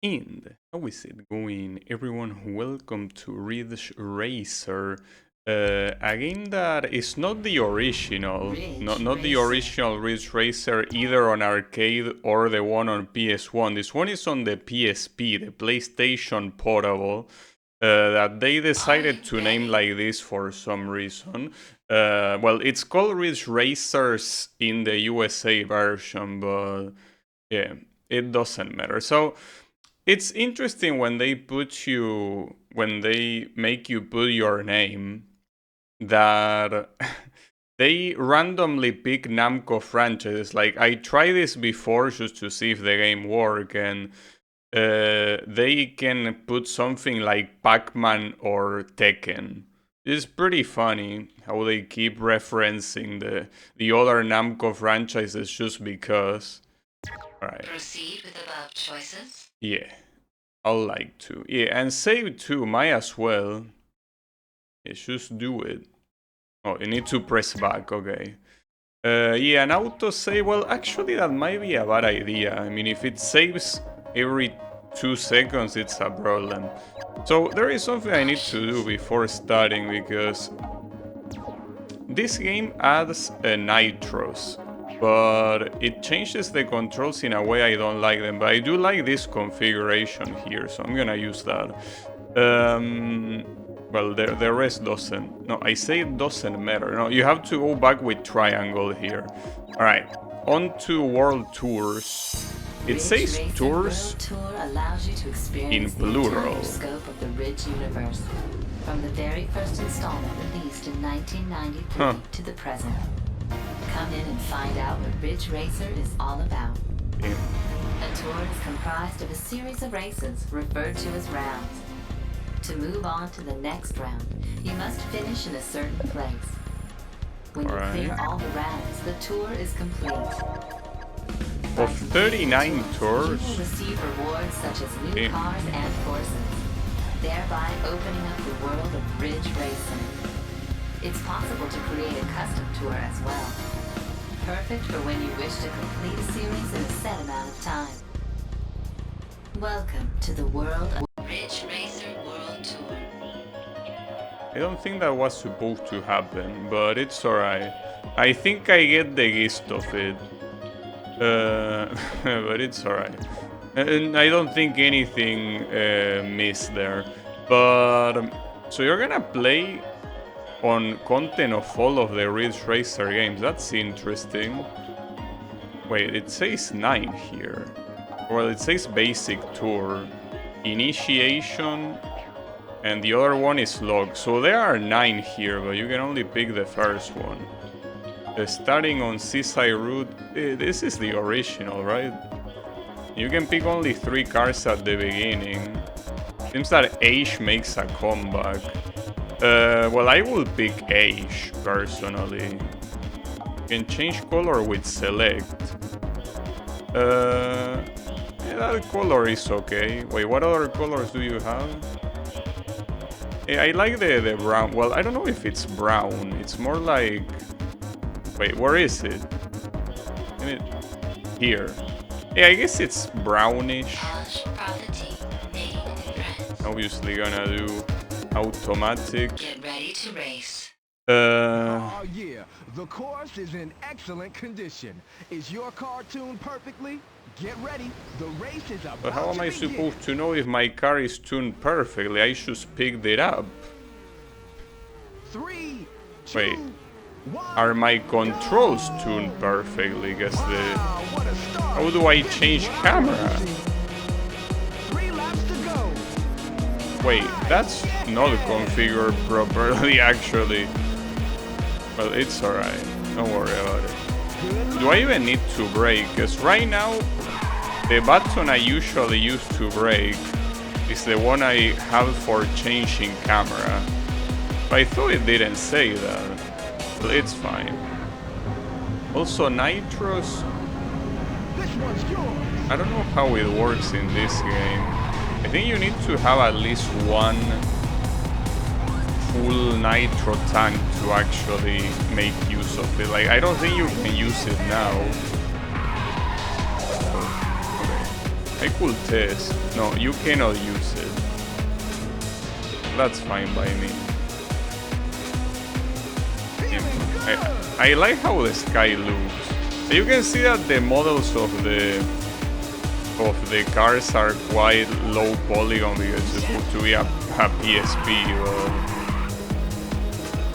And how is it going, everyone? Welcome to Ridge Racer, a game that is not the original, not the original Ridge Racer either on arcade or the one on PS1. This one is on the PSP, the PlayStation Portable, that they decided to name like this for some reason. Well, it's called Ridge Racers in the USA version, but yeah, it doesn't matter. So it's interesting when when they make you put your name that they randomly pick Namco franchises. Like I tried this before just to see if the game work, and they can put something like Pac-Man or Tekken. It's pretty funny how they keep referencing the other Namco franchises just because. All right. Proceed with above choices. Yeah. I'd like to. Yeah, and save too, might as well. Yeah, just do it. Oh, you need to press back, okay. Yeah, an autosave, well, actually that might be a bad idea. I mean, if it saves every 2 seconds, it's a problem. So there is something I need to do before starting, because this game adds nitros, but it changes the controls in a way I don't like them. But I do like this configuration here, so I'm gonna use that. Well, the rest doesn't. No, I say it doesn't matter. No, you have to go back with triangle here. Alright, on to World Tours. It says tours Tour allows you to experience in plural. The scope of the Ridge universe, from the very first installment released in 1993 to the present. Come in and find out what Ridge Racer is all about. Yeah. A tour is comprised of a series of races referred to as rounds. To move on to the next round, you must finish in a certain place. When you clear all the rounds, the tour is complete. Of 39 tours, you will receive rewards such as new cars and horses, thereby opening up the world of Ridge Racing. It's possible to create a custom tour as well, perfect for when you wish to complete a series in a set amount of time. Welcome to the world of Ridge Racer World Tour. I don't think that was supposed to happen, but it's alright. I think I get the gist of it. But it's alright. And I don't think anything missed there. But so you're gonna play on content of all of the Ridge Racer games. That's interesting. Wait, it says 9 here. Well, it says basic tour, initiation, and the other one is log. So there are 9 here, but you can only pick the first one. Starting on Seaside Route, this is the original, right? You can pick only 3 cars at the beginning. Seems that Age makes a comeback. Well, I will pick Age, personally. You can change color with select. Yeah, that color is okay. Wait, what other colors do you have? Yeah, I like the brown. Well, I don't know if it's brown. It's more like... Wait, where is it? Here. Yeah, I guess it's brownish. Obviously gonna do automatic. Get ready to race. Oh yeah, the course is in excellent condition. Is your car tuned perfectly? Get ready, the race is about to begin. But how am I supposed to know if my car is tuned perfectly? I just picked it up. 3, 2, Wait. 1, Are my controls tuned perfectly? Guess wow, what a start. How do I change camera? 3 laps to go. Wait, that's not configured properly actually. Well, it's alright. Don't worry about it. Do I even need to brake? Because right now, the button I usually use to brake is the one I have for changing camera. But I thought it didn't say that. But it's fine. Also, nitros. This one's yours. I don't know how it works in this game. I think you need to have at least one full nitro tank to actually make use of it. Like, I don't think you can use it now. Okay. I could test. No, you cannot use it. That's fine by me. I like how the sky looks. You can see that the models of the cars are quite low polygon because it's supposed to be a PSP,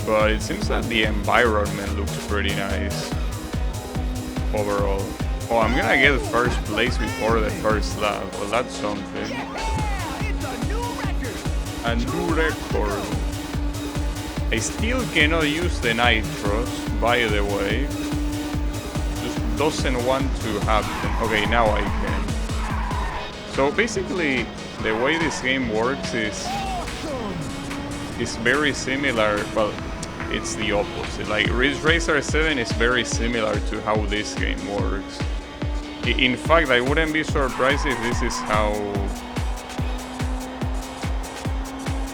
but it seems that the environment looks pretty nice overall. Oh, I'm gonna get first place before the first lap. Well, that's something. A new record. I still cannot use the nitros, by the way. Just doesn't want to happen. Okay, now I can. So basically, the way this game works is very similar. Well, it's the opposite. Like Ridge Racer 7 is very similar to how this game works. In fact, I wouldn't be surprised if this is how...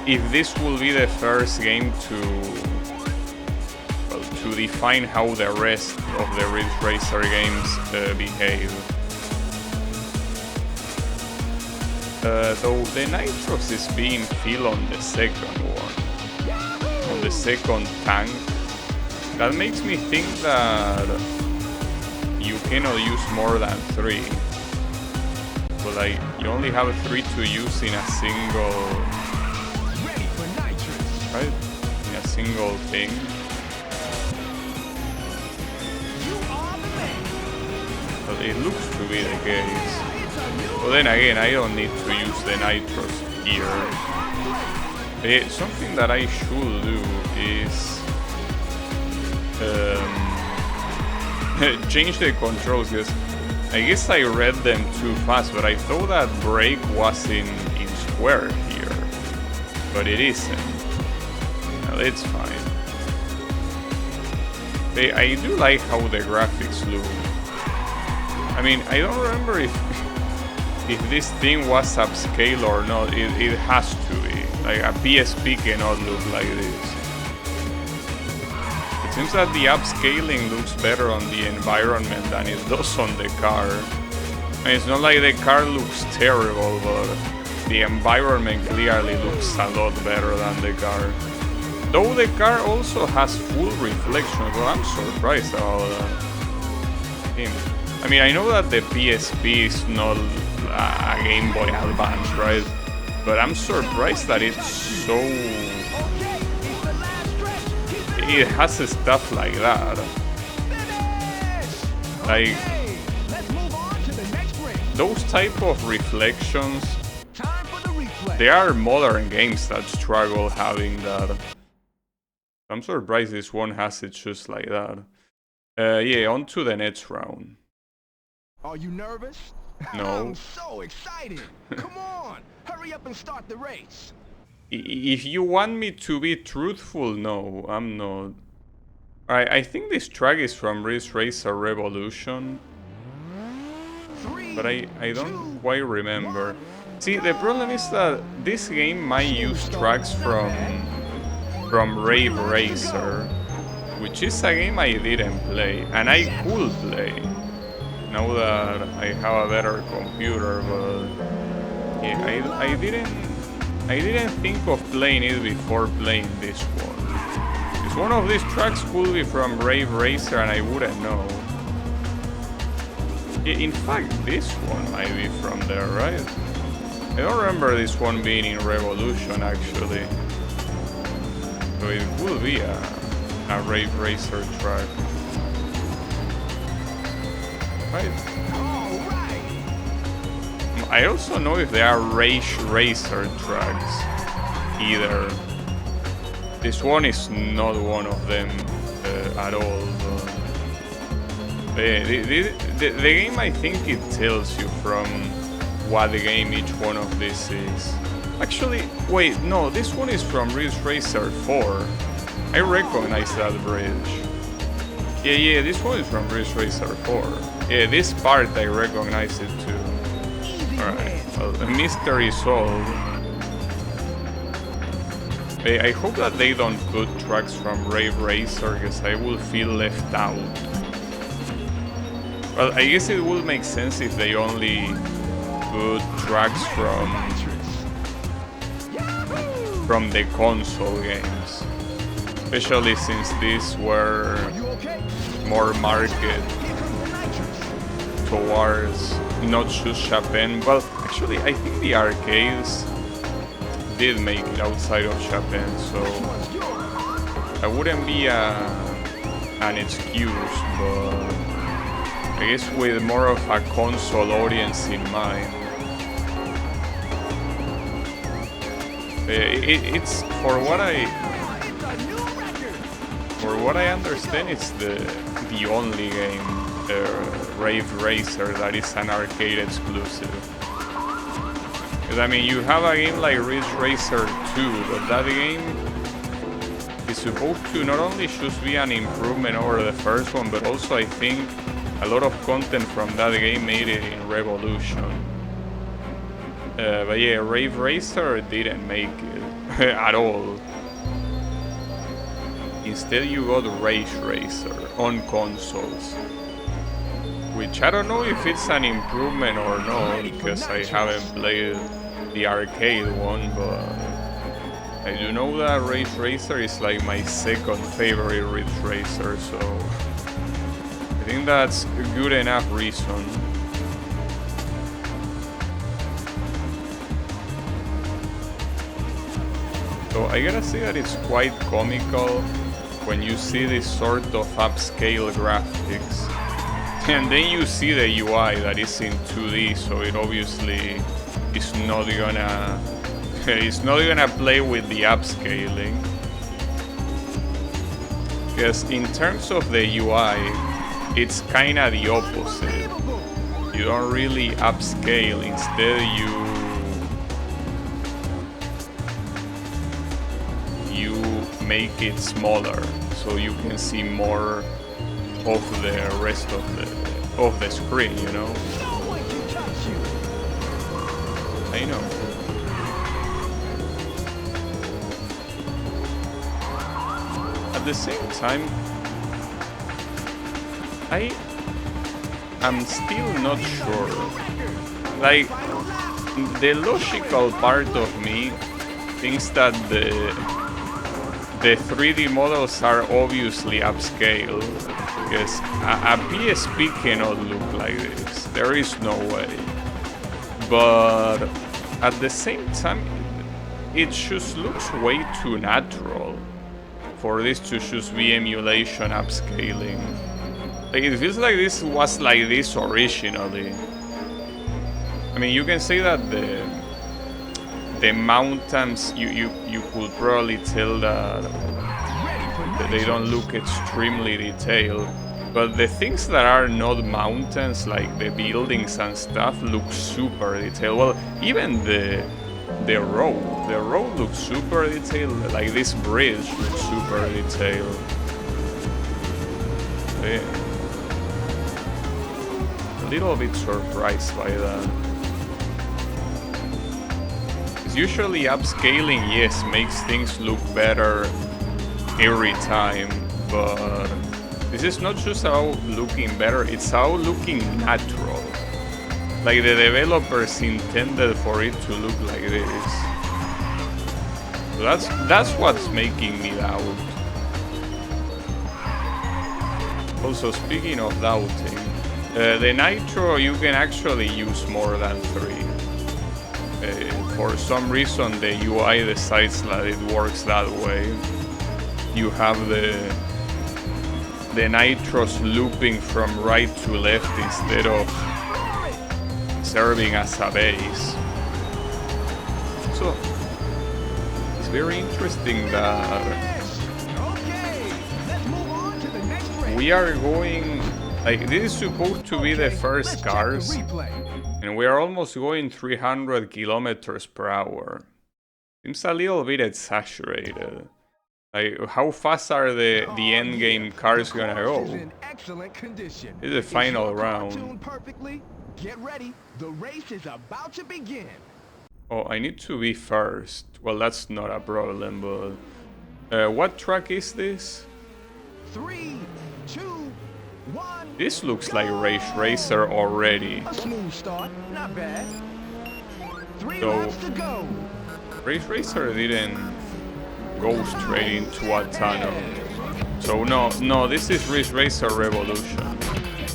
If this will be the first game to define how the rest of the Ridge Racer games behave. Though the nitros is being filled on the second one, on the second tank, that makes me think that you cannot use more than 3. But like, you only have 3 to use in a single, right? In a single thing. But it looks to be the case. But then again, I don't need to use the nitros here. Something that I should do is change the controls, because I guess I read them too fast, but I thought that brake was in square here, but it isn't. Well, it's fine. I do like how the graphics look. I mean, I don't remember if this thing was upscale or not. It has to be. Like, a PSP cannot look like this. It seems that the upscaling looks better on the environment than it does on the car. I mean, it's not like the car looks terrible, but the environment clearly looks a lot better than the car. Though the car also has full reflection, so I'm surprised about that. I mean, I know that the PSP is not a Game Boy Advance, right? But I'm surprised that it's so... It has stuff like that. Like, those type of reflections, there are modern games that struggle having that. I'm surprised this one has it just like that. Yeah, on to the next round. Are you nervous? No. I'm so excited. Come on, hurry up and start the race. If you want me to be truthful, no, I'm not. I think this track is from Ridge Racer Revolution, but I don't quite remember. See, the problem is that this game might use tracks from Rave Racer, which is a game I didn't play, and I could play now that I have a better computer, but yeah, I didn't think of playing it before playing this one. Because one of these tracks could be from Rave Racer and I wouldn't know. Yeah, in fact, this one might be from there, right? I don't remember this one being in Revolution actually. So it will be a Rave Racer track. Right. I also know if there are Rage Racer tracks either. This one is not one of them at all. The game, I think it tells you from what game each one of these is. Actually, wait, no, this one is from Ridge Racer 4. I recognize that bridge. Yeah, this one is from Ridge Racer 4. Yeah, this part I recognize it too. Alright, well, the mystery solved. I hope that they don't put tracks from Rave Racer, because I will feel left out. Well, I guess it would make sense if they only put tracks from the console games, especially since these were more marketed towards not just Japan. Well, actually, I think the arcades did make it outside of Japan, so that wouldn't be an excuse, but I guess with more of a console audience in mind. It's for what I understand, it's the only game, Rave Racer, that is an arcade exclusive. Because I mean, you have a game like Ridge Racer 2, but that game is supposed to not only just be an improvement over the first one, but also I think a lot of content from that game made it in Revolution. But yeah, Rave Racer didn't make it at all. Instead you got Rage Racer on consoles, which I don't know if it's an improvement or not, because I haven't played the arcade one, but I do know that Rage Racer is like my second favorite Ridge Racer, so I think that's a good enough reason. So I gotta say that it's quite comical when you see this sort of upscale graphics, and then you see the UI that is in 2D, so it obviously is not gonna play with the upscaling. Because in terms of the UI, it's kinda the opposite. You don't really upscale, instead you make it smaller, so you can see more of the rest of the screen, you know? I know. At the same time, I am still not sure. Like, the logical part of me thinks that the 3D models are obviously upscale, because a PSP cannot look like this. There is no way. But at the same time, it just looks way too natural for this to just be emulation upscaling. Like, it feels like this was like this originally. I mean, you can say that the mountains, you could probably tell that they don't look extremely detailed, but the things that are not mountains, like the buildings and stuff, look super detailed. Well, even the road looks super detailed. Like this bridge looks super detailed. Yeah. A little bit surprised by that. Usually upscaling, yes, makes things look better every time, but this is not just how looking better, it's how looking natural. Like the developers intended for it to look like this. So that's what's making me doubt. Also, speaking of doubting, the Nitro you can actually use more than 3. For some reason the UI decides that it works that way. You have the nitros looping from right to left instead of serving as a base. So it's very interesting that we are going, like, this is supposed to be the first cars, and we are almost going 300 kilometers per hour. Seems a little bit exaggerated. Like, how fast are the end game cars gonna go? It's the final round. Get ready, the race is about to begin. Oh, I need to be first. Well, that's not a problem, but what track is this? 3, 2, 1. This looks like Rage Racer already. A smooth start, not bad. So Race Racer didn't go straight into a tunnel. So no, this is Race Racer Revolution.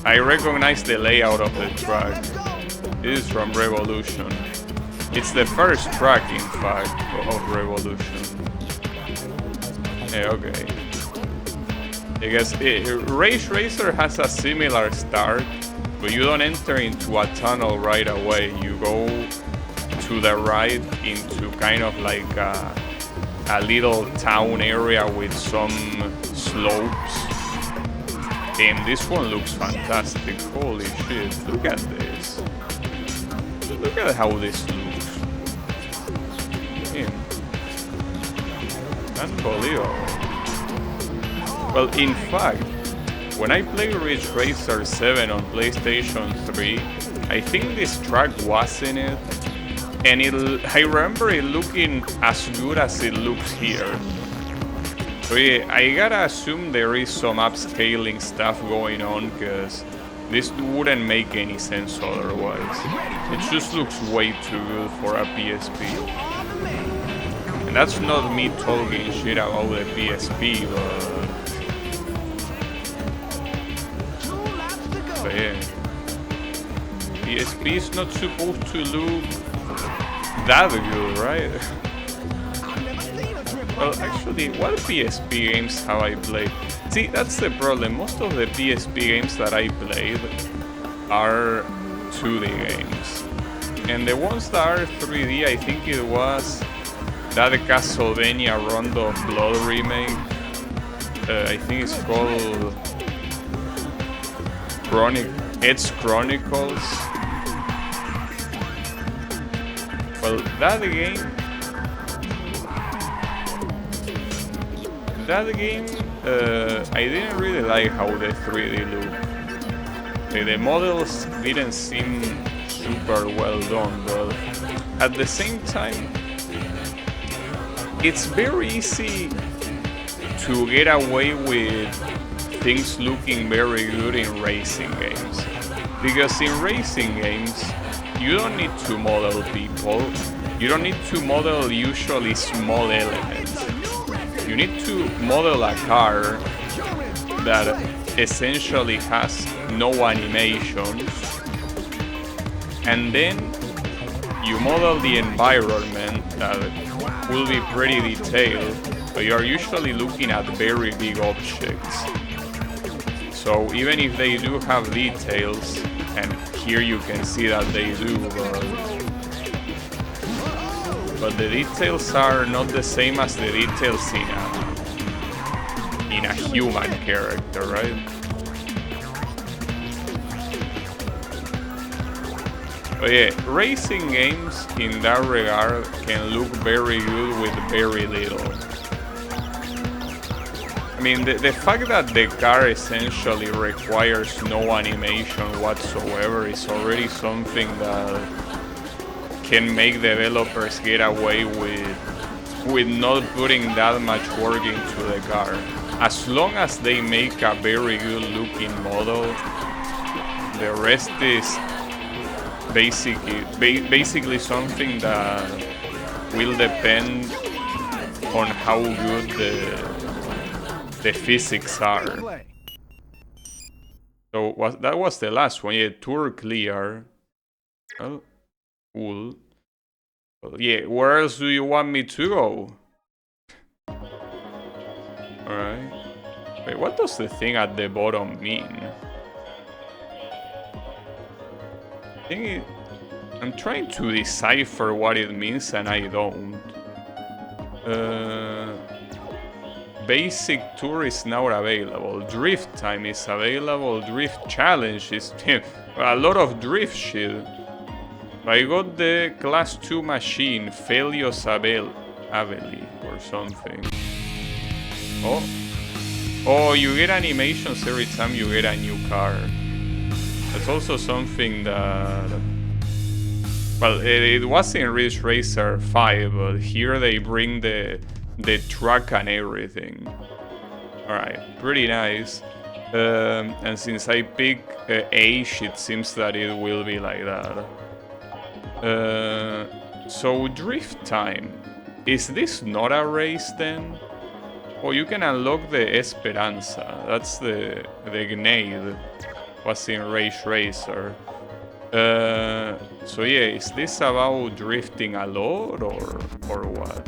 I recognize the layout of the track. This is from Revolution. It's the first track, in fact, of Revolution. Yeah, okay. I guess Race Racer has a similar start, but you don't enter into a tunnel right away. You go to the right into kind of like a little town area with some slopes. And this one looks fantastic. Holy shit, look at this. Look at how this looks. Damn. Unbelievable. Well, in fact, when I played Ridge Racer 7 on PlayStation 3, I think this track was in it, and I remember it looking as good as it looks here. So yeah, I gotta assume there is some upscaling stuff going on, because this wouldn't make any sense otherwise. It just looks way too good for a PSP. And that's not me talking shit about the PSP, but yeah. PSP is not supposed to look that good, right? Well, actually, what PSP games have I played? See, that's the problem. Most of the PSP games that I played are 2D games. And the ones that are 3D, I think it was that Castlevania Rondo of Blood remake. I think it's called Edge Chronicles. Well, that game, I didn't really like how the 3D looked. The models didn't seem super well done, but at the same time, it's very easy to get away with things looking very good in racing games. Because in racing games, you don't need to model people, you don't need to model usually small elements. You need to model a car that essentially has no animations, and then you model the environment that will be pretty detailed, but you are usually looking at very big objects. So even if they do have details, and here you can see that they do, but the details are not the same as the details in a human character, right? But yeah, racing games in that regard can look very good with very little. I mean, the fact that the car essentially requires no animation whatsoever is already something that can make developers get away with not putting that much work into the car. As long as they make a very good looking model, the rest is basically something that will depend on how good the physics are. So that was the last one. Yeah, tour clear. Oh, cool. Well, yeah, where else do you want me to go? Alright. Wait, what does the thing at the bottom mean? I'm trying to decipher what it means and I don't. Basic tour is now available. Drift time is available. Drift challenge is a lot of drift shit. I got the class 2 machine, Felios Aveli or something. Oh, you get animations every time you get a new car. That's also something that... Well, it was in Ridge Racer 5, but here they bring the track and everything. Alright, pretty nice. And since I pick Age, it seems that it will be like that. So drift time. Is this not a race then? Oh, you can unlock the Esperanza. That's the grenade. Was in Race Racer. So yeah, is this about drifting a lot or what?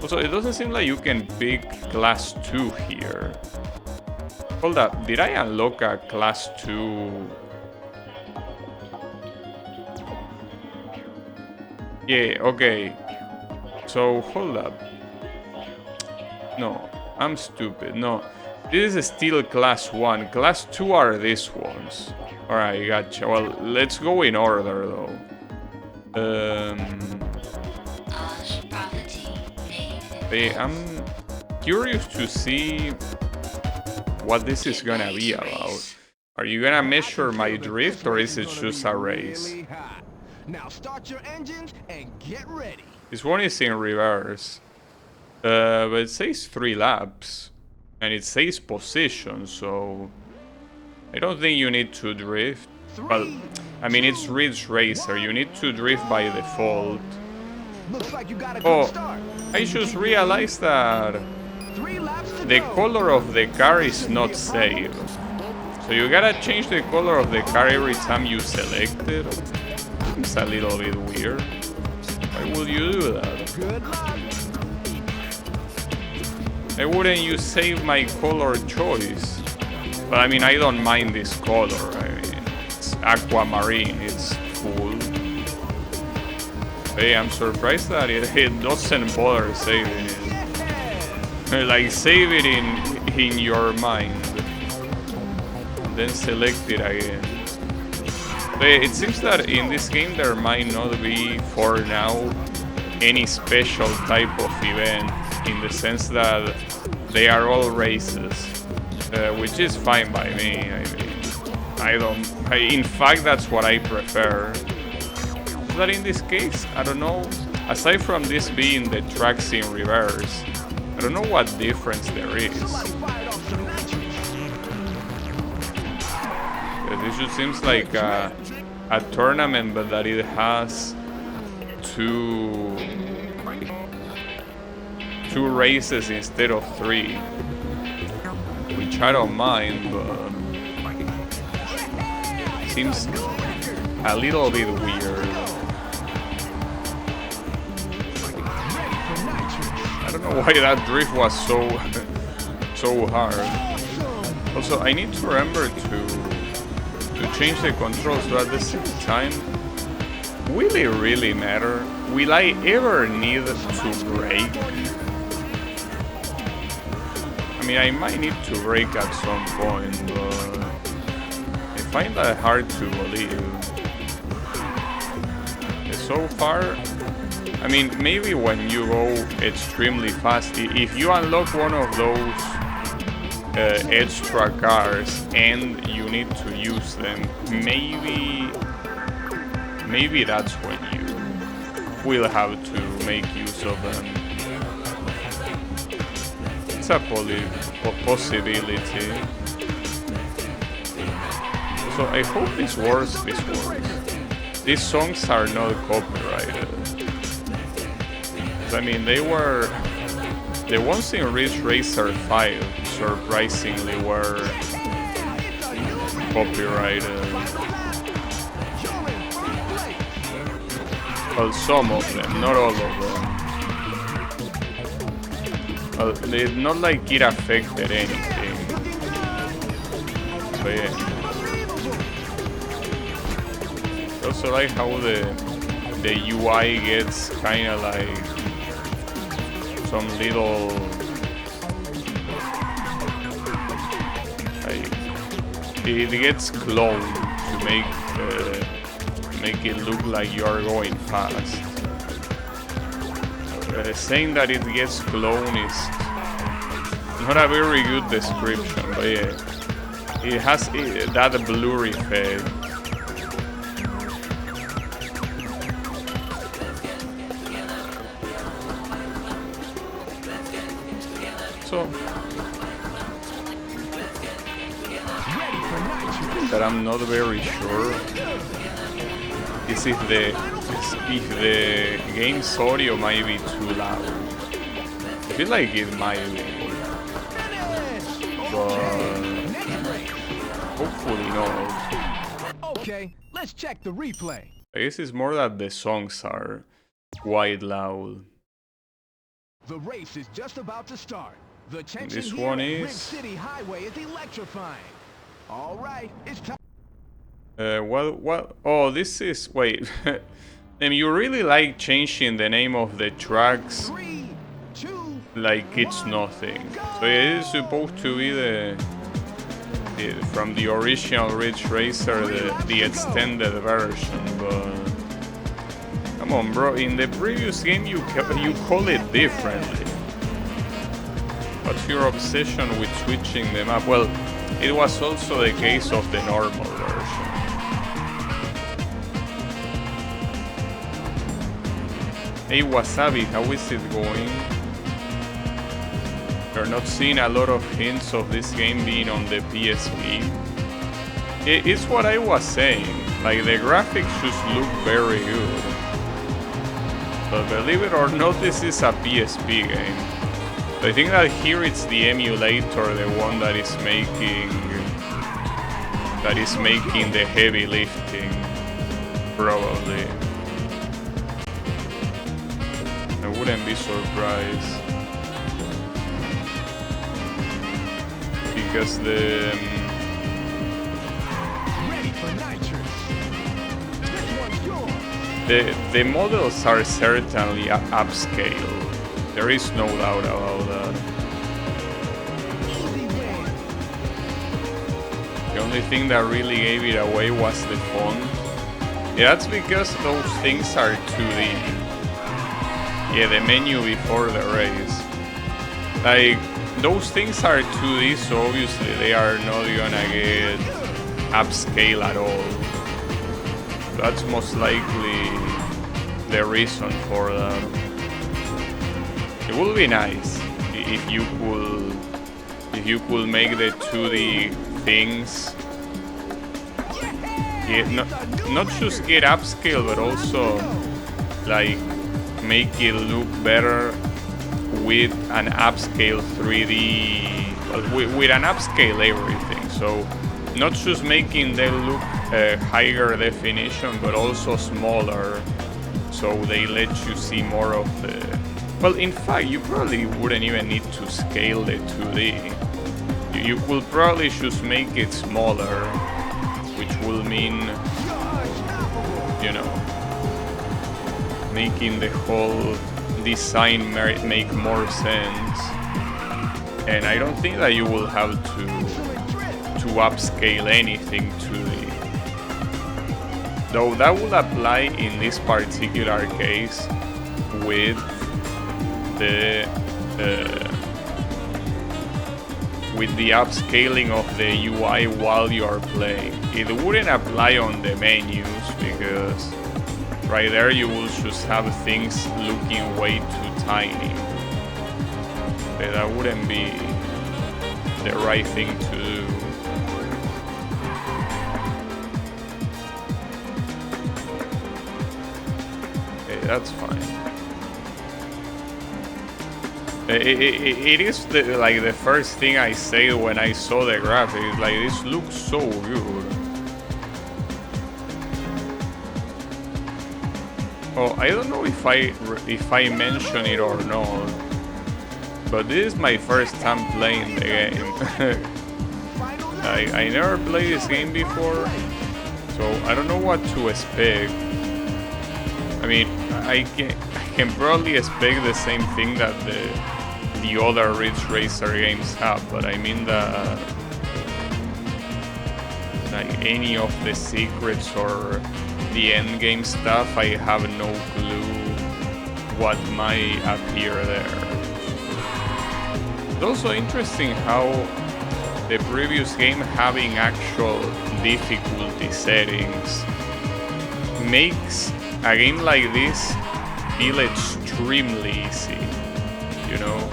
Also, it doesn't seem like you can pick class 2 here. Hold up, did I unlock a class 2? Yeah, okay. So, hold up. No, I'm stupid. No, this is still class 1. Class 2 are these ones. Alright, gotcha. Well, let's go in order though. I'm curious to see what this is gonna be about. Are you gonna measure my drift or is it just a race? Now start your engines and get ready. This one is in reverse. But it says 3 laps. And it says position, so I don't think you need to drift. Well, I mean, it's Ridge Racer. You need to drift by default. Looks like you got a good start. I just realized that the color of the car is not saved. So you gotta change the color of the car every time you select it. It's a little bit weird. Why would you do that? Good luck. Why wouldn't you save my color choice? But I mean, I don't mind this color. I mean, it's aquamarine, it's cool. Hey, I'm surprised that it doesn't bother saving it. Like, save it in your mind. Then select it again. But it seems that in this game there might not be, for now, any special type of event. In the sense that they are all races. Which is fine by me. I mean, in fact, that's what I prefer. But in this case, I don't know. Aside from this being the tracks in reverse, I don't know what difference there is. This just seems like a tournament, but that it has two races instead of 3. Which I don't mind, but seems a little bit weird. I don't know why that drift was so hard. Also, I need to remember to change the controls, but at the same time, will it really matter? Will I ever need to brake? I mean, I might need to brake at some point, but I find that hard to believe. So far, I mean, maybe when you go extremely fast, if you unlock one of those extra cars and you need to use them, maybe that's when you will have to make use of them. It's a possibility. So I hope this works. These songs are not copyrighted. I mean, they were... The ones in Ridge Racer 5 surprisingly were copyrighted. Well, some of them, not all of them. Well, not like it affected anything. But yeah. I also like how the UI gets kinda like some little like it gets cloned to make it look like you are going fast. Saying that it gets cloned is not a very good description, but yeah, it has that blur effect. So that I'm not very sure is if the game's audio might be too loud. I feel like it might be, but hopefully not. Okay, let's check the replay. I guess it's more that the songs are quite loud. The race is just about to start. The tension This here one at Ridge is... City Highway is electrifying. All right, it's time. What? Oh, this is... Wait. You really like changing the name of the tracks 3, 2, like it's nothing. So it is supposed to be from the original Ridge Racer, the extended version, but... Come on, bro. In the previous game, you call it differently. What's your obsession with switching them up? Well, it was also the case of the normal version. Hey Wasabi, how is it going? You're not seeing a lot of hints of this game being on the PSP. It's what I was saying, like the graphics just look very good. But believe it or not, this is a PSP game. So I think that here it's the emulator, the one that is making the heavy lifting, probably. I wouldn't be surprised. Because ready for nitrous. This one's yours. the models are certainly upscale. There is no doubt about that. Easy win. The only thing that really gave it away was the font. Yeah, that's because those things are 2D. Yeah, the menu before the race. Like, those things are 2D, so obviously they are not gonna get upscale at all. That's most likely the reason for that. It would be nice if you could make the 2D things not just get upscale, but also like make it look better with an upscale 3D, well, with an upscale everything. So not just making them look higher definition, but also smaller, so they let you see more of the... Well, in fact, you probably wouldn't even need to scale the 2D. You could probably just make it smaller, which will mean, you know, making the whole design make more sense. And I don't think that you will have to upscale anything to the... Though that would apply in this particular case with the upscaling of the UI while you are playing. It wouldn't apply on the menus because right there you will just have things looking way too tiny. But that wouldn't be the right thing to do. Okay, that's fine. It is like the first thing I say when I saw the graphics. Like, this looks so good. Oh, I don't know if I mention it or not, but this is my first time playing the game. I never played this game before, so I don't know what to expect. I mean, I can probably expect the same thing that the other Ridge Racer games have, but I mean that like any of the secrets or the end game stuff, I have no clue what might appear there. It's also interesting how the previous game having actual difficulty settings makes a game like this feel extremely easy, you know?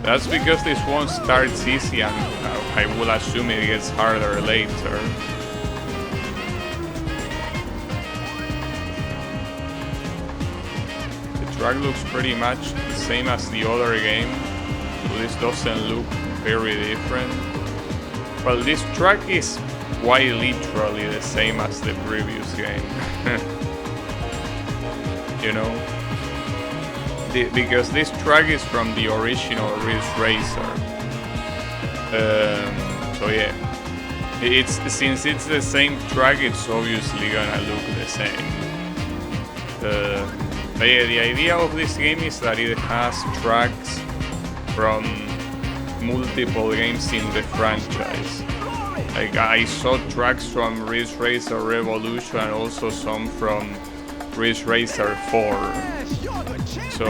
That's because this one starts easy and I will assume it gets harder later. track looks pretty much the same as the other game. So this doesn't look very different. Well, this track is quite literally the same as the previous game. You know? Because this track is from the original Ridge Racer. So yeah. Since it's the same track, it's obviously gonna look the same. But yeah, the idea of this game is that it has tracks from multiple games in the franchise. Like I saw tracks from Ridge Racer Revolution and also some from Ridge Racer 4. So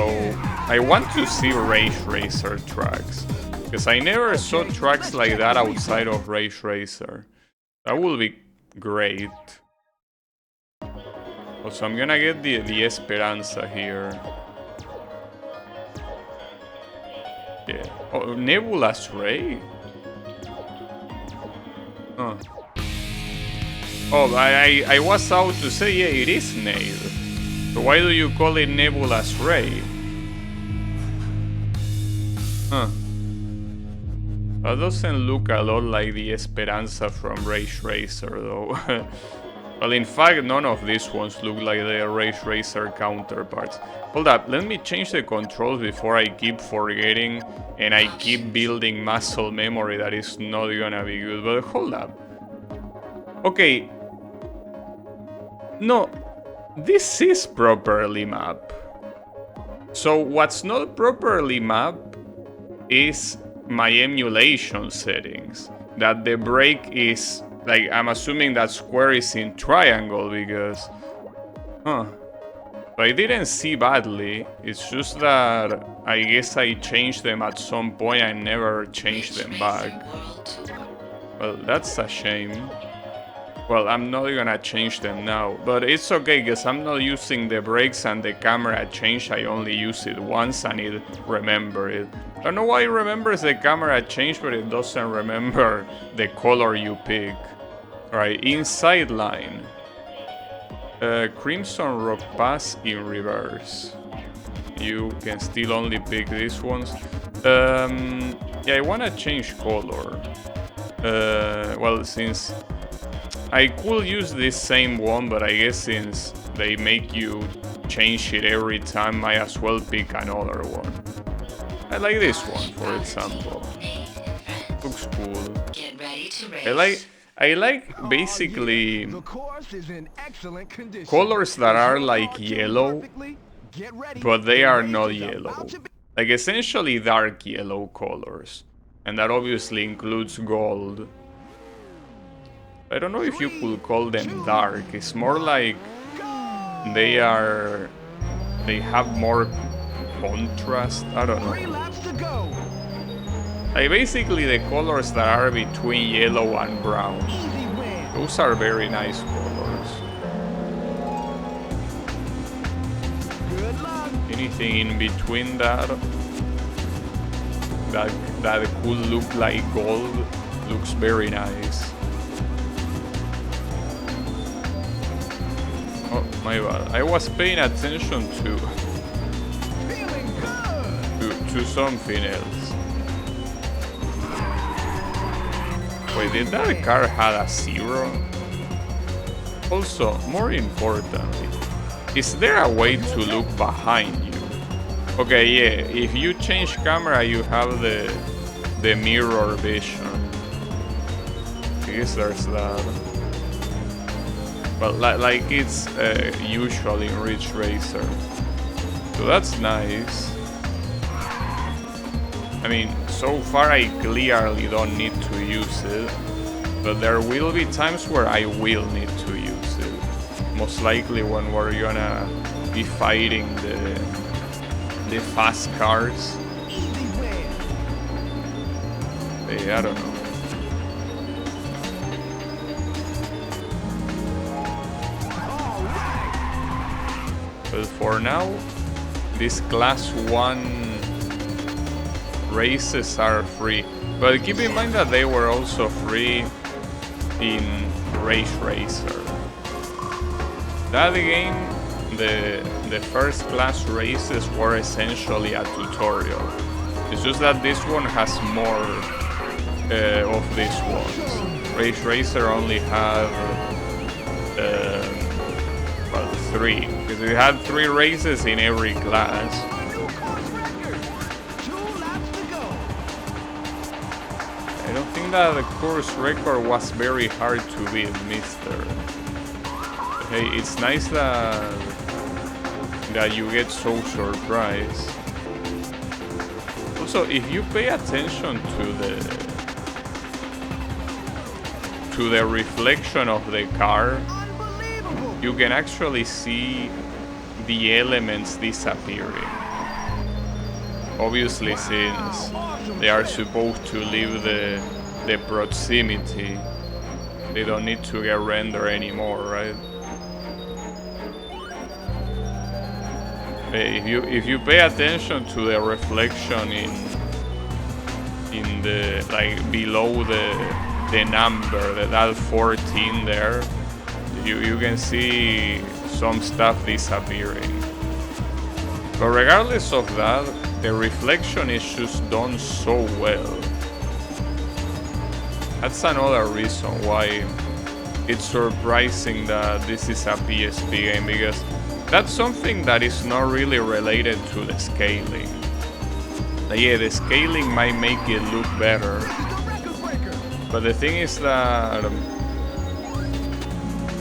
I want to see Ridge Racer tracks. Because I never saw tracks like that outside of Ridge Racer. That would be great. Also, I'm gonna get the Esperanza here. Yeah. Oh, Nebula's Ray? Huh. Oh, I was out to say, yeah, it is Nade. So why do you call it Nebula's Ray? Huh. That doesn't look a lot like the Esperanza from Ridge Racer, though. Well, in fact, none of these ones look like their Ridge Racer counterparts. Hold up, let me change the controls before I keep forgetting and I keep building muscle memory that is not gonna be good. But hold up. Okay. No, this is properly mapped. So what's not properly mapped is my emulation settings. That the brake is, like, I'm assuming that square is in triangle because... Huh. So I didn't see badly, it's just that I guess I changed them at some point and never changed them back. Well, that's a shame. Well, I'm not gonna change them now, but it's okay because I'm not using the brakes and the camera change, I only use it once and it remembers it. I don't know why it remembers the camera change, but it doesn't remember the color you pick. Alright, inside line. Crimson Rock Pass in reverse. You can still only pick these ones. Yeah, I wanna change color. Well, since I could use this same one, but I guess since they make you change it every time, I as well pick another one. I like this one, for example. Looks cool. I like basically colors that are like yellow, but they are not yellow. Like essentially dark yellow colors. And that obviously includes gold. I don't know if you could call them dark. It's more like they have more contrast. I don't know. Like basically the colors that are between yellow and brown. Those are very nice colors. Anything in between that could look like gold looks very nice. Oh, my bad. I was paying attention to something else. Wait, did that car have a 0? Also, more importantly, is there a way to look behind you? Okay, yeah, if you change camera, you have the mirror vision. I guess there's that. Well, like it's usual in Ridge Racer. So that's nice. I mean, so far I clearly don't need to use it, but there will be times where I will need to use it. Most likely when we're gonna be fighting the fast cars. Hey, I don't know. But for now, these class 1 races are free. But keep in mind that they were also free in Ridge Racer. That game, the first class races were essentially a tutorial. It's just that this one has more of these ones. Rage Racer only had well, 3, because it had 3 races in every class. I don't think that the course record was very hard to beat, mister. Hey, it's nice that you get so surprised. Also, if you pay attention to the reflection of the car, you can actually see the elements disappearing. Obviously, since they are supposed to leave the proximity, they don't need to get rendered anymore, right? If you pay attention to the reflection in the, like, below the number, that 14 there, you can see some stuff disappearing. But regardless of that, the reflection is just done so well. That's another reason why it's surprising that this is a PSP game, because that's something that is not really related to the scaling. Yeah, the scaling might make it look better, but the thing is that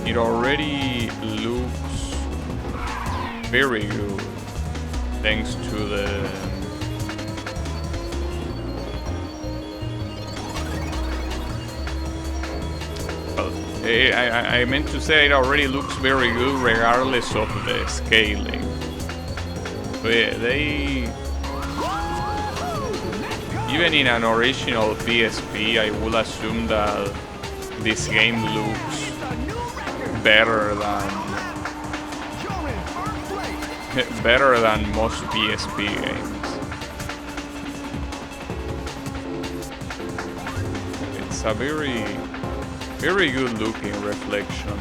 it already looks very good thanks to the I meant to say it already looks very good regardless of the scaling. But yeah, even in an original PSP, I will assume that this game looks better than most PSP games. It's a very good looking reflection.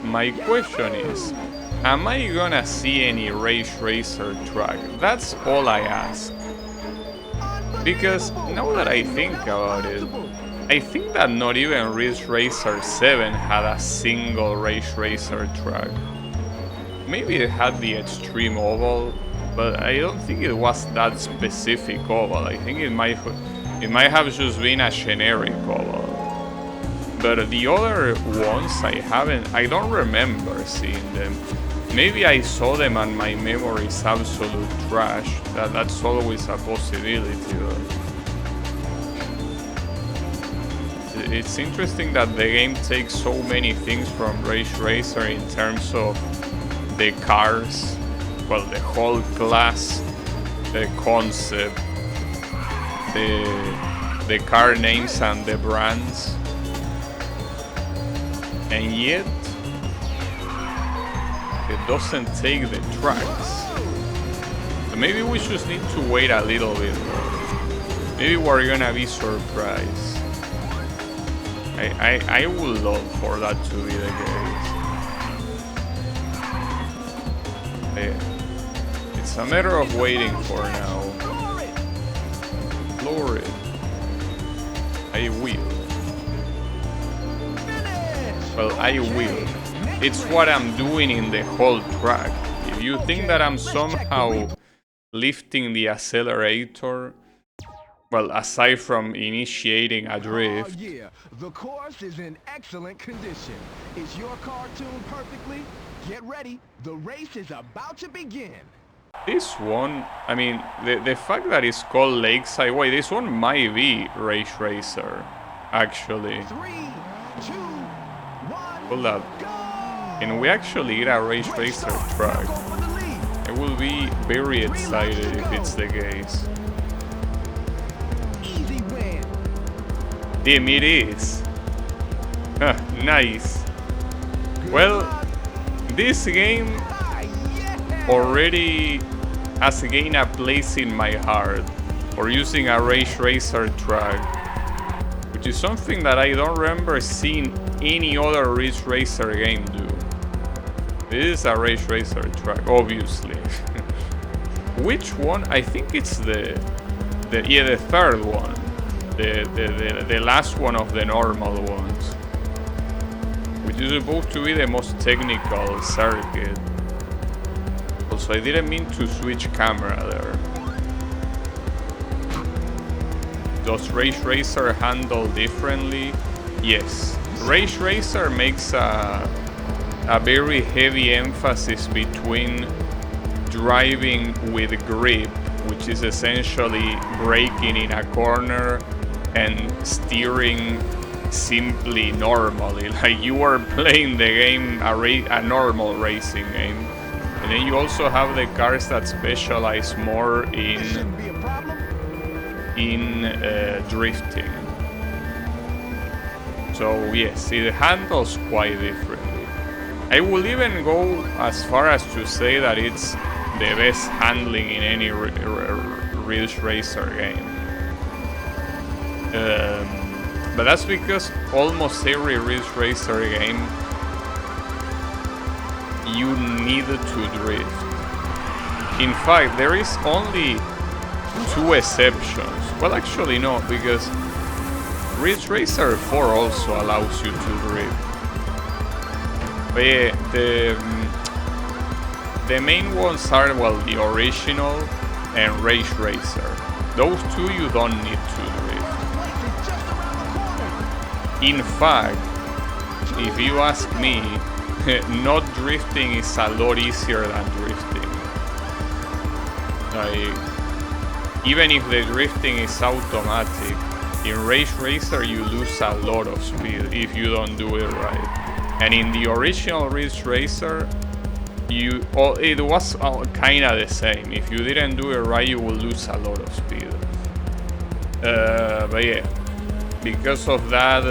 My question is, am I gonna see any Rage Racer track? That's all I ask. Because now that I think about it, I think that not even Rage Racer 7 had a single Rage Racer track. Maybe it had the Extreme Oval, but I don't think it was that specific oval. I think it might have just been a generic oval. But the other ones I don't remember seeing them. Maybe I saw them and my memory is absolute trash. That's always a possibility. It's interesting that the game takes so many things from Rage Racer in terms of the cars, well, the whole class, the concept, the car names and the brands, and yet it doesn't take the tracks. So maybe we just need to wait a little bit more. Maybe we're gonna be surprised. I would love for that to be the case. It's a matter of waiting for now. Glory. I will. Well, I will. It's what I'm doing in the whole track. If you think that I'm somehow lifting the accelerator, well, aside from initiating a drift. Yeah, the course is in excellent condition. Is your car tuned perfectly? Get ready. The race is about to begin. This one, I mean, the fact that it's called Lakeside Way, this one might be Rage Racer, actually. 3, 2, 1. Hold up. And we actually get a Rage Racer track. I will be very excited if it's the case. Easy win. Damn, it is. Huh, nice. Well, this game already has gained a place in my heart for using a Rage Racer track, which is something that I don't remember seeing any other Ridge Racer game do. This is a Ridge Racer track, obviously. Which one? I think it's the third one, the last one of the normal ones, which is supposed to be the most technical circuit. Also, I didn't mean to switch camera there. Does Ridge Racer handle differently? Yes. Ridge Racer makes a very heavy emphasis between driving with grip, which is essentially braking in a corner, and steering simply normally, like you are playing the game, a normal racing game. And then you also have the cars that specialize more in drifting. So yes, it handles quite differently. I will even go as far as to say that it's the best handling in any Ridge Racer game. But that's because almost every Ridge Racer game you need to drift. In fact, there is only 2 exceptions. Well, actually no, because Ridge Racer 4 also allows you to drift. But yeah, the main ones are, well, the original and Ridge Racer. Those 2 you don't need to drift. In fact, if you ask me, not drifting is a lot easier than drifting. Like, even if the drifting is automatic, in Ridge Racer you lose a lot of speed if you don't do it right. And in the original Ridge Racer, it was kinda the same. If you didn't do it right, you will lose a lot of speed. But yeah, because of that,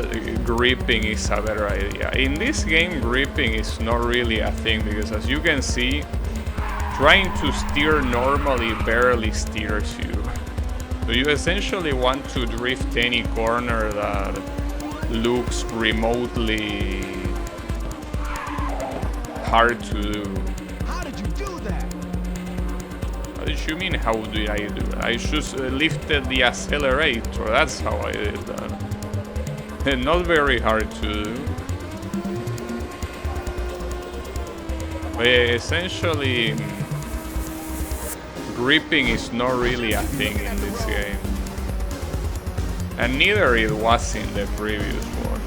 gripping is a better idea. In this game, gripping is not really a thing, because as you can see, trying to steer normally barely steers you. So you essentially want to drift any corner that looks remotely hard to do. How did you do that? What did you mean, how did I do it? I just lifted the accelerator, that's how I did that. Not very hard to do. But essentially, gripping is not really a thing in this game. And neither it was in the previous one.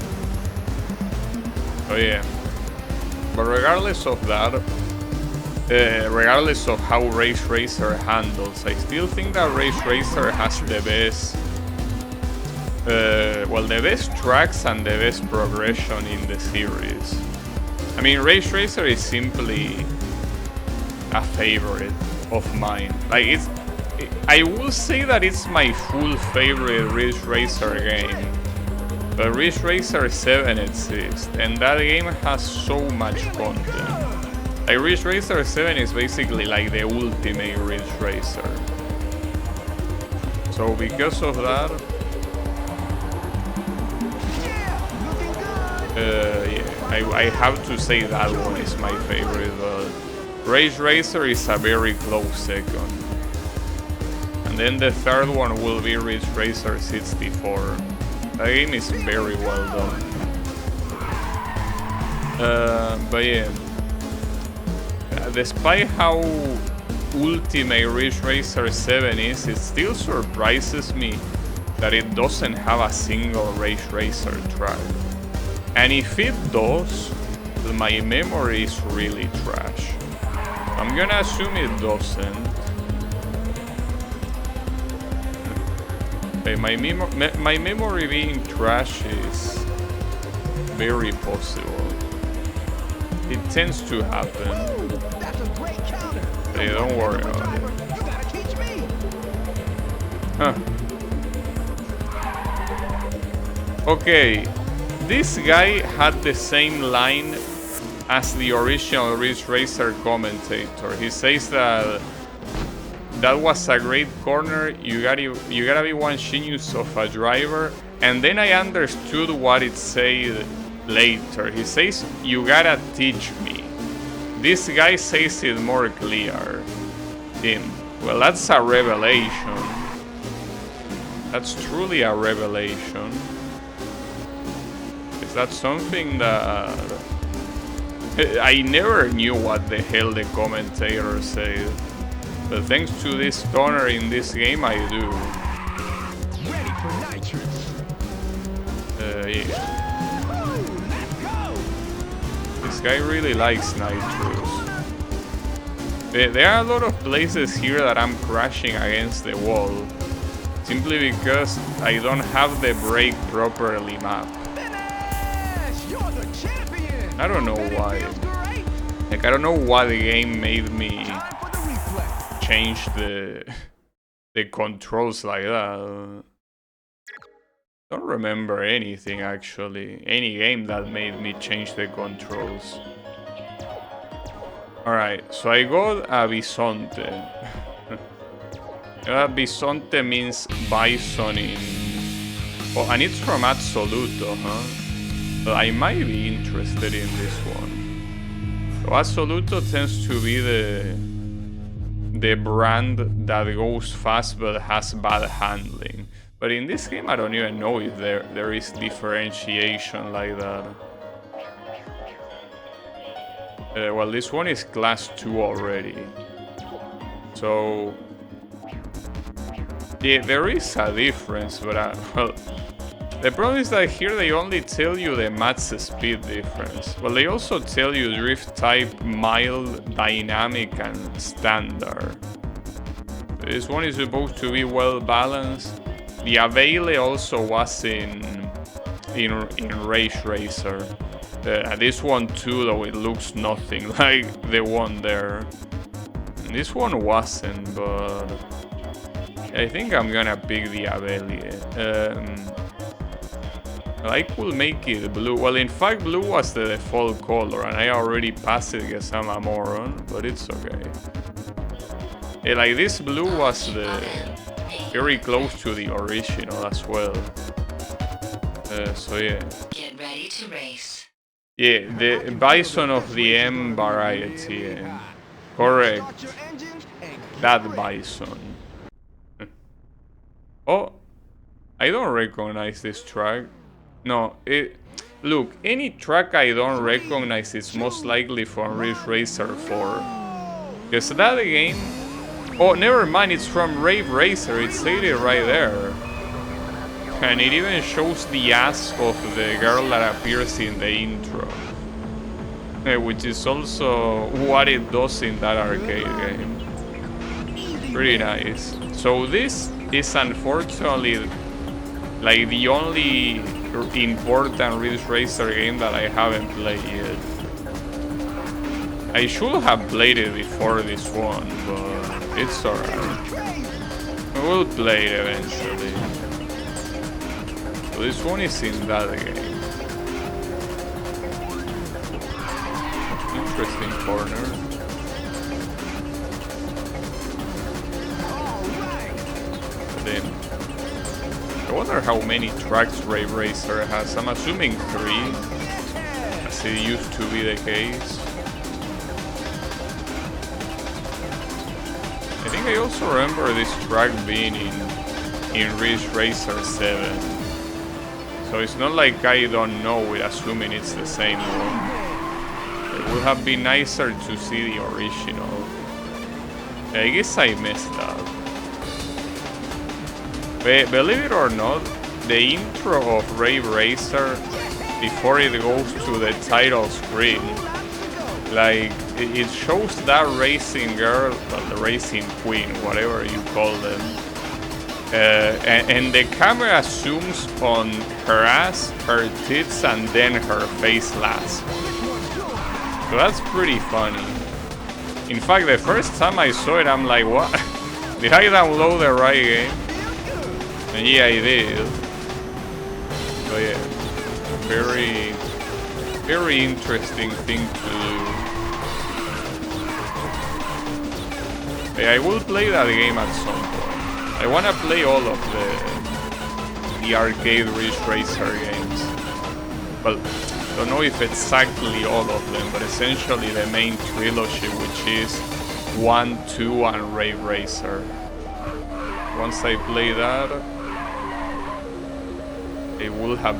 So yeah. But regardless of that, regardless of how Ridge Racer handles, I still think that Ridge Racer has the best, well, the best tracks and the best progression in the series. I mean, Ridge Racer is simply a favorite of mine. Like, I will say that it's my full favorite Ridge Racer game. But Ridge Racer 7 exists, and that game has so much content. Like, Ridge Racer 7 is basically like the ultimate Ridge Racer. So because of that, yeah, I have to say that one is my favorite, but Ridge Racer is a very close second. And then the third one will be Ridge Racer 64. The game is very well done. But yeah, despite how ultimate Ridge Racer 7 is, it still surprises me that it doesn't have a single Ridge Racer track. And if it does, my memory is really trash. I'm gonna assume it doesn't. My memory being trash is very possible. It tends to happen. That's a great counter. Hey, don't worry about it. You gotta teach me. Huh. Okay, this guy had the same line as the original Ridge Racer commentator. He says that that was a great corner. You gotta be one genius of a driver, And then I understood what it said later. He says, you gotta teach me. This guy says it more clear. Well, that's a revelation. That's truly a revelation. Is that something that... I never knew what the hell the commentator said. But thanks to this toner in this game, I do. Ready for nitrous. Yeah. This guy really likes nitrous. There are a lot of places here that I'm crashing against the wall. Simply because I don't have the brake properly mapped. You're the champion. I don't know why. Like, I don't know why the game made me change the controls like that. Don't remember anything actually. Any game that made me change the controls. Alright, so I got a bisonte. Bisonte means bison in... Oh, and it's from Assoluto, huh? But I might be interested in this one. So Assoluto tends to be the brand that goes fast but has bad handling. But in this game, I don't even know if there is differentiation like that. Well, this one is class 2 already. So... yeah, there is a difference, but well... the problem is that here they only tell you the max speed difference. Well, they also tell you drift type, mild, dynamic, and standard. This one is supposed to be well balanced. The Availe also was in Rage Racer. This one too, though it looks nothing like the one there. And this one wasn't, but I think I'm gonna pick the Availe. I could make it blue. Well, in fact, blue was the default color, and I already passed it because I'm a moron, but it's okay. Like this blue was very close to the original as well. So yeah. Get ready to race. Yeah, the Bison of the M variety. Yeah. Correct. That Bison. Oh, I don't recognize this track. No, look, any track I don't recognize is most likely from Ridge Racer 4. Because that game... oh, never mind, it's from Rave Racer, it's stated right there. And it even shows the ass of the girl that appears in the intro. Which is also what it does in that arcade game. Pretty nice. So this is unfortunately like the only important Ridge Racer game that I haven't played yet. I should have played it before this one, but it's alright. We'll play it eventually. So this one is in that game. Interesting corner. Then I wonder how many tracks Rave Racer has. I'm assuming 3, as it used to be the case. I think I also remember this track being in Ridge Racer 7. So it's not like I don't know it, assuming it's the same one. It would have been nicer to see the original. I guess I messed up. Believe it or not, the intro of Rave Racer, before it goes to the title screen, like, it shows that racing girl, well, the racing queen, whatever you call them, and the camera zooms on her ass, her tits, and then her face last. So that's pretty funny. In fact, the first time I saw it, I'm like, what? Did I download the right game? And yeah, I did. So yeah, very interesting thing to do. I will play that game at some point. I wanna play all of the arcade Ridge Racer games. Well, I don't know if exactly all of them, but essentially the main trilogy, which is 1, 2, and Rave Racer. Once I play that, I will have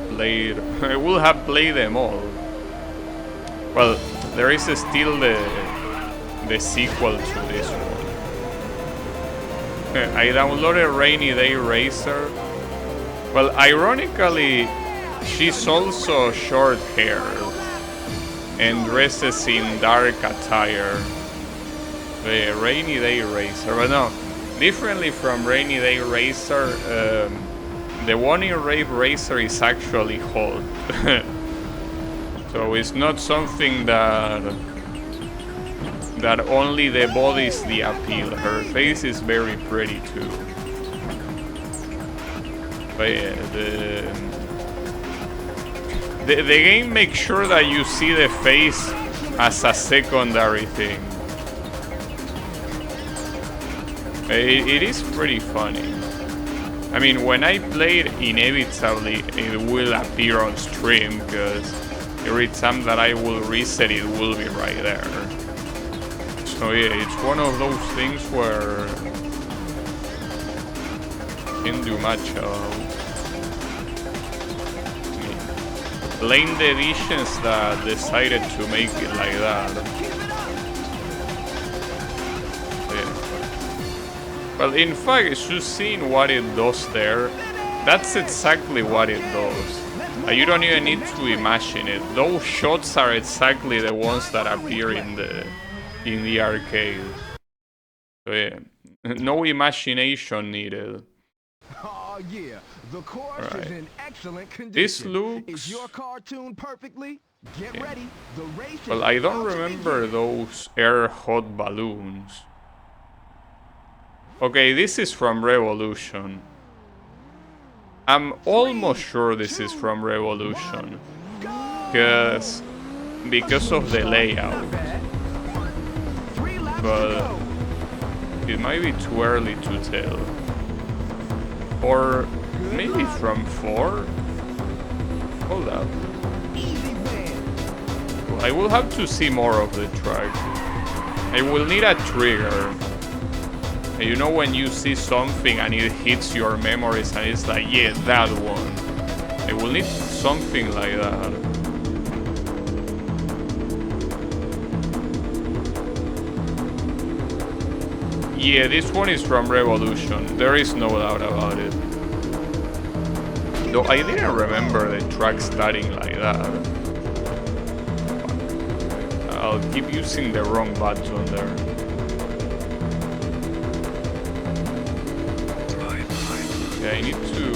played them all. Well, there is still the sequel to this one. I downloaded Rainy Day Racer. Well, ironically, she's also short-haired and dresses in dark attire. The Rainy Day Racer, but no, differently from Rainy Day Racer, the one in Rave Racer is actually hot. So it's not something that only the body is the appeal. Her face is very pretty too. But yeah, the game makes sure that you see the face as a secondary thing. It is pretty funny. I mean, when I play it, inevitably it will appear on stream, because every time that I will reset it will be right there. So yeah, it's one of those things where you can't do much about. Blame the editions that decided to make it like that. Yeah. Well, in fact, just seeing what it does there, that's exactly what it does. You don't even need to imagine it. Those shots are exactly the ones that appear in the arcade. So yeah, no imagination needed. Oh yeah, the course is in excellent condition. This looks... Is your car tuned perfectly? Get ready. The race is well, I don't remember those air hot balloons. Okay, this is from Revolution. I'm almost sure this is from Revolution, because of the layout. But it might be too early to tell. Or maybe from 4? Hold up. I will have to see more of the track. I will need a trigger. You know when you see something and it hits your memories and it's like, yeah, that one. I will need something like that. Yeah, this one is from Revolution. There is no doubt about it. Though I didn't remember the track starting like that. I'll keep using the wrong button there. I need to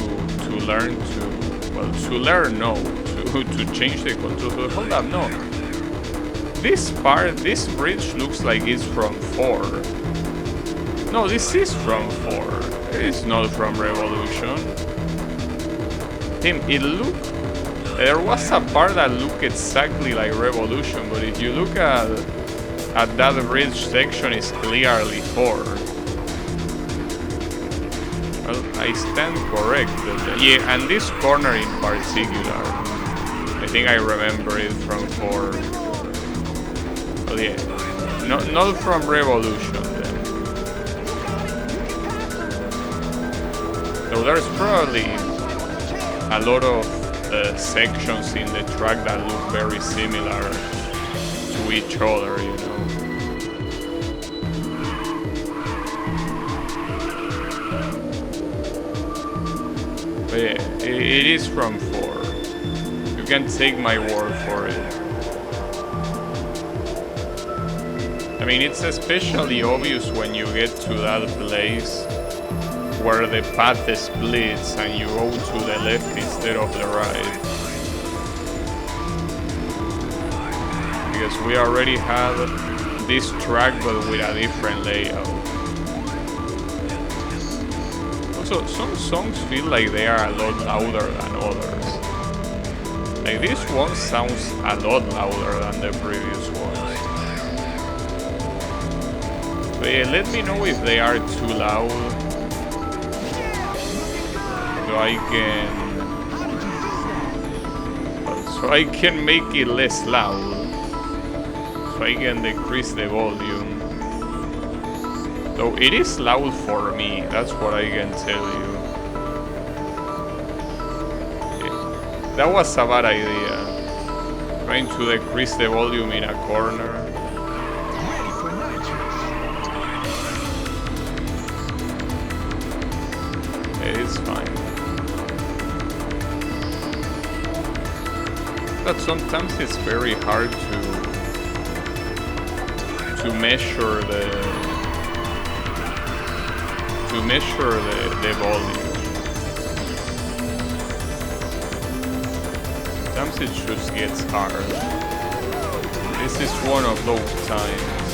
learn to change the controls. Hold up, no. This bridge looks like it's from 4. No, this is from 4. It's not from Revolution. There was a part that looked exactly like Revolution, but if you look at that bridge section, it's clearly 4. Well, I stand corrected. Yeah, and this corner in particular, I think I remember it from 4. Well, yeah, not from Revolution then. So there's probably a lot of sections in the track that look very similar to each other, you know. But yeah, it is from 4. You can take my word for it. I mean, it's especially obvious when you get to that place where the path splits and you go to the left instead of the right. Because we already have this track but with a different layout. Also, some songs feel like they are a lot louder than others. Like this one sounds a lot louder than the previous ones. But yeah, let me know if they are too loud. so I can make it less loud. So I can decrease the volume. Though it is loud for me, that's what I can tell you. Yeah. That was a bad idea. Trying to decrease the volume in a corner. It's fine. But sometimes it's very hard to measure the volume. Sometimes it just gets hard. This is one of those times.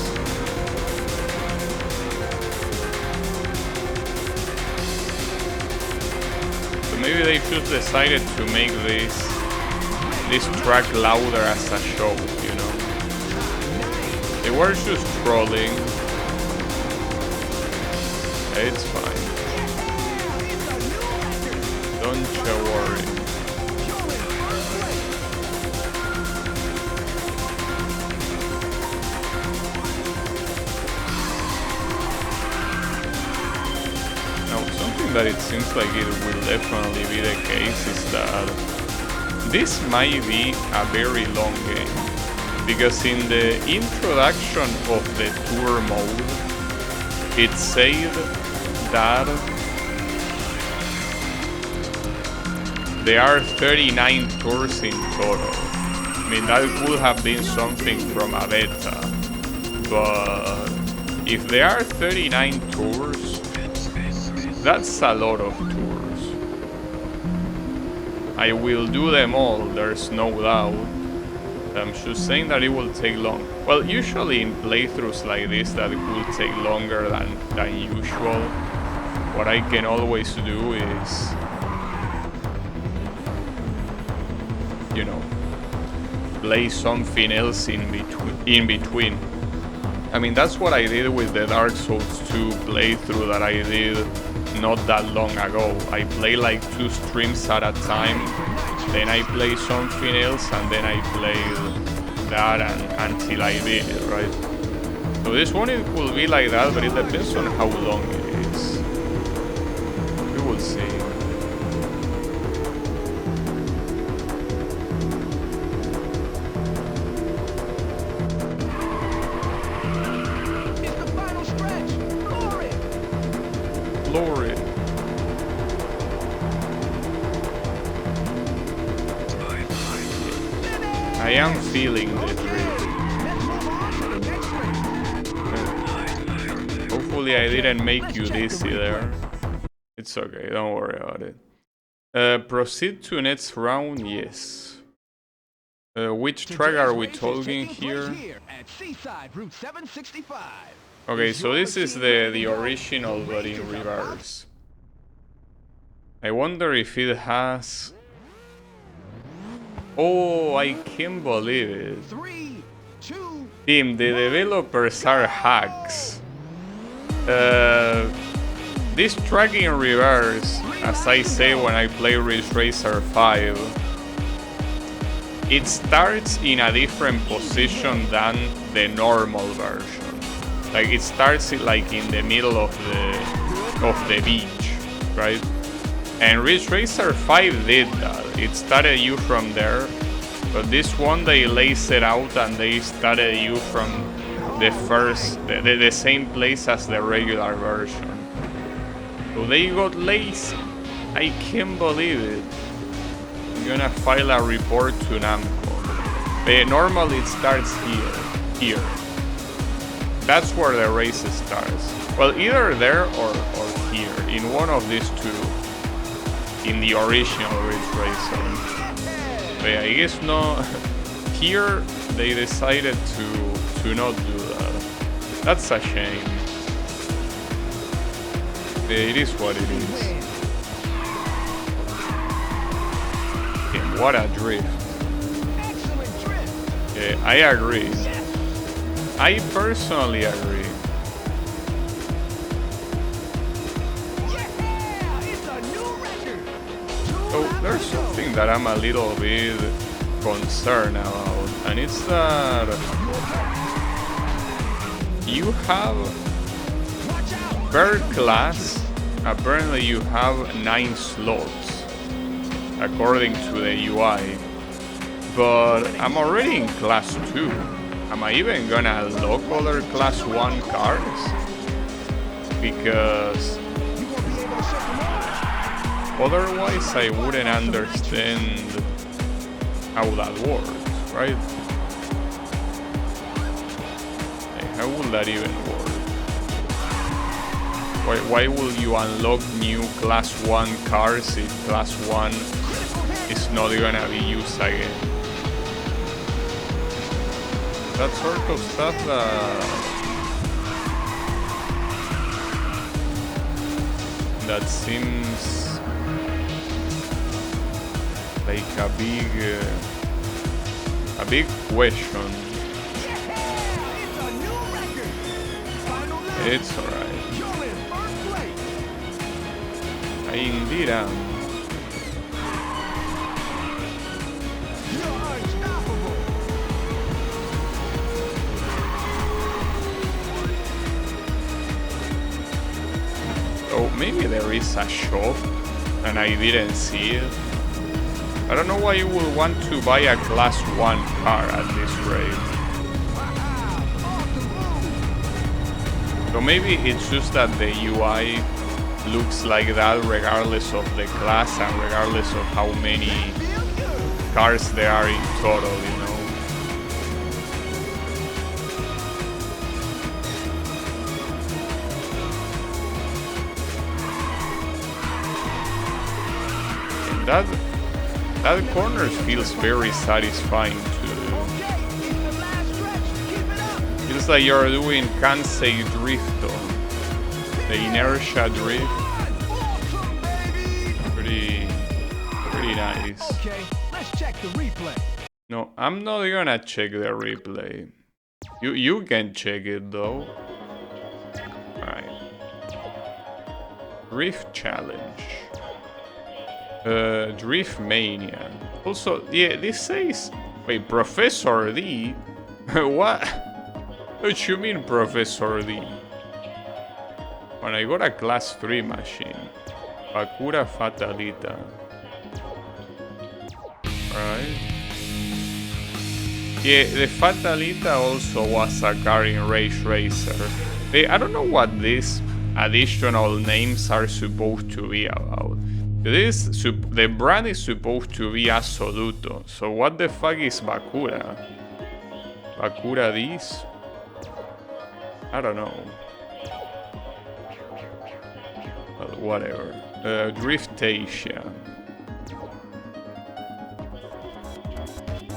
So maybe they should decided to make this track louder as a show, you know. They were just trolling. It's fine. Don't you worry. Now, something that it seems like it will definitely be the case is that this might be a very long game. Because in the introduction of the tour mode, it said that there are 39 tours in total. I mean, that could have been something from a beta. But if there are 39 tours, that's a lot of tours. I will do them all, there's no doubt. I'm just saying that it will take long. Well, usually in playthroughs like this that will take longer than usual, what I can always do is, you know, play something else in between. I mean, that's what I did with the Dark Souls 2 playthrough that I did not that long ago. I play like 2 streams at a time, then I play something else, and then I play that until I beat it, right? So this one, it will be like that, but it depends on how long it is. We will see. It's the final stretch. Glory. Glory. I am feeling the drift. Hopefully I didn't make you dizzy there. It's okay, don't worry about it. Proceed to next round, yes. Which track are we talking here? Okay, so this is the original but in reverse. I wonder if it has... Oh, I can't believe it. 3, 2, Team, the developers are hacks. This track in reverse, as I say when I play Ridge Racer 5, it starts in a different position than the normal version. Like it starts like in the middle of the beach, right? And Ridge Racer 5 did that. It started you from there, but this one they laced it out and they started you from the same place as the regular version. So they got lazy. I can't believe it. I'm gonna file a report to Namco. Normally it starts here. That's where the race starts. Well, either there or here, in one of these two. In the original Ridge Racer. But yeah, I guess no. Here they decided to not do that. That's a shame. It is what it is. Yeah, what a drift. Yeah, I agree. I personally agree. So there's something that I'm a little bit concerned about, and it's that you have per class, apparently you have 9 slots according to the UI, but I'm already in class 2. Am I even gonna unlock other class 1 cars? Because otherwise I wouldn't understand how that works, right? Like, how will that even work? Why will you unlock new class 1 cars if class 1 is not gonna be used again? That sort of stuff that seems like a big question. It's alright. I indeed am. Oh, maybe there is a shop and I didn't see it. I don't know why you would want to buy a class 1 car at this rate. So maybe it's just that the UI looks like that regardless of the class and regardless of how many cars there are in total, you know. And that corner feels very satisfying to do. Feels like you're doing Kansei Drift on the inertia drift. Pretty nice. Okay, let's check the replay. No, I'm not gonna check the replay. You can check it though. Alright. Drift challenge. Drift Mania. Also, yeah, this says... Wait, Professor D? What? What you mean Professor D? When I got a class 3 machine. Bakura Fatalita. Alright. Yeah, the Fatalita also was a car in Race Racer. I don't know what these additional names are supposed to be about. The brand is supposed to be Assoluto. So what the fuck is Bakura? Bakura this? I don't know. Well, whatever. Driftasia.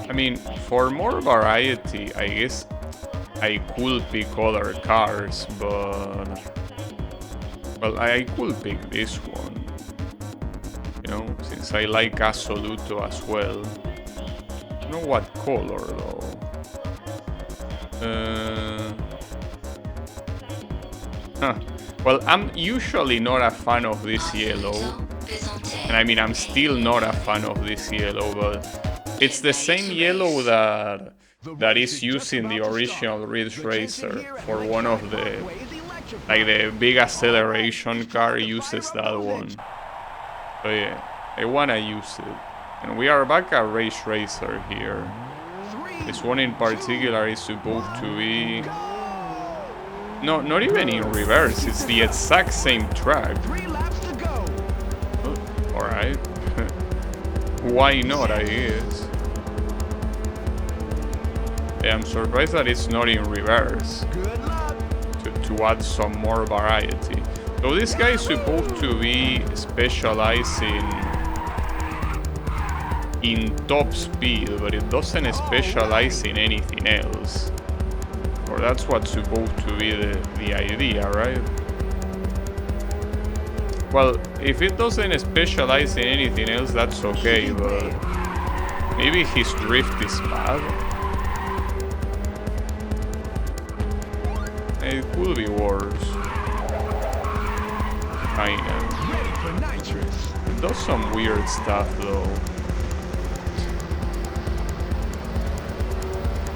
I mean, for more variety, I guess I could pick other cars, but... Well, I could pick this one. You know, since I like Assoluto as well. I don't know what color, though. Well, I'm usually not a fan of this yellow. And I mean, I'm still not a fan of this yellow, but it's the same yellow that is used in the original Ridge Racer for one of the... Like the big acceleration car uses that one. So yeah, I wanna use it. And we are back at Race Racer here. This one in particular is supposed to be... No, not even in reverse, it's the exact same track. Alright. Why not, I guess. Yeah, I'm surprised that it's not in reverse. To add some more variety. So this guy is supposed to be specializing in top speed, but it doesn't specialize in anything else. Or that's what's supposed to be the idea, right? Well, if it doesn't specialize in anything else, that's okay, but maybe his drift is bad. It could be worse. I know. It does some weird stuff though.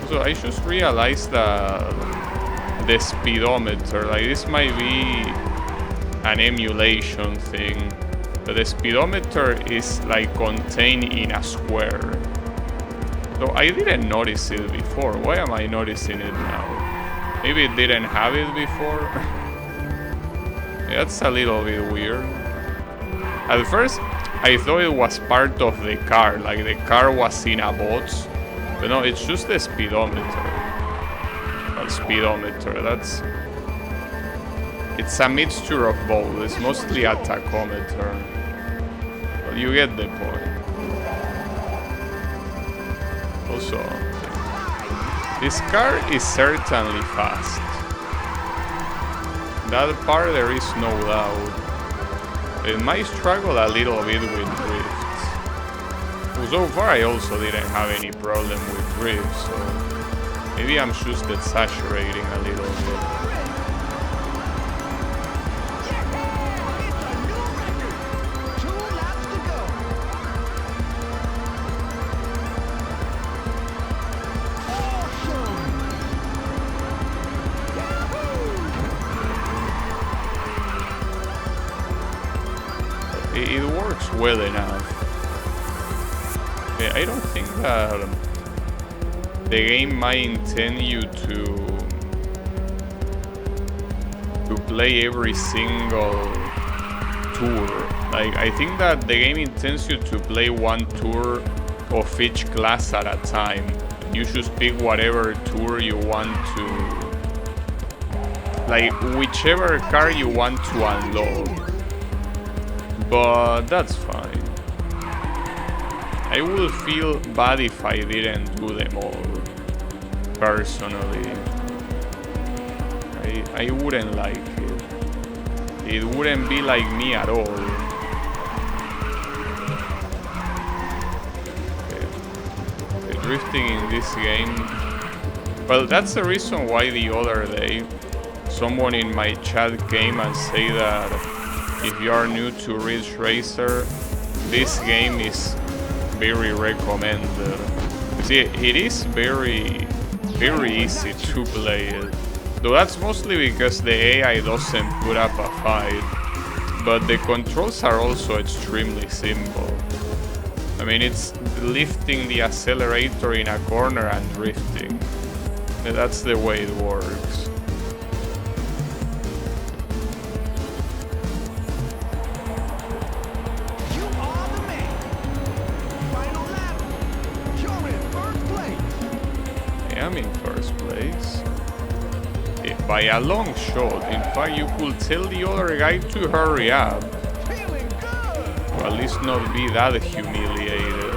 So I just realized that the speedometer, like this might be an emulation thing, but the speedometer is like contained in a square. So I didn't notice it before. Why am I noticing it now? Maybe it didn't have it before. That's a little bit weird. At first, I thought it was part of the car, like the car was in a box. But no, it's just the speedometer. Well, speedometer, that's... It's a mixture of both. It's mostly a tachometer. But you get the point. Also, this car is certainly fast. That part there is no doubt. It might struggle a little bit with drifts. So far I also didn't have any problem with drifts, so maybe I'm just exaggerating a little bit. It works well enough. I don't think that the game might intend you to play every single tour. Like, I think that the game intends you to play one tour of each class at a time. You just pick whatever tour you want to, like whichever car you want to unlock. But that's fine. I would feel bad if I didn't do them all, personally. I wouldn't like it. It wouldn't be like me at all. The drifting in this game... Well, that's the reason why the other day someone in my chat came and said that if you are new to Ridge Racer, this game is very recommended. See, it is very easy to play it. Though that's mostly because the AI doesn't put up a fight. But the controls are also extremely simple. I mean, it's lifting the accelerator in a corner and drifting. That's the way it works. I'm in first place. By a long shot. In fact, you could tell the other guy to hurry up. Or at least not be that humiliated.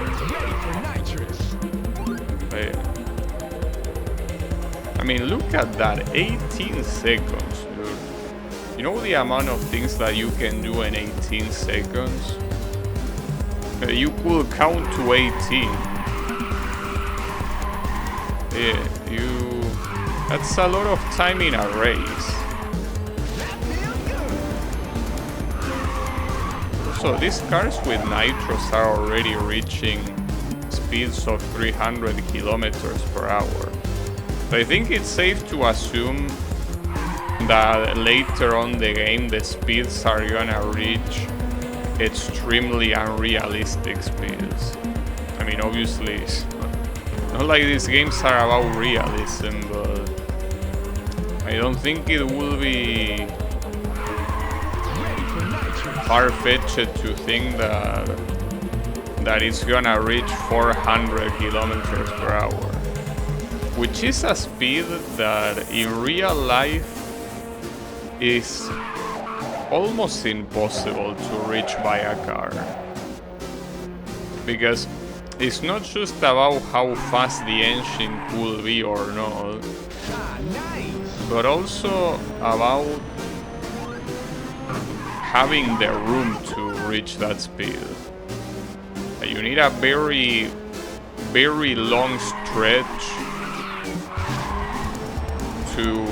I mean, look at that. 18 seconds, dude. You know the amount of things that you can do in 18 seconds? You could count to 18. Yeah, that's a lot of time in a race. So these cars with nitros are already reaching speeds of 300 kilometers per hour. So I think it's safe to assume that later on the game the speeds are gonna reach extremely unrealistic speeds. I mean, obviously, not like these games are about realism, but I don't think it will be far-fetched to think that it's gonna reach 400 kilometers per hour, which is a speed that in real life is almost impossible to reach by a car, because it's not just about how fast the engine could be or not, but also about having the room to reach that speed. You need a very, very long stretch to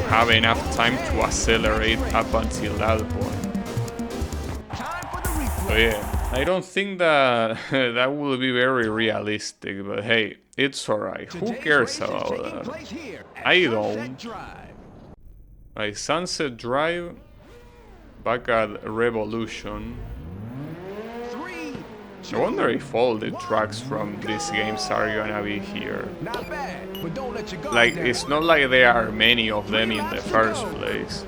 have enough time to accelerate up until that point. So yeah, I don't think that that will be very realistic, but hey, it's alright. Who cares about that? I don't. Like Sunset Drive, back at Revolution. I wonder if all the tracks from these games are gonna be here. Like, it's not like there are many of them in the first place.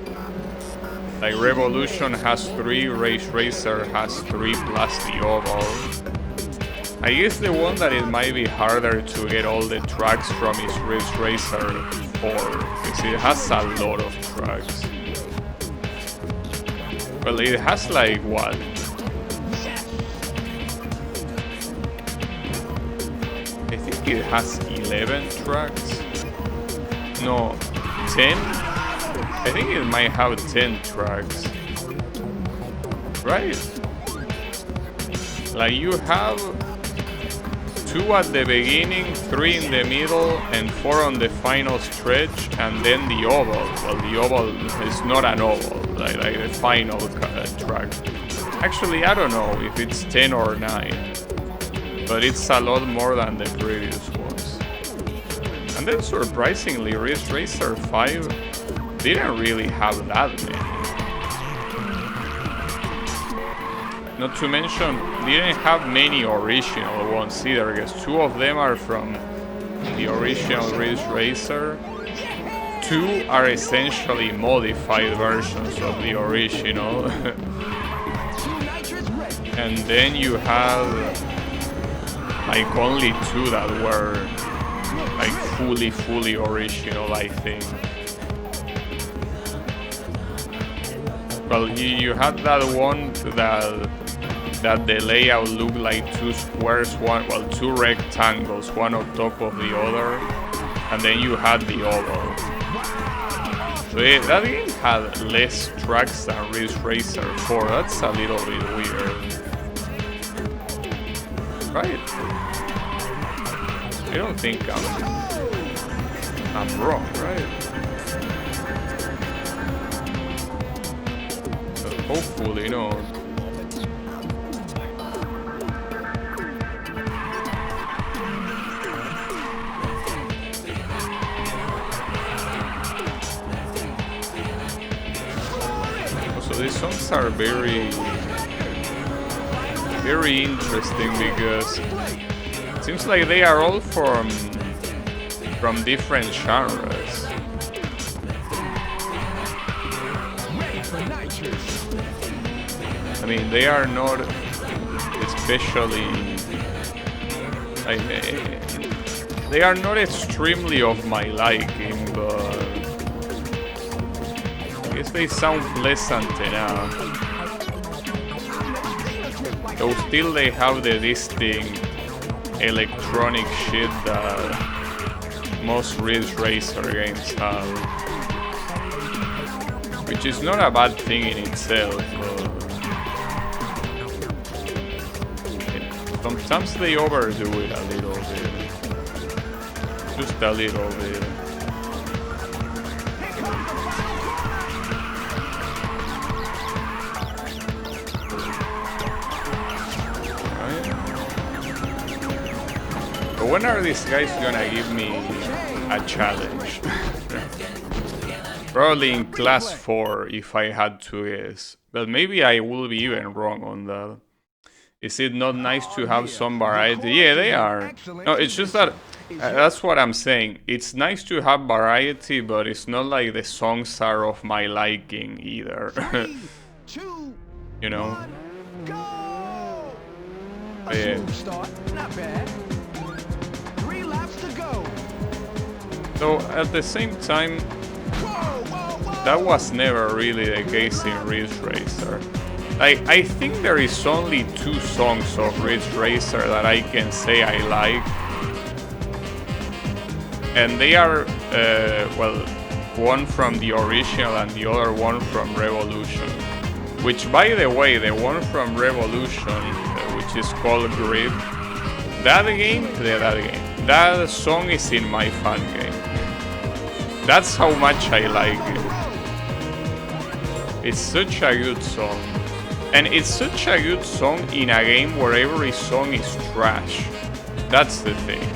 Like, Revolution has 3, Race Racer has 3 plus the Oval. I guess the one that it might be harder to get all the tracks from is Race Racer 4, because it has a lot of tracks. Well, it has like, what? I think it has 11 tracks. No, 10? I think it might have 10 tracks. Right? Like you have 2 at the beginning, 3 in the middle, and 4 on the final stretch, and then the oval. Well, the oval is not an oval, like the final track. Actually, I don't know if it's 10 or 9. But it's a lot more than the previous ones. And then surprisingly, Ridge Racer 5 didn't really have that many. Not to mention, didn't have many original ones either, because 2 of them are from the original Ridge Racer. 2 are essentially modified versions of the original. And then you have like only 2 that were like fully original, I think. Well, you had that one that the layout looked like 2 squares, 2 rectangles, one on top of the other, and then you had the oval. So yeah, that game had less tracks than Ridge Racer 4. That's a little bit weird. Right? I don't think I'm wrong, right? But hopefully not. So these songs are very interesting because it seems like they are all from different genres. I mean, they are not especially they are not extremely of my liking, but I guess they sound pleasant enough. Though still they have the distinct electronic shit that most Ridge Racer games have. Which is not a bad thing in itself, but sometimes they overdo it a little bit. Just a little bit. When are these guys gonna give me a challenge? Probably in class 4 if I had to guess. But maybe I will be even wrong on that. Is it not nice to have some variety? Yeah, they are. No, it's just that that's what I'm saying. It's nice to have variety, but it's not like the songs are of my liking either. You know? But yeah. So at the same time, that was never really the case in Ridge Racer. I think there is only 2 songs of Ridge Racer that I can say I like. And they are, well, one from the original and the other one from Revolution. Which, by the way, the one from Revolution, which is called Grip, that song is in my fan game. That's how much I like it. It's such a good song. And it's such a good song in a game where every song is trash. That's the thing.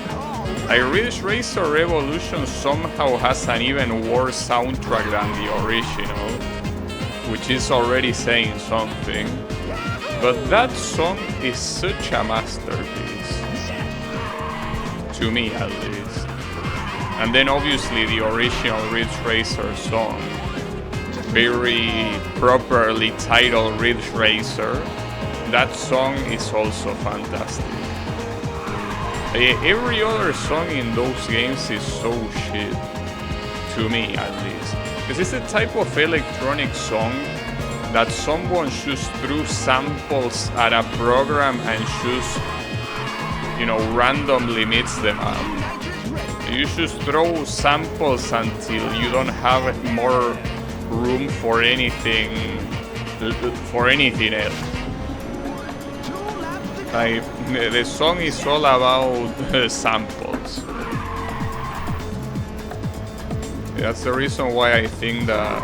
Like Ridge Racer Revolution somehow has an even worse soundtrack than the original, which is already saying something. But that song is such a masterpiece. To me at least. And then obviously the original Ridge Racer song. Very properly titled Ridge Racer. That song is also fantastic. Every other song in those games is so shit. To me at least. Because it's the type of electronic song that someone just threw samples at a program and just, randomly mix them up. You just throw samples until you don't have more room for anything else. Like, the song is all about samples. That's the reason why I think that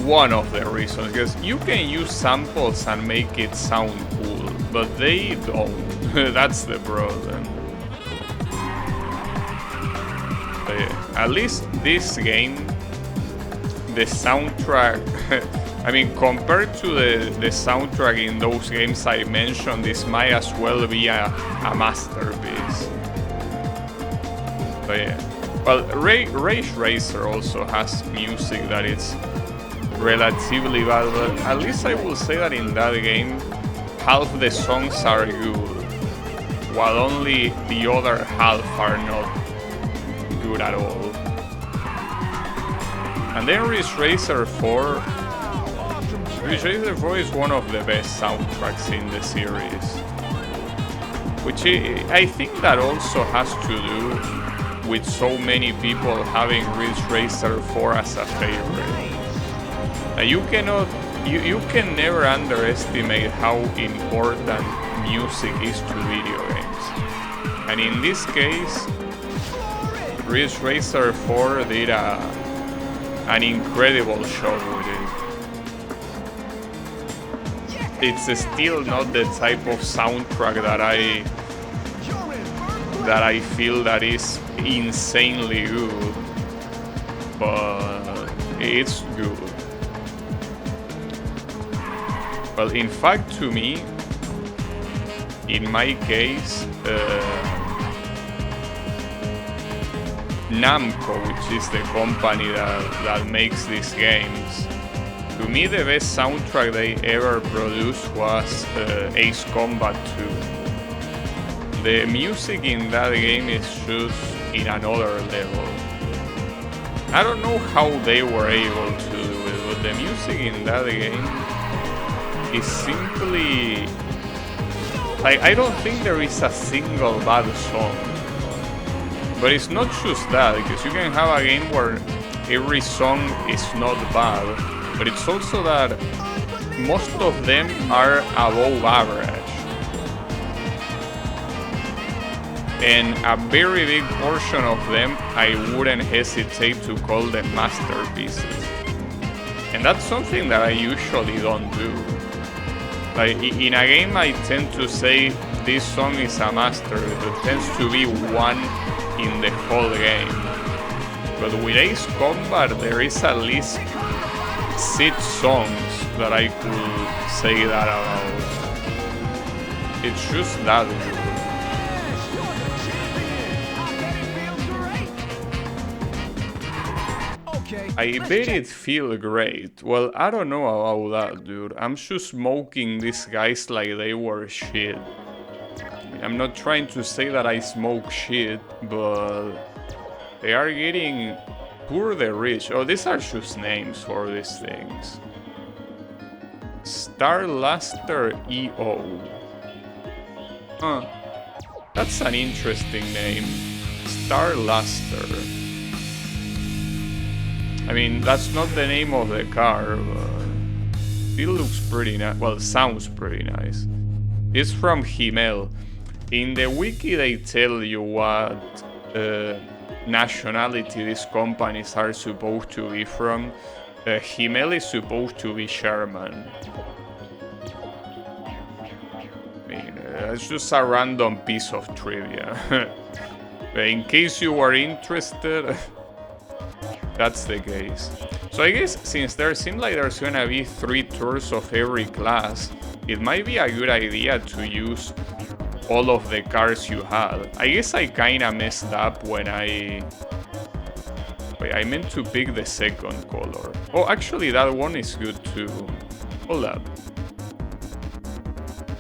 one of the reasons, because you can use samples and make it sound cool, but they don't. That's the problem. But yeah, at least this game, the soundtrack, I mean, compared to the soundtrack in those games I mentioned, this might as well be a masterpiece. But yeah. Well, Ridge Racer also has music that is relatively bad, but at least I will say that in that game, half the songs are good, while only the other half are not good at all. And then Ridge Racer 4 is one of the best soundtracks in the series, which I think that also has to do with so many people having Ridge Racer 4 as a favorite. You can never underestimate how important music is to video games. And in this case, Ridge Racer 4 did an incredible job with it. It's still not the type of soundtrack that I feel that is insanely good, but it's good. Well, in fact, to me, in my case, Namco, which is the company that makes these games, to me the best soundtrack they ever produced was Ace Combat 2. The music in that game is just in another level. I don't know how they were able to do it, but the music in that game is simply... like, I don't think there is a single bad song. But it's not just that, because you can have a game where every song is not bad, but it's also that most of them are above average. And a very big portion of them I wouldn't hesitate to call them masterpieces. And that's something that I usually don't do. Like, in a game I tend to say this song is a master, it tends to be one in the whole game. But with Ace Combat there is at least 6 songs that I could say that about. It's just that good. I bet it feel great. Well, I don't know about that, dude. I'm just smoking these guys like they were shit. I'm not trying to say that I smoke shit, but they are getting poor the rich. Oh, these are just names for these things. Starluster EO. Huh. That's an interesting name. Starluster. I mean, that's not the name of the car, but it looks pretty nice. Well, sounds pretty nice. It's from Himmel. In the wiki they tell you what nationality these companies are supposed to be from. Himmel is supposed to be Sherman. I mean, it's just a random piece of trivia. In case you were interested, that's the case. So I guess since there seems like there's gonna be 3 tours of every class, it might be a good idea to use all of the cars you had. I guess I kinda messed up when I... Wait, I meant to pick the second color. Oh, actually that one is good too. Hold up.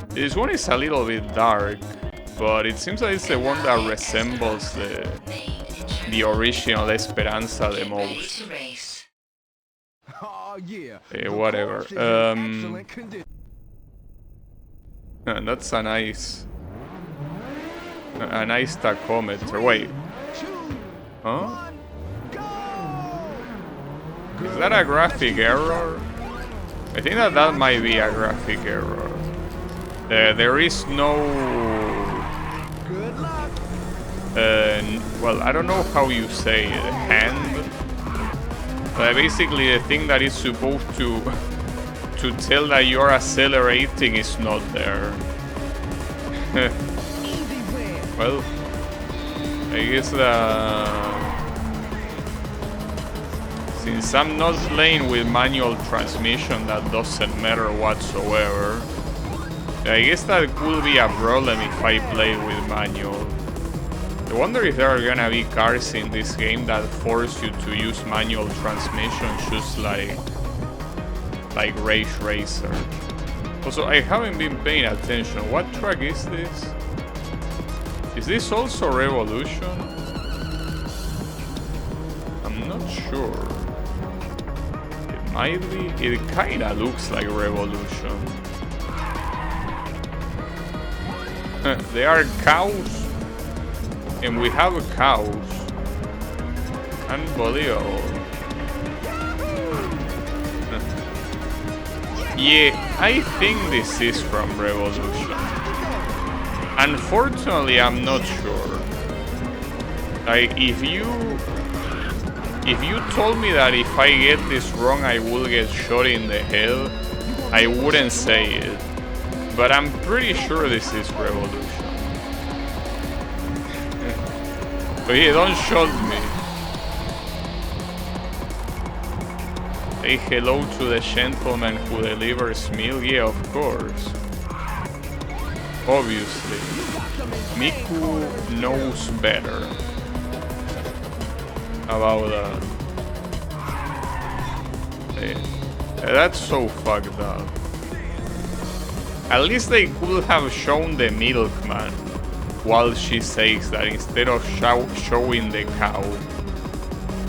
This one is a little bit dark, but it seems like it's the one that resembles the original Esperanza the most. Oh, yeah. Whatever. That's a nice tachometer. Wait. Huh? Is that a graphic error? I think that might be a graphic error. There is no... well, I don't know how you say it. Hand? Basically, the thing that is supposed to tell that you're accelerating is not there. Well, I guess since I'm not playing with manual transmission, that doesn't matter whatsoever. I guess that could be a problem if I play with manual. I wonder if there are gonna be cars in this game that force you to use manual transmission, just like Rage Racer. Also, I haven't been paying attention. What track is this? Is this also Revolution? I'm not sure. It might be. It kinda looks like Revolution. They are cows. And we have cows. Unbelievable. Yeah, I think this is from Revolution. Unfortunately, I'm not sure. Like, if you told me that if I get this wrong I will get shot in the head, I wouldn't say it. But I'm pretty sure this is Revolution. But yeah, don't shoot me. Say hello to the gentleman who delivers meal? Yeah, of course. Obviously. Miku knows better about that. Yeah. That's so fucked up. At least they could have shown the milkman while she says that instead of showing the cow.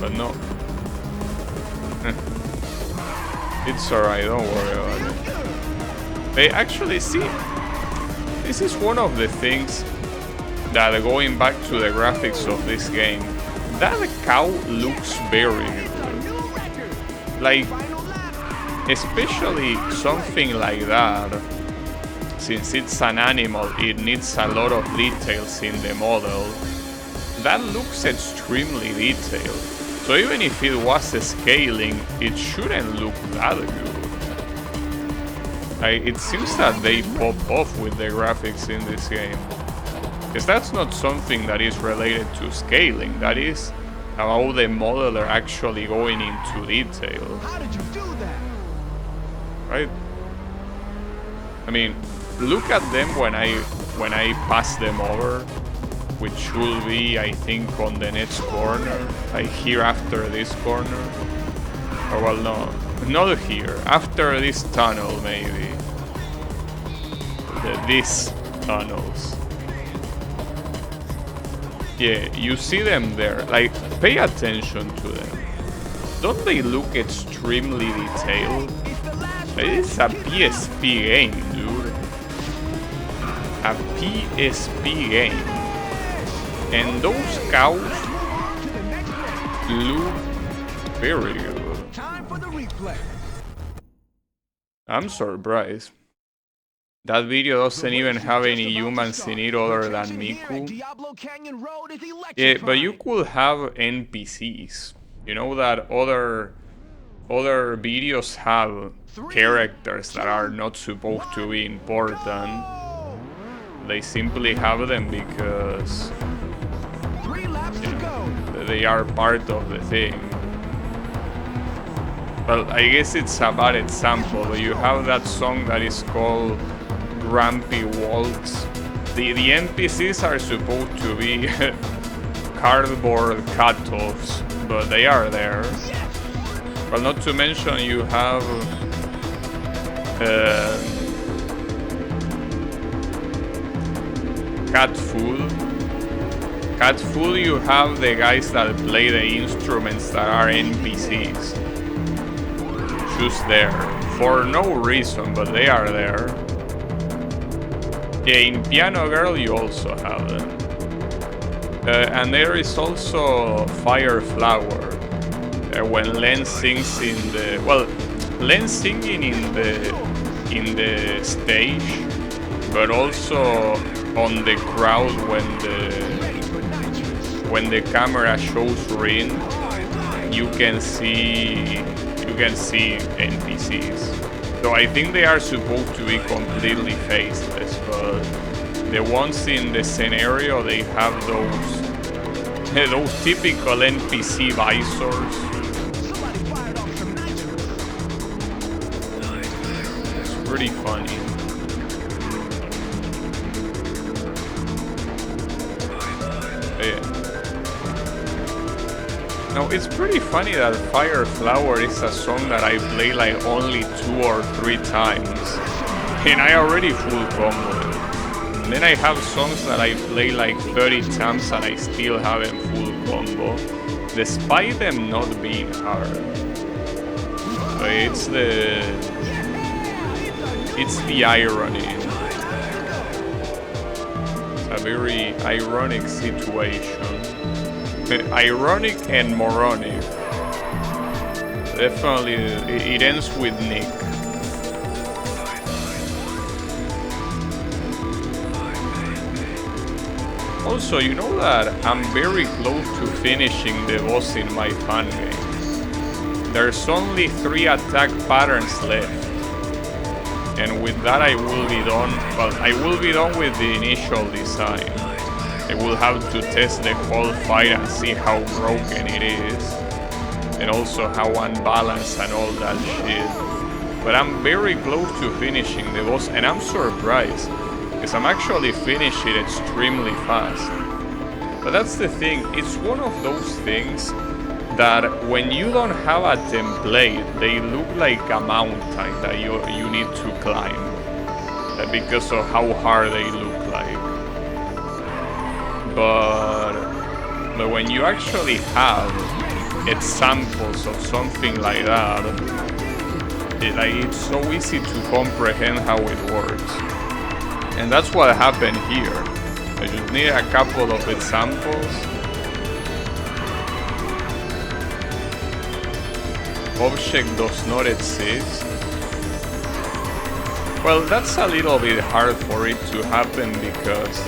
But no. It's alright, don't worry about it. They actually see. This is one of the things that, going back to the graphics of this game, that cow looks very good. Like, especially something like that. Since it's an animal, it needs a lot of details in the model. That looks extremely detailed. So even if it was scaling, it shouldn't look that good. It seems that they pop off with the graphics in this game. Because that's not something that is related to scaling. That is how the modeler actually going into detail. How did you do that? Right? I mean, look at them when I pass them over, which will be, I think, on the next corner, like here after this corner. Or well, no, not here, after this tunnel maybe. These tunnels. Yeah, you see them there, like, pay attention to them. Don't they look extremely detailed? It's a PSP game, dude. A PSP game. And those cows look very good. Time for the replay. I'm surprised. That video doesn't even have any humans in it other than Miku. Yeah, but you could have NPCs. You know that other other videos have characters that are not supposed to be important. They simply have them because they are part of the thing. Well, I guess it's a bad example. You have that song that is called Grumpy Waltz. The NPCs are supposed to be cardboard cut-offs, but they are there. Well, not to mention you have cat food. Cat food, you have the guys that play the instruments that are NPCs. Just there. For no reason, but they are there. Yeah, in Piano Girl you also have them. And there is also Fire Flower. When Len sings in the... Well, Len singing in the stage, but also on the crowd when the camera shows Rin, you can see NPCs. So I think they are supposed to be completely faceless, but the ones in the scenario, they have those typical NPC visors. It's pretty funny. Yeah. No, it's pretty funny that Fire Flower is a song that I play like only 2 or 3 times, and I already full combo. And then I have songs that I play like 30 times and I still haven't full combo, despite them not being hard. But it's the irony. It's a very ironic situation. Ironic and moronic. Definitely, it ends with Nick. Also, you know that I'm very close to finishing the boss in my fan game. There's only 3 attack patterns left. And with that I will be done. Well, I will be done with the initial design. I will have to test the whole fight and see how broken it is, and also how unbalanced and all that shit. But I'm very close to finishing the boss, and I'm surprised, because I'm actually finishing it extremely fast. But that's the thing, it's one of those things that when you don't have a template, they look like a mountain that you need to climb, because of how hard they look like. But when you actually have examples of something like that, it's so easy to comprehend how it works. And that's what happened here. I just need a couple of examples. Object does not exist. Well, that's a little bit hard for it to happen because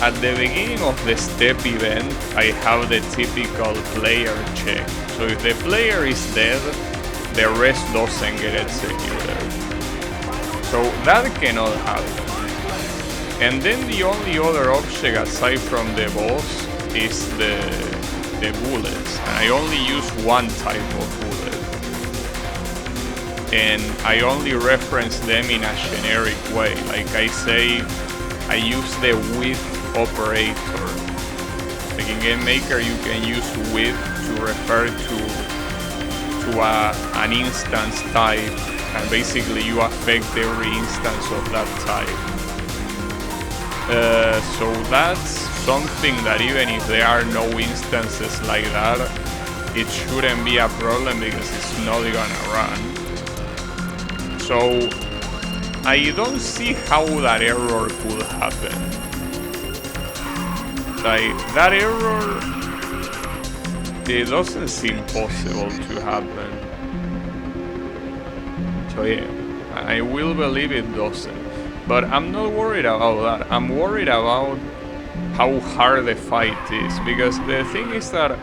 at the beginning of the step event, I have the typical player check. So if the player is dead, the rest doesn't get executed. So that cannot happen. And then the only other object aside from the boss is the bullets. And I only use one type of bullet. And I only reference them in a generic way. Like I say, I use the with operator. Like in Game Maker you can use with to refer to an instance type, and basically you affect every instance of that type. So that's something that even if there are no instances like that, it shouldn't be a problem because it's not gonna run. So I don't see how that error could happen. Like, that error, it doesn't seem possible to happen. So yeah, I will believe it doesn't. But I'm not worried about that. I'm worried about how hard the fight is. Because the thing is that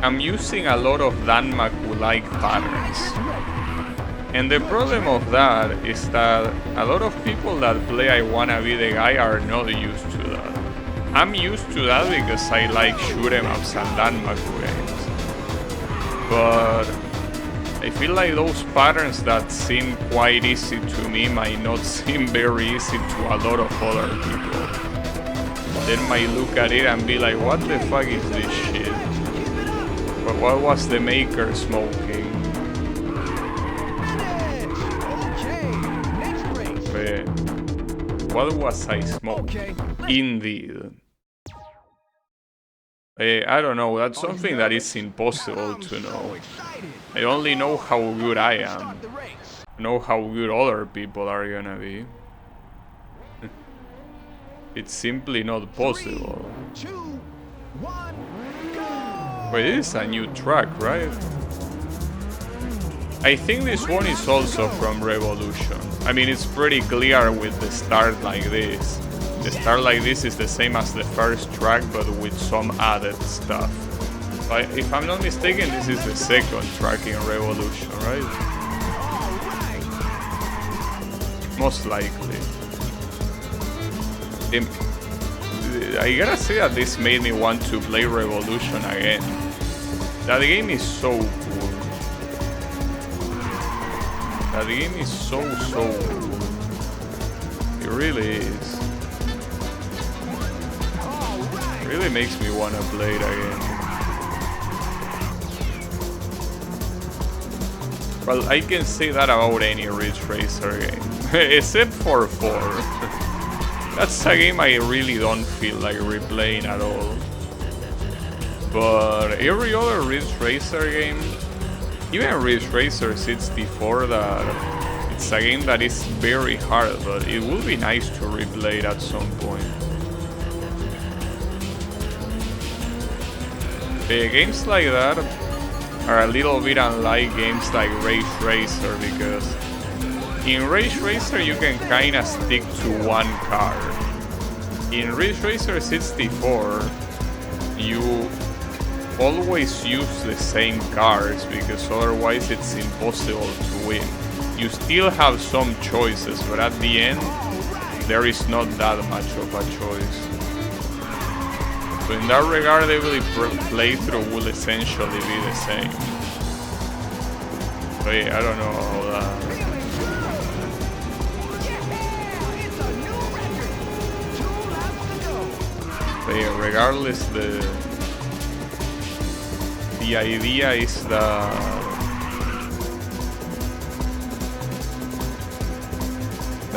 I'm using a lot of Danmaku-like patterns. And the problem of that is that a lot of people that play I Wanna Be the Guy are not used to that. I'm used to that because I like shoot 'em ups and Danmaku games. But I feel like those patterns that seem quite easy to me might not seem very easy to a lot of other people. They might look at it and be like, what the fuck is this shit? But what was the maker smoking? What was I smoking? Indeed. I don't know, that's something that is impossible to know. I only know how good I am. I know how good other people are gonna be. It's simply not possible. Wait, this is a new track, right? I think this one is also from Revolution. I mean, it's pretty clear with the start like this. The start like this is the same as the first track, but with some added stuff. If I'm not mistaken, this is the second track in Revolution, right? Most likely. I gotta say that this made me want to play Revolution again. That game is so cool. That game is so cool. It really is. It really makes me want to play it again. Well, I can say that about any Ridge Racer game. Except for 4. That's a game I really don't feel like replaying at all. But every other Ridge Racer game, even Ridge Racer 64, that it's a game that is very hard, but it would be nice to replay it at some point. Games like that are a little bit unlike games like Race Racer, because in Race Racer you can kinda stick to one car. In Ridge Racer 64, you always use the same cars because otherwise it's impossible to win. You still have some choices, but at the end there is not that much of a choice. So in that regard, every playthrough will essentially be the same. So yeah, I don't know how that... So yeah, regardless, the idea is that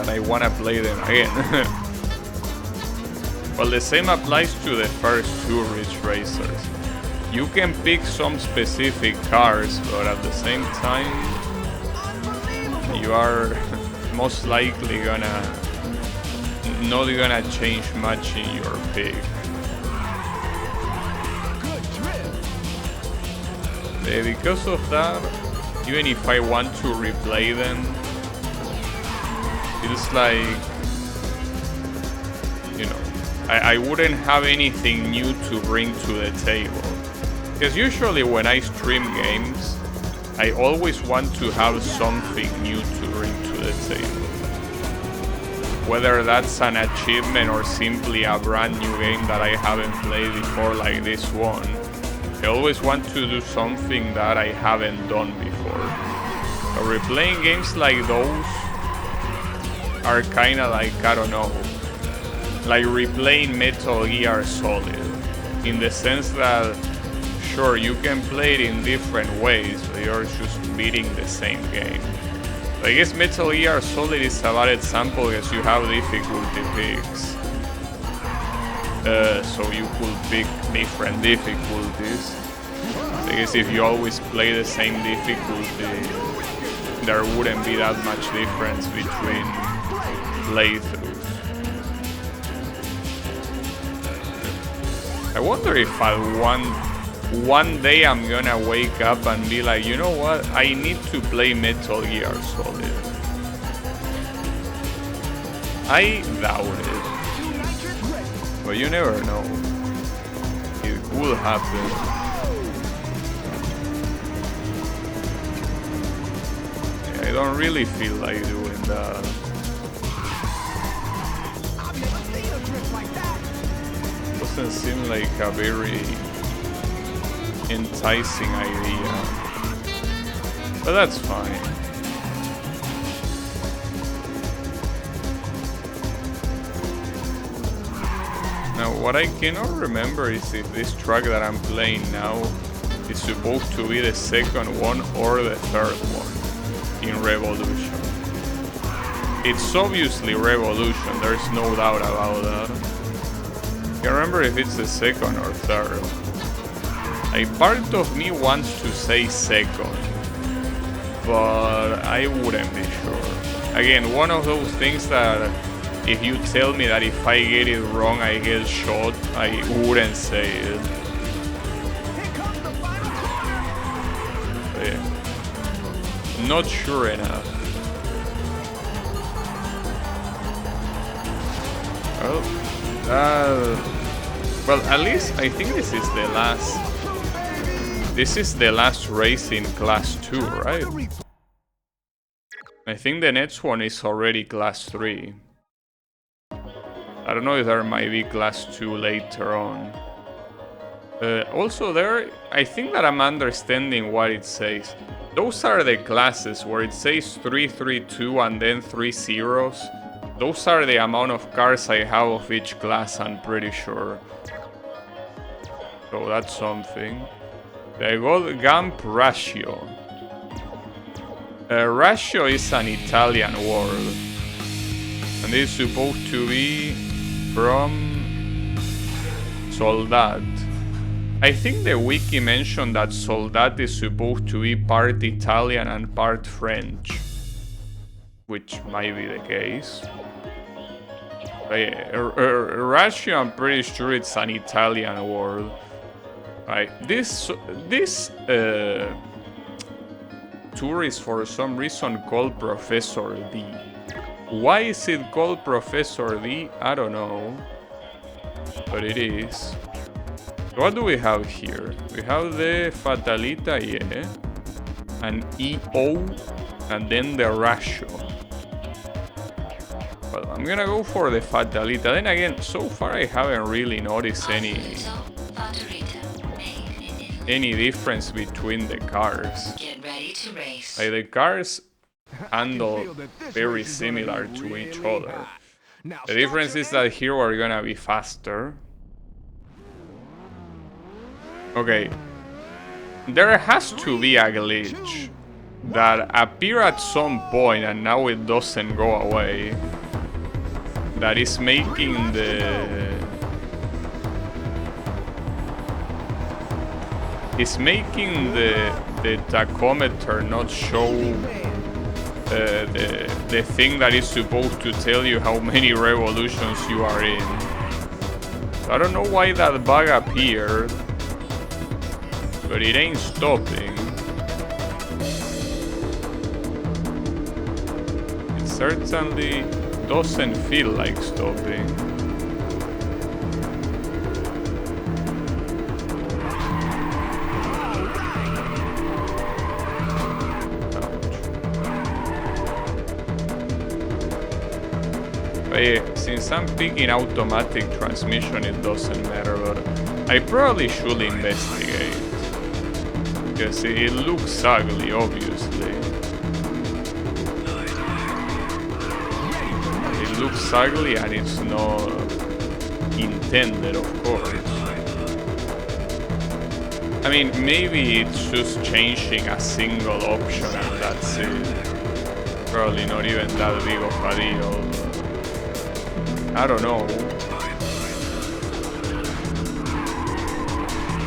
I wanna play them again. Well, the same applies to the first 2 Ridge Racers. You can pick some specific cars, but at the same time, you are most likely not gonna change much in your pick. Because of that, even if I want to replay them, feels like, you know, I wouldn't have anything new to bring to the table. Because usually when I stream games, I always want to have something new to bring to the table. Whether that's an achievement or simply a brand new game that I haven't played before like this one, I always want to do something that I haven't done before. So replaying games like those are kinda like, I don't know, like replaying Metal Gear Solid, in the sense that, sure, you can play it in different ways, but you're just beating the same game. So I guess Metal Gear Solid is a bad example because you have difficulty picks. So you could pick different difficulties. I guess if you always play the same difficulty, there wouldn't be that much difference between playthroughs. I wonder if one day I'm gonna wake up and be like, you know what, I need to play Metal Gear Solid. I doubt it. But you never know. It could happen. I don't really feel like doing that. I've never seen a drift like that. Doesn't seem like a very enticing idea. But that's fine. Now, what I cannot remember is if this track that I'm playing now is supposed to be the second one or the third one in Revolution. It's obviously Revolution, there's no doubt about that. I can't remember if it's the second or third. A part of me wants to say second, but I wouldn't be sure. Again, one of those things that if you tell me that if I get it wrong I get shot, I wouldn't say it. Here comes the final corner. But yeah. Not sure enough. Well, at least I think this is the last. This is the last race in Class 2, right? I think the next one is already Class 3. I don't know if there might be Class 2 later on. Also there, I think that I'm understanding what it says. Those are the classes where it says 332 and then 3 zeros. Those are the amount of cars I have of each class, I'm pretty sure. So that's something. The Gold Gump Ratio. Ratio is an Italian word. And it's supposed to be from Soldat. I think the wiki mentioned that Soldat is supposed to be part Italian and part French. Which might be the case. But yeah, Ratio, I'm pretty sure it's an Italian word. Right. This tour is for some reason called Professor D. Why is it called Professor D? I don't know. But it is. What do we have here? We have the Fatalita, yeah. An EO, and then the Ratio. Well, I'm gonna go for the Fatalita. Then again, so far I haven't really noticed any difference between the cars. Get ready to race. Like the cars handle very similar to each other. The difference is that here we're gonna be faster. Okay. There has to be a glitch that appear at some point and now it doesn't go away. That is making the tachometer not show the thing that is supposed to tell you how many revolutions you are in. So I don't know why that bug appeared, but it ain't stopping. It certainly doesn't feel like stopping. But yeah, since I'm picking automatic transmission, it doesn't matter, but I probably should investigate. Because it looks ugly, obviously. It looks ugly and it's not intended, of course. I mean, maybe it's just changing a single option and that's it. Probably not even that big of a deal. I don't know.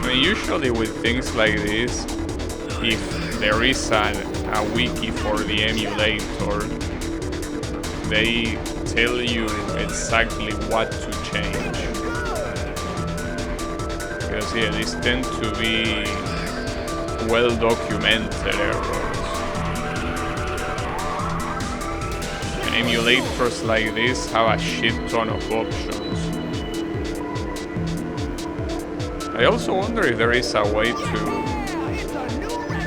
I mean, usually with things like this, if there is a wiki for the emulator, they tell you exactly what to change. Because yeah, these tend to be well documented errors. And emulators like this have a shit ton of options. I also wonder if there is a way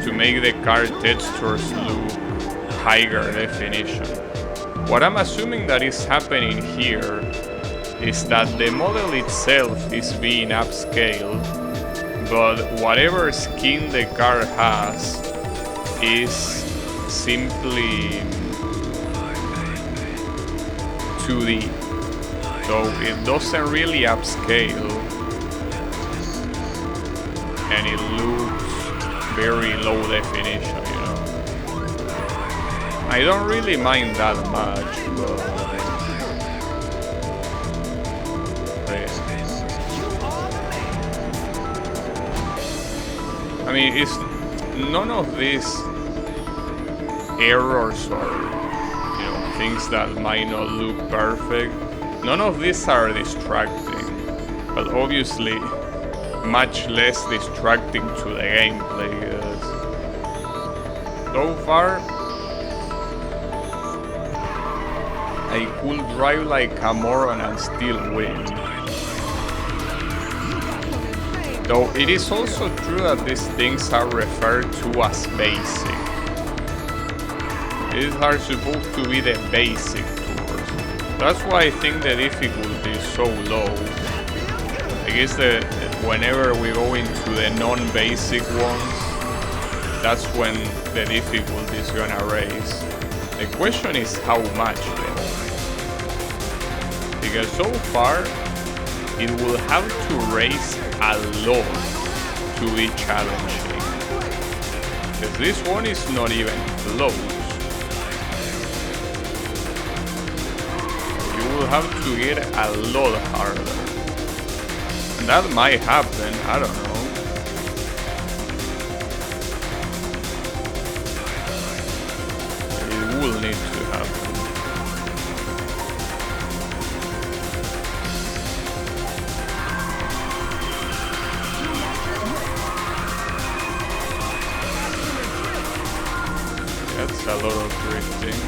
to make the car textures look higher definition. What I'm assuming that is happening here is that the model itself is being upscaled, but whatever skin the car has is simply 2D. So it doesn't really upscale, and it looks very low definition, you know. I don't really mind that much, but I mean, it's none of these errors or, you know, things that might not look perfect. None of these are distracting, but obviously much less distracting to the gameplay. So far, I could drive like a moron and still win. Though it is also true that these things are referred to as basic. These are supposed to be the basic tours. That's why I think the difficulty is so low. I guess that whenever we go into the non-basic ones, that's when the difficulty is gonna raise. The question is how much though. Because so far, it will have to raise a lot to be challenging. Because this one is not even close. You will have to get a lot harder. And that might happen, I don't know. It will need to happen. That's a lot of drifting.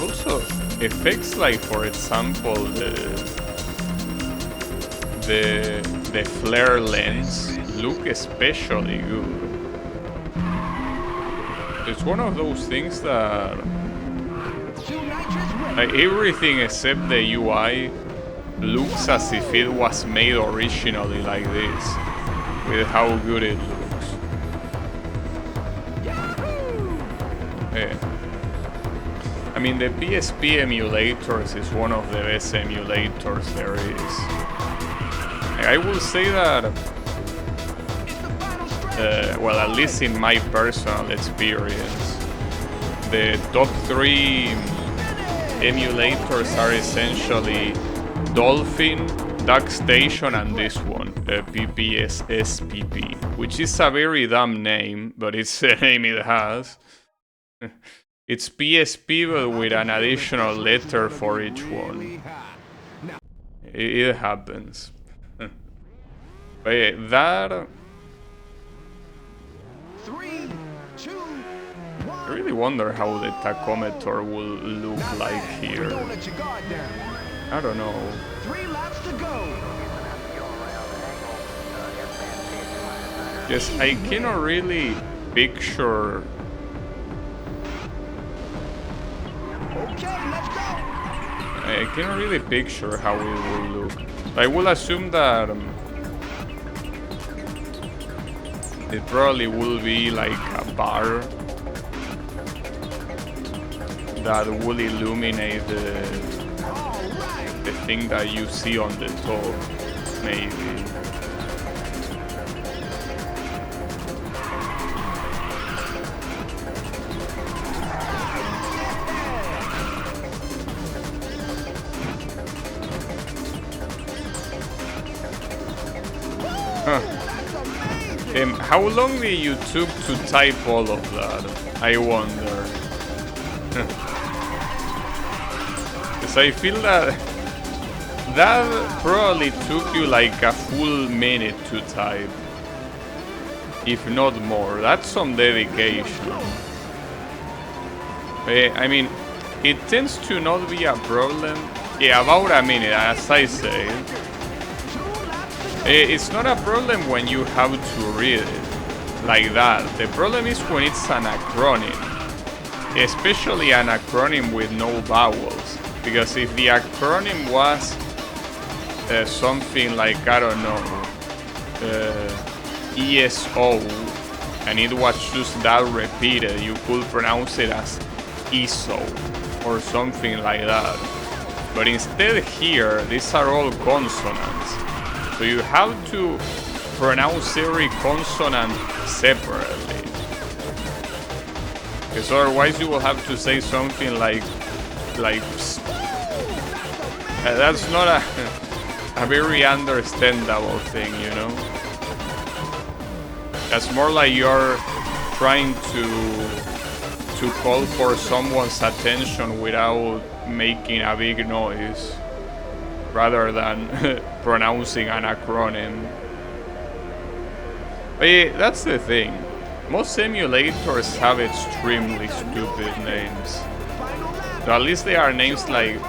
Also, effects like, for example, the flare lens look especially good. It's one of those things that everything except the UI looks as if it was made originally like this, with how good it looks. Yeah. I mean, the PSP emulators is one of the best emulators there is. I will say that, well, at least in my personal experience, the top 3 emulators are essentially Dolphin, DuckStation, and this one, PPSSPP, which is a very dumb name, but it's the name it has. It's PSP, but with an additional letter for each one. It happens. But yeah, that... I really wonder how the tachometer will look like here. I don't know. 3 laps to go. Yes, I cannot really picture... Okay, let's go. I cannot really picture how it will look. I will assume that it probably will be like a bar that will illuminate the thing that you see on the top, maybe. Huh. How long did you took to type all of that? I wonder. Because I feel that probably took you like a full minute to type, if not more. That's some dedication. I mean, it tends to not be a problem. Yeah, about a minute, as I say. It's not a problem when you have to read it like that. The problem is when it's an acronym. Especially an acronym with no vowels. Because if the acronym was something like, I don't know, ESO, and it was just that repeated, you could pronounce it as ESO or something like that. But instead here, these are all consonants. So you have to pronounce every consonant separately. Because otherwise you will have to say something like that's not a very understandable thing, you know? That's more like you're trying to call for someone's attention without making a big noise, rather than pronouncing an acronym. But yeah, that's the thing. Most emulators have extremely stupid names. So at least they are names like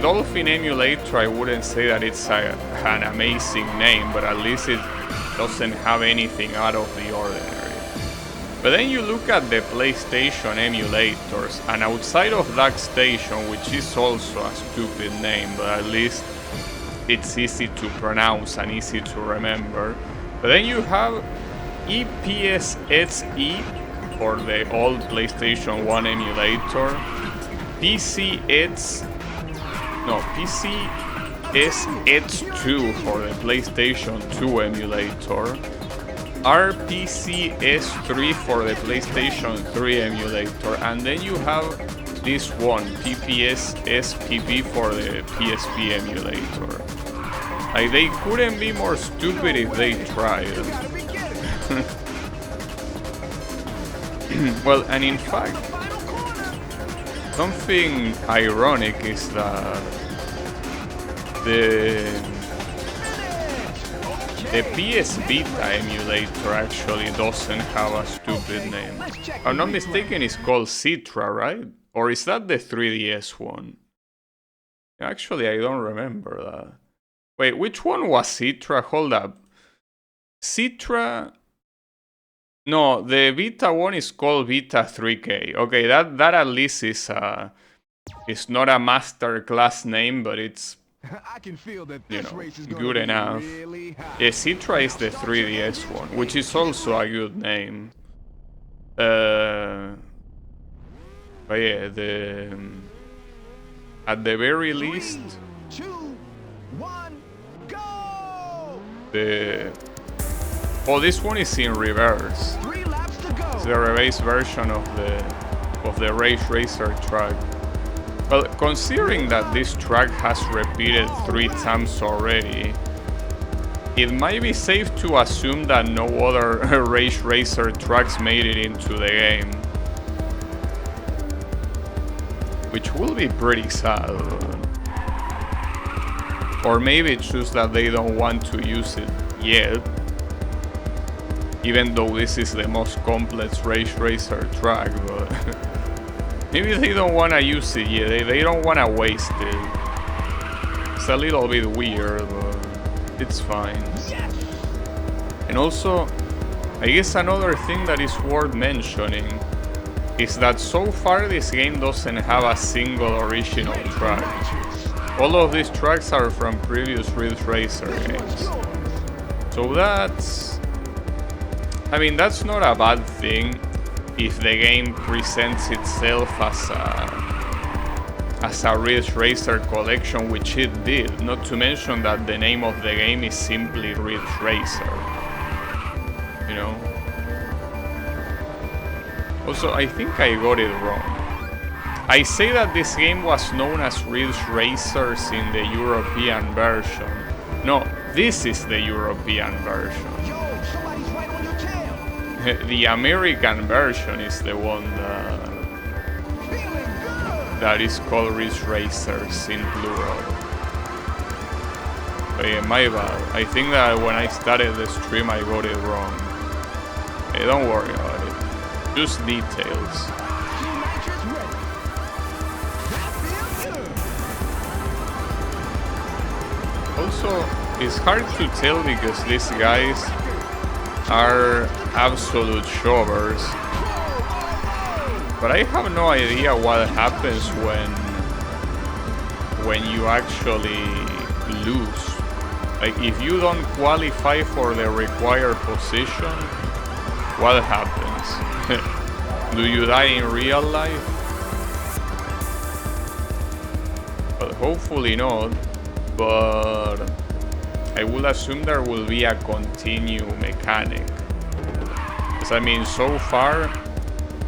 Dolphin Emulator. I wouldn't say that it's an amazing name, but at least it doesn't have anything out of the ordinary. But then you look at the PlayStation emulators, and outside of DuckStation, which is also a stupid name, but at least it's easy to pronounce and easy to remember. But then you have EPSXE for the old PlayStation 1 emulator, PCSX2 for the PlayStation 2 emulator, RPCS3 for the PlayStation 3 emulator, and then you have this one, PPSSPP for the PSP emulator. Like, they couldn't be more stupid if they tried. Well, and in fact, something ironic is that the PS Vita emulator actually doesn't have a stupid name. If I'm not mistaken, it's called Citra, right? Or is that the 3DS one? Actually, I don't remember that. Wait, which one was Citra? Hold up. Citra... No, the Vita one is called Vita 3K. Okay, that at least is not a master class name, but it's, I can feel that you this know, race is good enough. really high. Yeah, Citra is the 3DS one, which is also a good name. But yeah, at the very least, 3, 2, 1, go! this one is in reverse. 3 laps to go. It's the reverse version of the Race Racer track. Well, considering that this track has repeated 3 times already, it might be safe to assume that no other Race Racer tracks made it into the game. Which will be pretty sad. Or maybe it's just that they don't want to use it yet. Even though this is the most complex Race Racer track, but maybe they don't want to use it yet. They don't want to waste it. It's a little bit weird, but it's fine. And also, I guess another thing that is worth mentioning is that so far this game doesn't have a single original track. All of these tracks are from previous Ridge Racer games. So that's not a bad thing if the game presents itself as a Ridge Racer collection, which it did, not to mention that the name of the game is simply Ridge Racer. You know? Also, I think I got it wrong. I say that this game was known as Ridge Racers in the European version. No, this is the European version. The American version is the one that is called Ridge Racers in plural. But yeah, my bad. I think that when I started the stream I got it wrong. Hey, don't worry about it. Just details. also, it's hard to tell because these guys are absolute shovers. But I have no idea what happens when you actually lose. Like, if you don't qualify for the required position, what happens? Do you die in real life? But hopefully not. But I will assume there will be a continue mechanic. Because I mean, so far,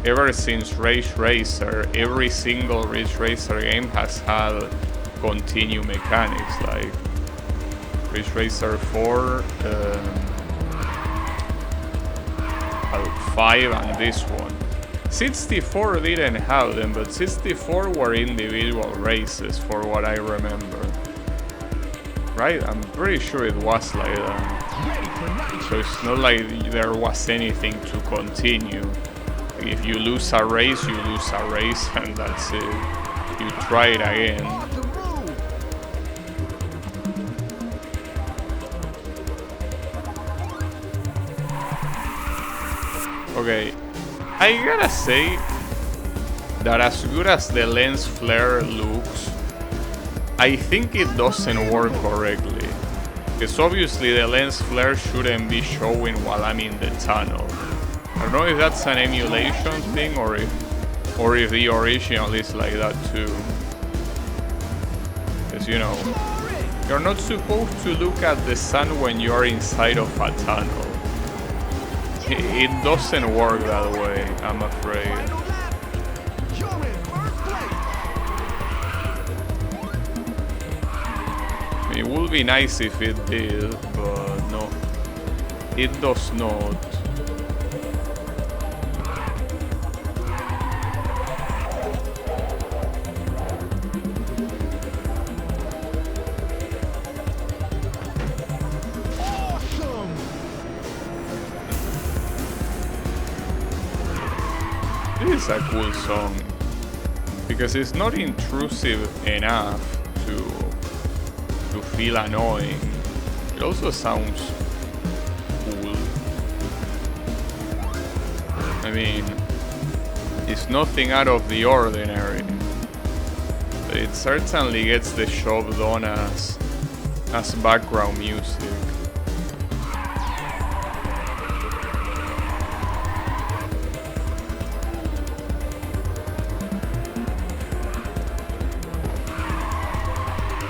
ever since Ridge Racer, every single Ridge Racer game has had continue mechanics, like Ridge Racer 4, 5, and this one. 64 didn't have them, but 64 were individual races for what I remember. Right? I'm pretty sure it was like that. So it's not like there was anything to continue. Like, if you lose a race, you lose a race, and that's it. You try it again. Okay, I gotta say that as good as the lens flare looks, I think it doesn't work correctly. Because obviously the lens flare shouldn't be showing while I'm in the tunnel. I don't know if that's an emulation thing or if the original is like that too. Because you know, you're not supposed to look at the sun when you're inside of a tunnel. It doesn't work that way, I'm afraid. It would be nice if it did, but no, it does not. This is a cool song because it's not intrusive enough to feel annoying. It also sounds cool. I mean, it's nothing out of the ordinary, but it certainly gets the job done as background music.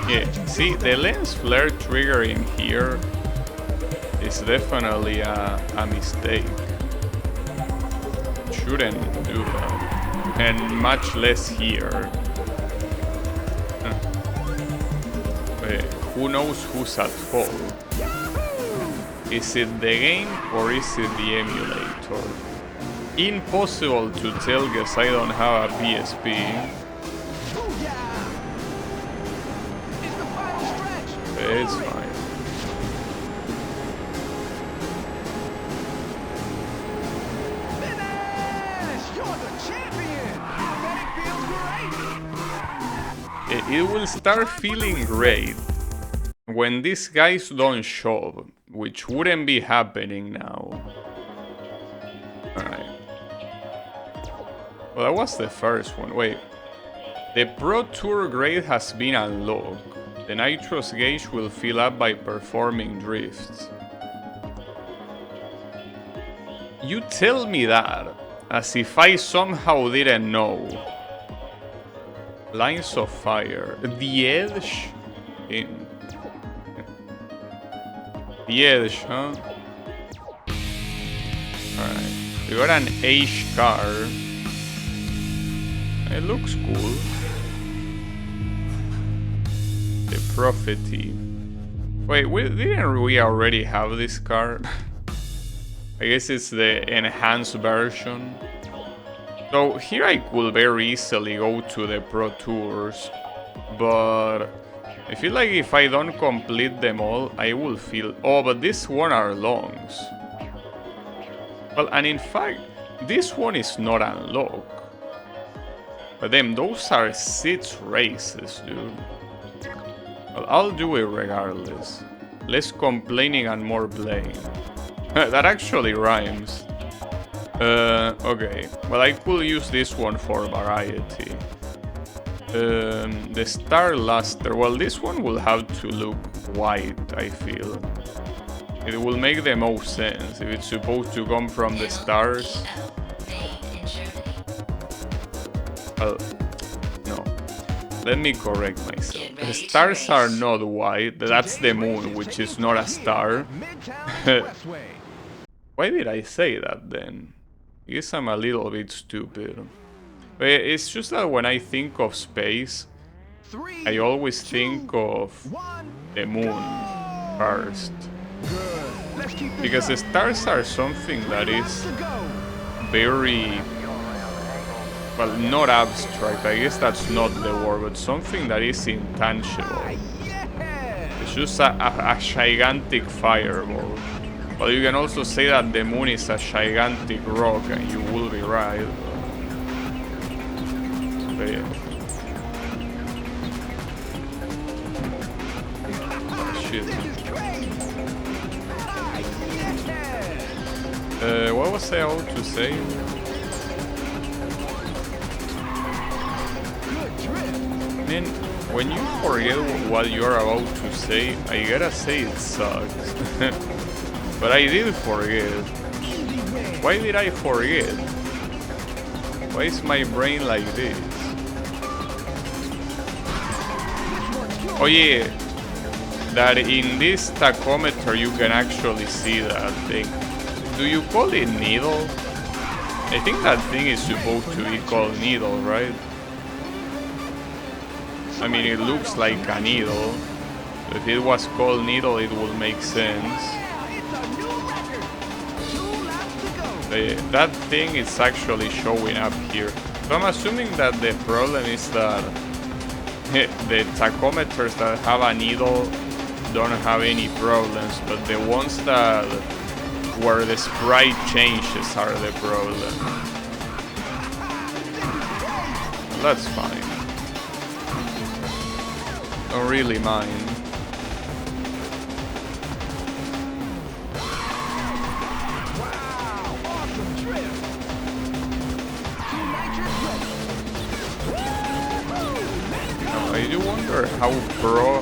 Yeah, see, the lens flare triggering here is definitely a mistake. Shouldn't do that. And much less here. Wait, who knows who's at fault? Is it the game or is it the emulator? Impossible to tell because I don't have a PSP. It's fine. Finish! You're the champion! I bet it feels great! It will start feeling great when these guys don't show, which wouldn't be happening now. Alright. Well, that was the first one. Wait. The Pro Tour grade has been unlocked. The nitrous gauge will fill up by performing drifts. You tell me that, as if I somehow didn't know. Lines of fire. The edge? In. The edge, huh? Alright. We got an H car. It looks cool. The Prophecy. Wait, didn't we already have this car? I guess it's the enhanced version. So here I could very easily go to the Pro Tours, but I feel like if I don't complete them all, I will feel... Oh, but this one are longs. Well, and in fact, this one is not unlocked. But then those are 6 races, dude. Well, I'll do it regardless. Less complaining and more playing. That actually rhymes. Okay. Well, I could use this one for variety. The Star Luster. Well, this one will have to look white, I feel. It will make the most sense if it's supposed to come from the stars. Well, no. Let me correct myself. The stars are not white. That's the moon, which is not a star. Why did I say that then? I guess I'm a little bit stupid. But it's just that when I think of space, I always think of the moon first. Because the stars are something that is very, well, not abstract, I guess that's not the word, but something that is intangible. It's just a gigantic fireball. Well, you can also say that the moon is a gigantic rock, and you will be right. But yeah. Oh, shit. What was I about to say? Man, when you forget what you're about to say, I gotta say it sucks. But I did forget. Why did I forget? Why is my brain like this? Oh yeah, that in this tachometer you can actually see that thing. Do you call it needle? I think that thing is supposed to be called needle, right? I mean, it looks like a needle. If it was called needle, it would make sense. That thing is actually showing up here. So I'm assuming that the problem is that the tachometers that have a needle don't have any problems, but the ones that where the sprite changes are the problem. That's fine. Don't really mind. I do wonder how pro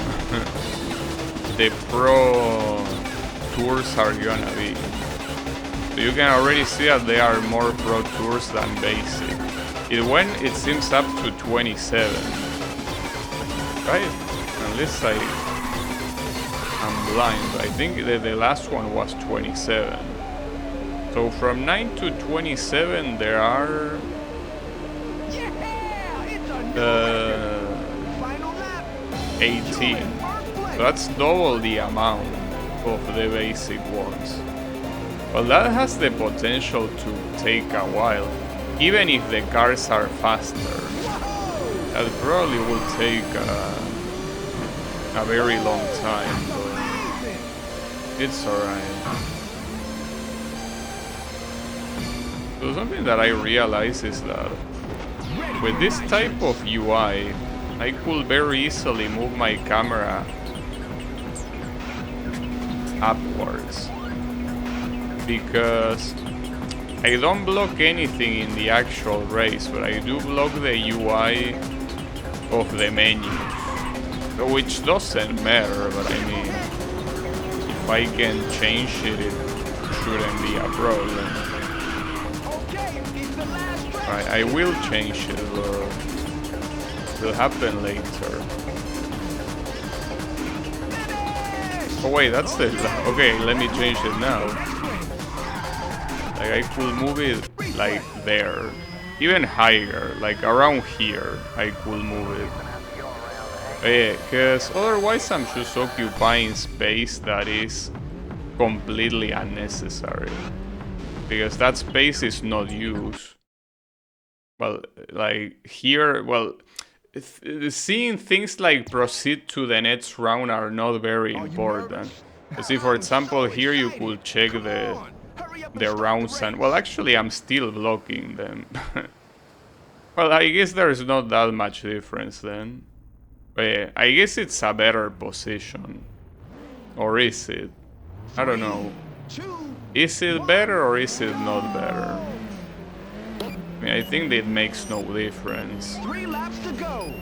the pro tours are gonna be. So you can already see that they are more pro tours than basic. It seems up to 27. Right? Unless I'm blind, but I think the last one was 27. So from 9 to 27 there are 18. So that's double the amount of the basic ones. Well, that has the potential to take a while. Even if the cars are faster, that probably will take a very long time, but it's alright. So something that I realize is that with this type of UI, I could very easily move my camera upwards, because I don't block anything in the actual race, but I do block the UI of the menu, which doesn't matter, but I mean, if I can change it, it shouldn't be a problem. I will change it, but it will happen later. Oh wait, that's the... Okay, let me change it now. Like, I could move it, like, there. Even higher, like, around here, I could move it. Yeah, because otherwise I'm just occupying space that is completely unnecessary. Because that space is not used. Well, like, here, well... Seeing things like proceed to the next round are not very important. See, for example, here you could check the rounds and... Well, actually, I'm still blocking them. Well, I guess there's not that much difference then. I guess it's a better position. Or is it? I don't know. Is it better or is it not better? I mean, I think it makes no difference. 3 laps to go.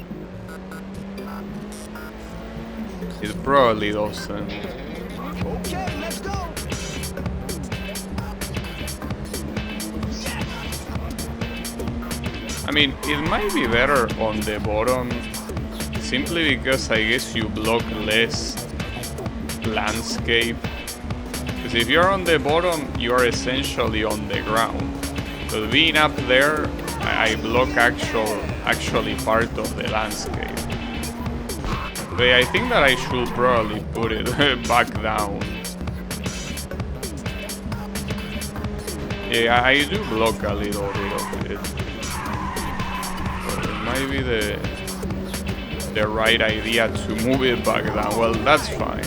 It probably doesn't. Okay, let's go. I mean, it might be better on the bottom simply because I guess you block less landscape. Because if you're on the bottom, you are essentially on the ground. So being up there, I block actually part of the landscape. But I think that I should probably put it back down. Yeah, I do block a little bit of it. So it might be the right idea to move it back down. Well, that's fine.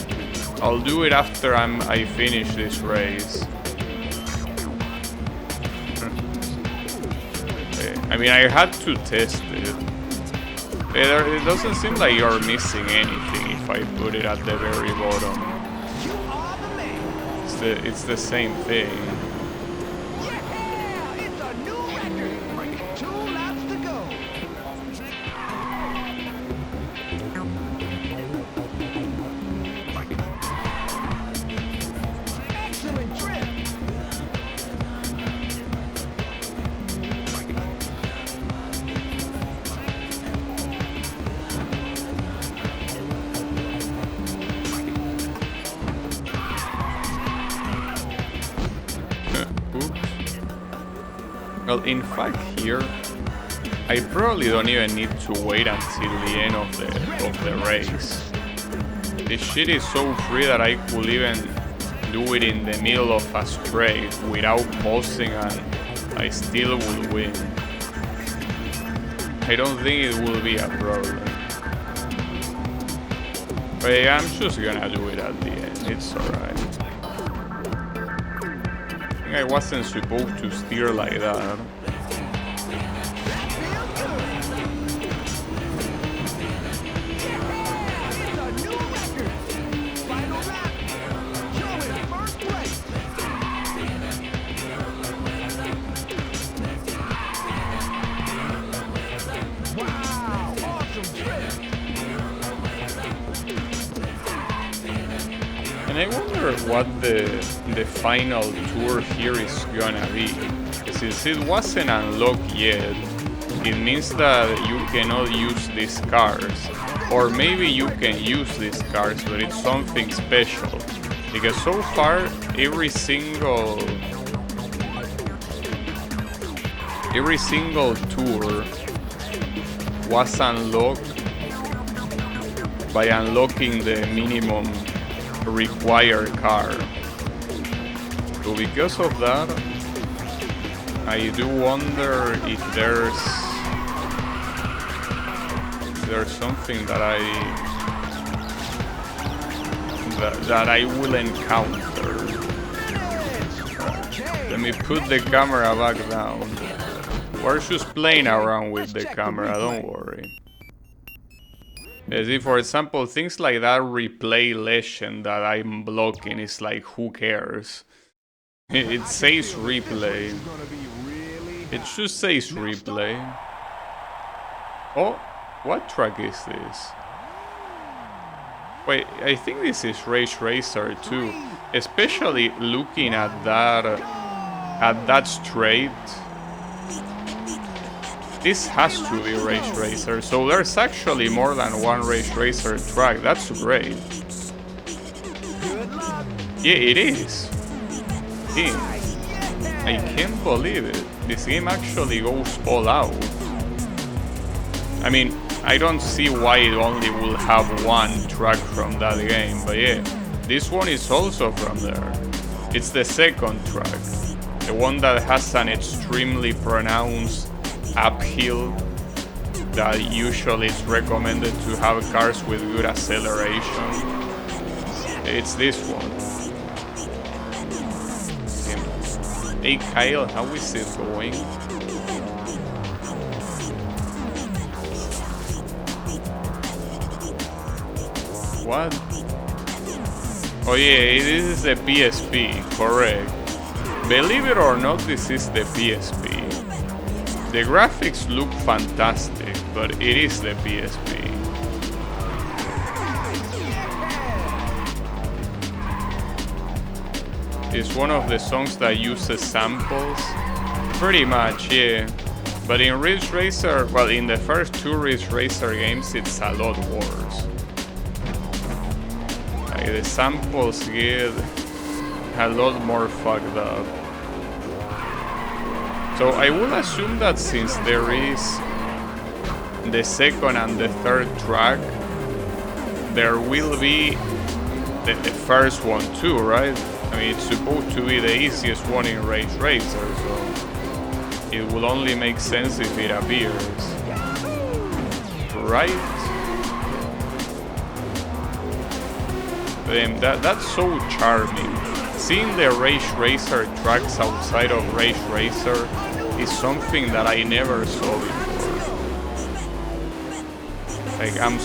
I'll do it after I finish this race. I mean, I had to test it. It doesn't seem like you're missing anything if I put it at the very bottom. It's the same thing. Yeah, it's a new record. 2 laps to go. Excellent drift. Oops. Well, in fact, here I probably don't even need to wait until the end of the race. This shit is so free that I could even do it in the middle of a straight without pausing, and I still will win. I don't think it will be a problem. But yeah, I'm just gonna do it at the end. It's alright. I think I wasn't supposed to steer like that. It's a new record. Final lap. You're in first place. Wow, awesome drift. And I wonder what the final tour here is gonna be. Since it wasn't unlocked yet, it means that you cannot use these cars. Or maybe you can use these cars, but it's something special. Because so far, every single tour was unlocked by unlocking the minimum required car. So because of that, I do wonder if there's something that I will encounter. Let me put the camera back down. We're just playing around with the camera, don't worry. See, for example, things like that replay legend that I'm blocking is like, who cares? It says replay. It just says replay. Oh, what track is this? Wait, I think this is Race Racer too. Especially looking at that straight. This has to be Race Racer, so there's actually more than one Race Racer track. That's great. Yeah, it is. Damn. I can't believe it. This game actually goes all out. I mean, I don't see why it only will have one track from that game, but yeah, this one is also from there. It's the second track, the one that has an extremely pronounced uphill that usually is recommended to have cars with good acceleration. It's this one. Hey Kyle, how is it going? What? Oh yeah, this is the PSP, correct. Believe it or not, this is the PSP. The graphics look fantastic, but it is the PSP. It's one of the songs that uses samples. Pretty much, yeah. But in Ridge Racer, well, in the first two Ridge Racer games, it's a lot worse. Like, the samples get a lot more fucked up. So I will assume that since there is the second and the third track, there will be the first one too, right? I mean, it's supposed to be the easiest one in Ridge Racer, so it will only make sense if it appears. Right? Damn, that's so charming. Seeing the Rage Racer tracks outside of Rage Racer is something that I never saw before. Like, I'm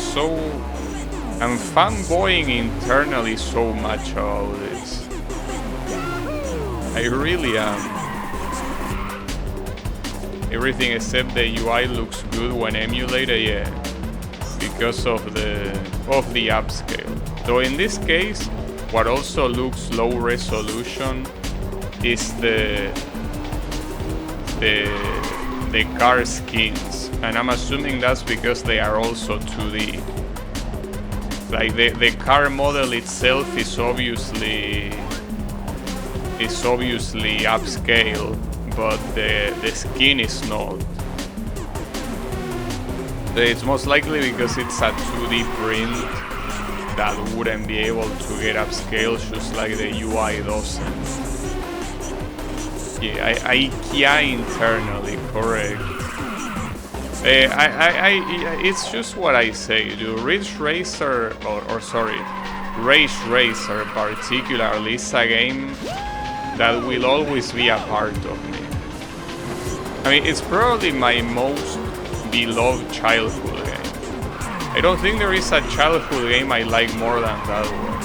fanboying internally so much about this. I really am. Everything except the UI looks good when emulated, yeah, because of the upscale. Though in this case, what also looks low resolution is the car skins, and I'm assuming that's because they are also 2D. Like the car model itself is obviously upscale, but the skin is not. It's most likely because it's a 2D print that wouldn't be able to get upscale, just like the UI doesn't. Yeah, IKEA internally, correct. It's just what I say, dude. Ridge Racer, Rage Racer particularly, is a game that will always be a part of me. I mean, it's probably my most beloved childhood game. I don't think there is a childhood game I like more than that one.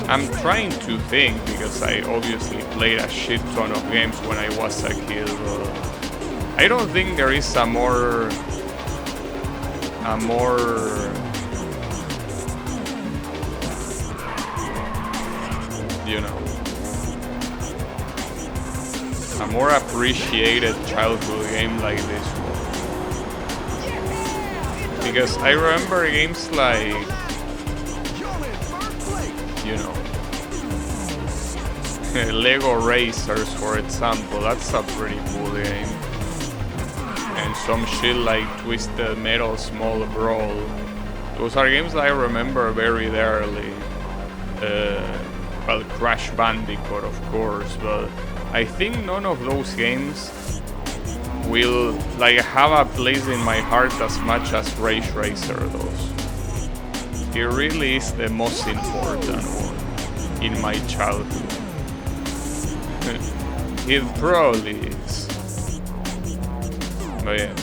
I'm trying to think, because I obviously played a shit ton of games when I was a kid, but I don't think there is a more you know, a more appreciated childhood game like this one. Because I remember games like, you know, Lego Racers, for example. That's a pretty cool game. And some shit like Twisted Metal Small Brawl. Those are games that I remember very early. Well, Crash Bandicoot, of course, but I think none of those games will like have a place in my heart as much as Rage Racer does. It really is the most important one in my childhood. It probably is. But yeah.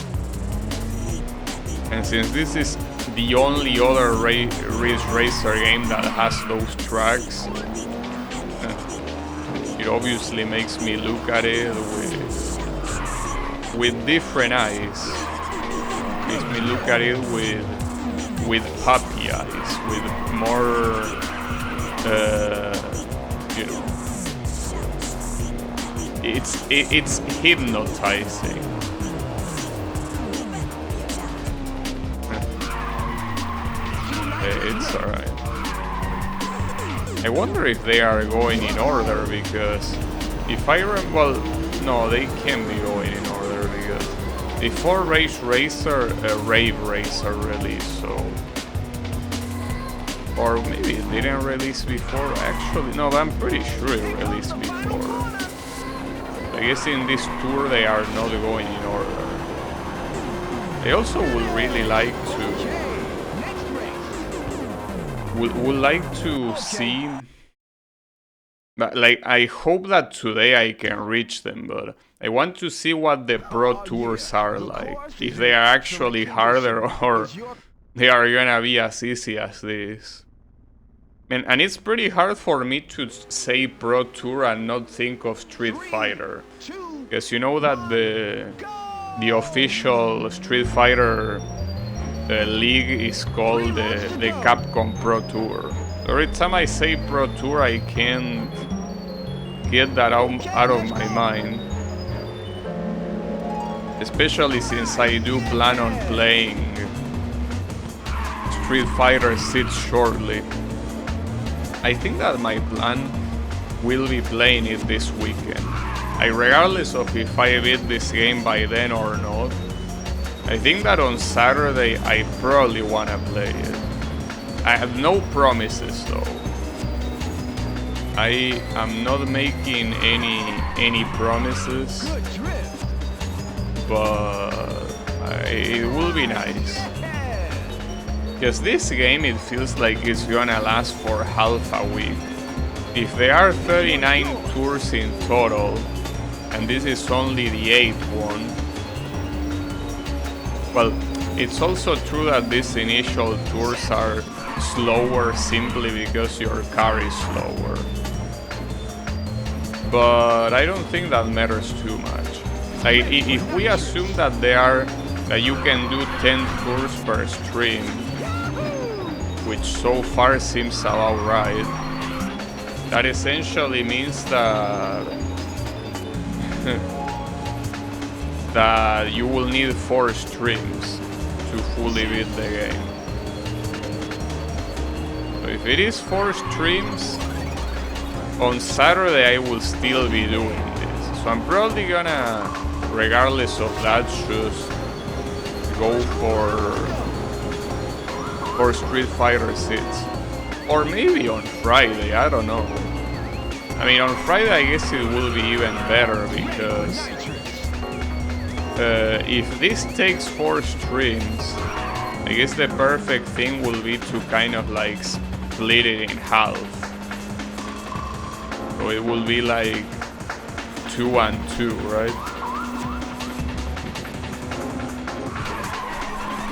And since this is the only other Ridge Racer game that has those tracks, it obviously makes me look at it with different eyes. Makes me look at it with puppy eyes, with more, you know, it's hypnotizing. It's alright. I wonder if they are going in order, because if I remember, well, no, they can be going in order, because before Rage Racer, Rave Racer released, so, or maybe it didn't release before. Actually, no, I'm pretty sure it released before. I guess in this tour they are not going in order. I also would really like to. Would like to see, like, I hope that today I can reach them, but I want to see what the pro tours are like, if they are actually harder they are gonna be as easy as this. And it's pretty hard for me to say Pro Tour and not think of Street Fighter. Because you know that the official Street Fighter league is called the Capcom Pro Tour. Every time I say Pro Tour, I can't get that out of my mind. Especially since I do plan on playing Street Fighter 6 shortly. I think that my plan will be playing it this weekend. Regardless of if I beat this game by then or not, I think that on Saturday I probably wanna play it. I have no promises though. I am not making any promises, but it will be nice. Because this game, it feels like it's gonna last for half a week. If there are 39 tours in total, and this is only the 8th one, well, it's also true that these initial tours are slower simply because your car is slower. But I don't think that matters too much. Like, if we assume that that you can do 10 tours per stream, which so far seems about right, that essentially means that that you will need 4 streams to fully beat the game. So if it is 4 streams, on Saturday I will still be doing this. So I'm probably gonna, regardless of that, just go for Street Fighter 6. Or maybe on Friday, I don't know. I mean, on Friday I guess it will be even better because if this takes 4 streams, I guess the perfect thing will be to kind of like split it in half. So it will be like 2 and 2, right?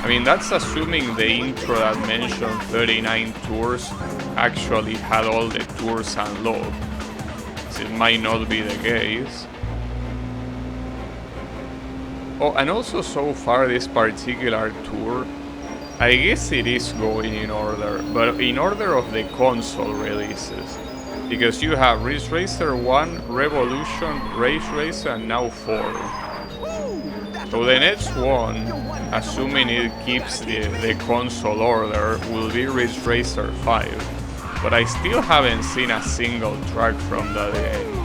I mean, that's assuming the intro that mentioned 39 tours actually had all the tours unlocked. So it might not be the case. Oh, and also so far this particular tour, I guess it is going in order, but in order of the console releases. Because you have Ridge Racer 1, Revolution, Rage Racer, and now 4. So the next one, assuming it keeps the console order, will be Ridge Racer 5. But I still haven't seen a single track from that game.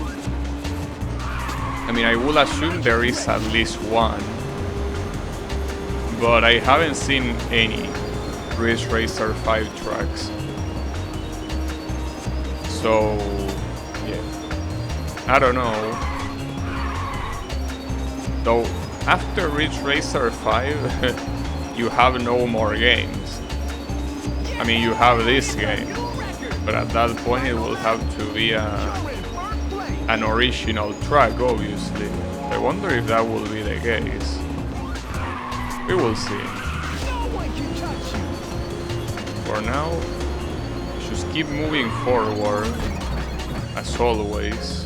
I mean, I will assume there is at least one, but I haven't seen any Ridge Racer 5 tracks. So, yeah, I don't know. Though, after Ridge Racer 5, you have no more games. I mean, you have this game, but at that point it will have to be an original track, obviously. I wonder if that will be the case. We will see. For now, just keep moving forward, as always.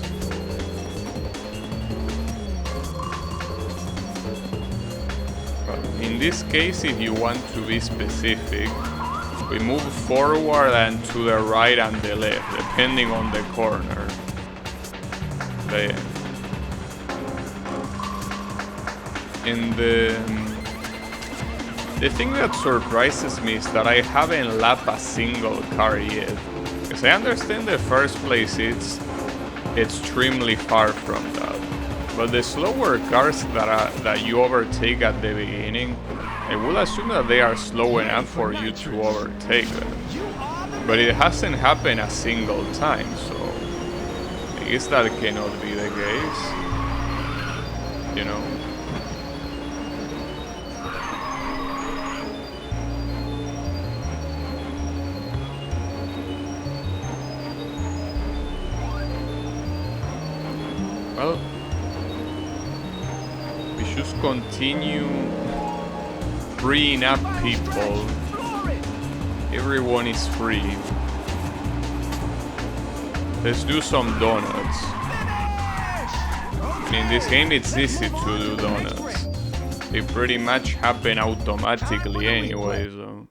In this case, if you want to be specific, we move forward and to the right and the left, depending on the corner. And the thing that surprises me is that I haven't lapped a single car yet. Because I understand the first place it's extremely far from that. But the slower cars that you overtake at the beginning, I will assume that they are slow enough for you to overtake them. But it hasn't happened a single time, so I guess that cannot be the case, you know? Well, we should continue freeing up people Everyone is free. Let's do some donuts. And in this game it's easy to do donuts. They pretty much happen automatically anyway, so...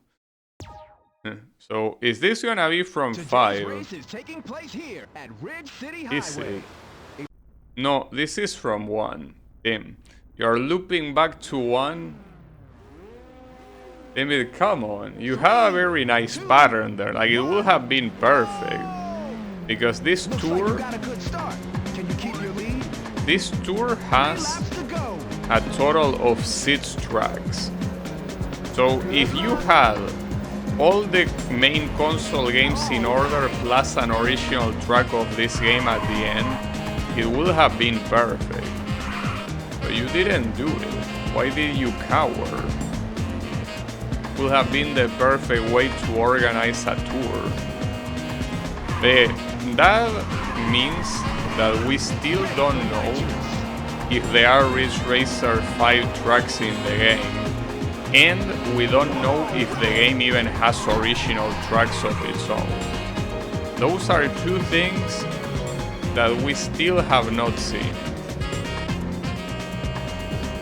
So, is this gonna be from 5? Is it? No, this is from 1. Damn. You're looping back to 1? Damn it, come on. You have a very nice pattern there. Like, it would have been perfect. Because this tour... This tour has a total of 6 tracks. So, if you had all the main console games in order plus an original track of this game at the end, it would have been perfect. But you didn't do it. Why did you cower? It would have been the perfect way to organize a tour. That means that we still don't know if there are Ridge Racer 5 tracks in the game. And we don't know if the game even has original tracks of its own. Those are 2 things that we still have not seen.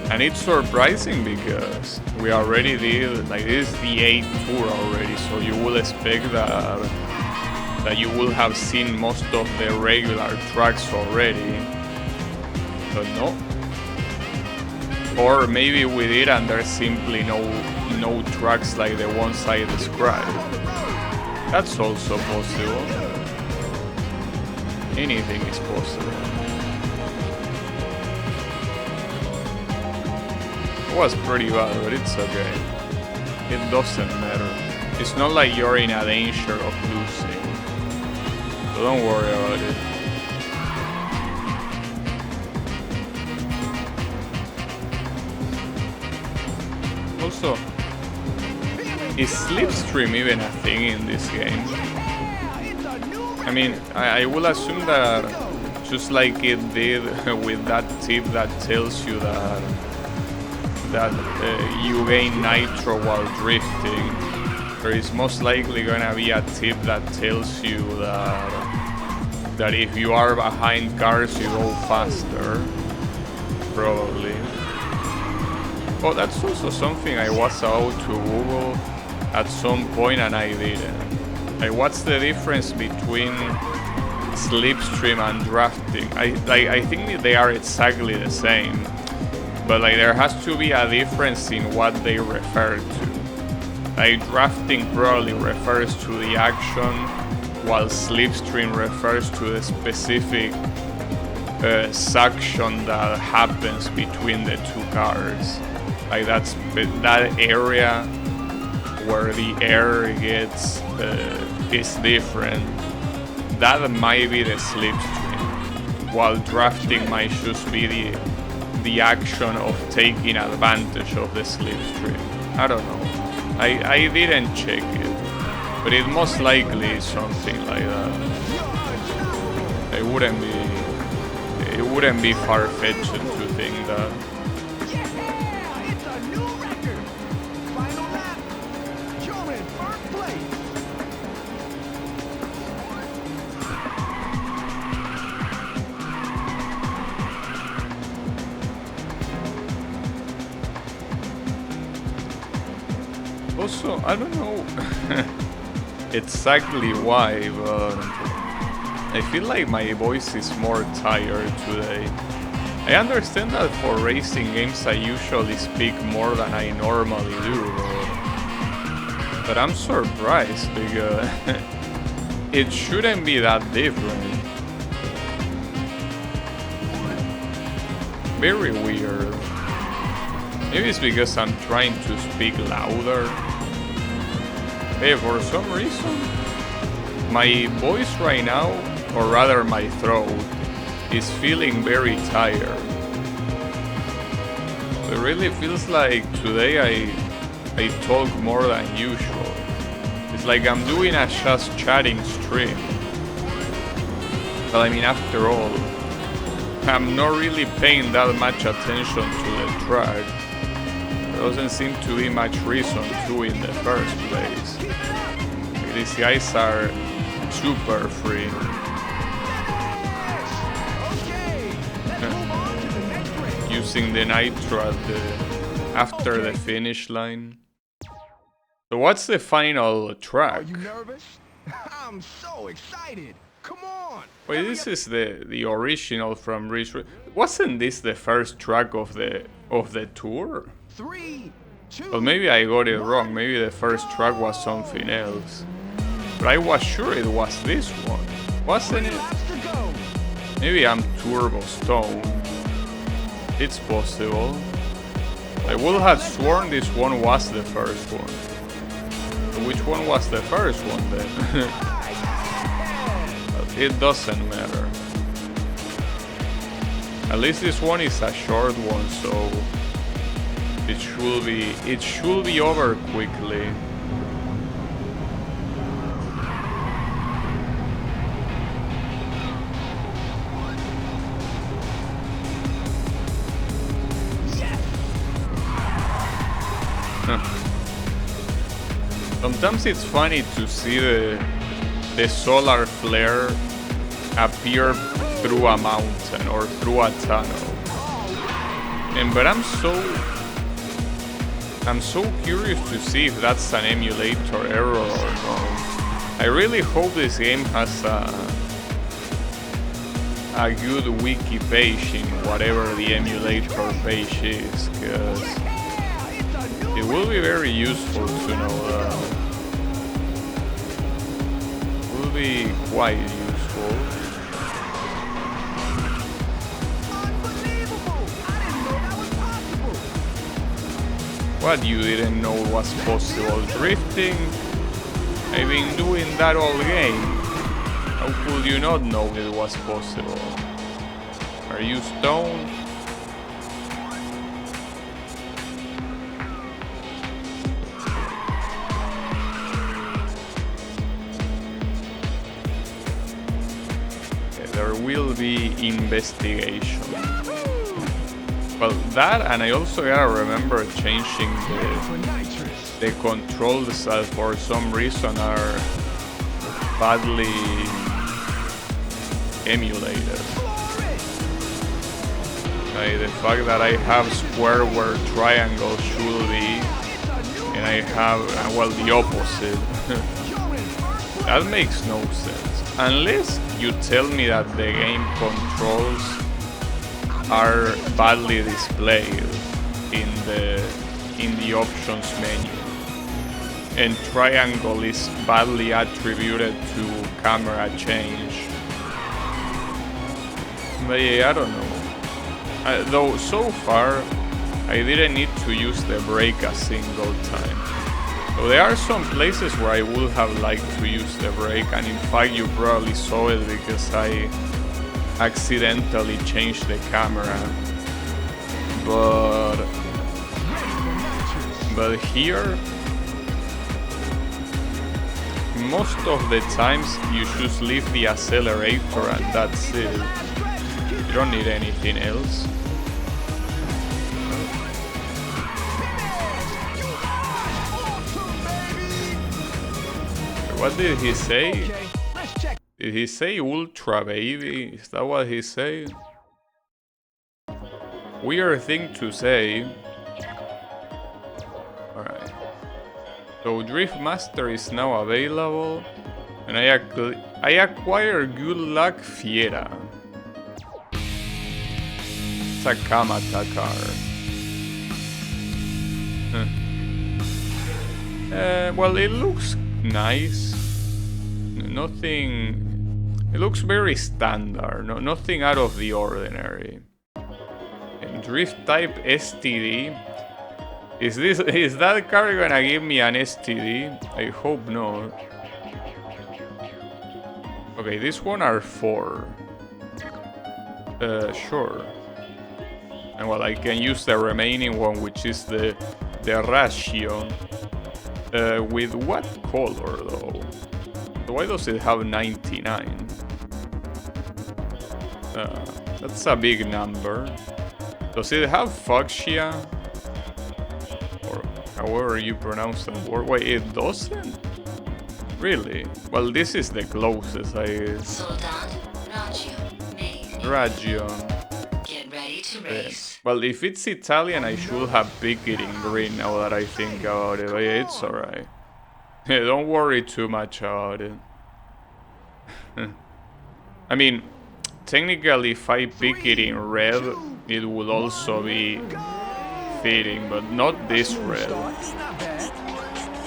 And it's surprising because we already did, like, this is the 8th tour already, so you will expect that you will have seen most of the regular tracks already. But no. Or maybe we did and there's simply no tracks like the ones I described. That's also possible. Anything is possible. It was pretty bad, but it's okay. It doesn't matter. It's not like you're in a danger of losing. So don't worry about it. Also, is Slipstream even a thing in this game? I mean, I will assume that just like it did with that tip that tells you that you gain nitro while drifting, there is most likely gonna be a tip that tells you that if you are behind cars you go faster, probably. Oh, that's also something I was about to Google at some point and I didn't. Like, what's the difference between slipstream and drafting? I think they are exactly the same, but like there has to be a difference in what they refer to. Like, drafting probably refers to the action, while slipstream refers to the specific suction that happens between the 2 cars. Like that area where the air gets is different. That might be the slipstream, while drafting might just be the action of taking advantage of the slipstream. I don't know. I didn't check it, but it most likely is something like that. It wouldn't be far-fetched to think that. Also, I don't know exactly why, but I feel like my voice is more tired today. I understand that for racing games I usually speak more than I normally do, but I'm surprised because it shouldn't be that different. Very weird. Maybe it's because I'm trying to speak louder. Hey, for some reason, my voice right now, or rather my throat, is feeling very tired. It really feels like today I talk more than usual. It's like I'm doing a just chatting stream. But I mean, after all, I'm not really paying that much attention to the track. There doesn't seem to be much reason to in the first place. these guys are super free. Using the nitro after the finish line. So what's the final track? Are you nervous? I'm so excited. Come on. Wait, this is the original from Ridge Racer. Wasn't this the first track of the tour? 3, 2. Well, maybe I got it wrong. Maybe the first track was something else. But I was sure it was this one, wasn't it? Maybe I'm turbo stoned. It's possible. I would have sworn this one was the first one. So which one was the first one then? But it doesn't matter. At least this one is a short one, so it should be over quickly. Sometimes it's funny to see the solar flare appear through a mountain or through a tunnel. But I'm so curious to see if that's an emulator error or not. I really hope this game has a good wiki page in whatever the emulator page is, because it will be very useful to know that. It will be quite useful. What, you didn't know was possible? Drifting? I've been doing that all game. How could you not know it was possible? Are you stoned? There will be investigation. Well, that, and I also gotta remember changing the controls that for some reason are badly emulated. Like the fact that I have square where triangle should be, and I have, well, the opposite. That makes no sense. Unless you tell me that the game controls are badly displayed in the options menu, and triangle is badly attributed to camera change. But yeah, I don't know. Though so far I didn't need to use the brake a single time. So there are some places where I would have liked to use the brake, and in fact you probably saw it because I accidentally changed the camera. But here, most of the times you just leave the accelerator and that's it. You don't need anything else. What did he say? Did he say Ultra Baby? Is that what he said? Weird thing to say. Alright. So Drift Master is now available. And I acquired Good Luck Fiera. It's a Kamata car. Well, it looks nice. Nothing. It looks very standard. Nothing out of the ordinary. And Drift Type STD. Is that car gonna give me an STD? I hope not. Okay, this one are 4. Sure. And well, I can use the remaining one, which is the ratio. With what color though? Why does it have 99? That's a big number. Does it have fuchsia? Or however you pronounce that word? Wait, it doesn't? Really? Well, this is the closest, I guess. Soldat, Raggio. Get ready to race. Well, if it's Italian, I should have picked it in green now that I think about it. But yeah, it's alright. Don't worry too much about it. I mean, technically, if I pick it in red, it would also be fitting, but not this red.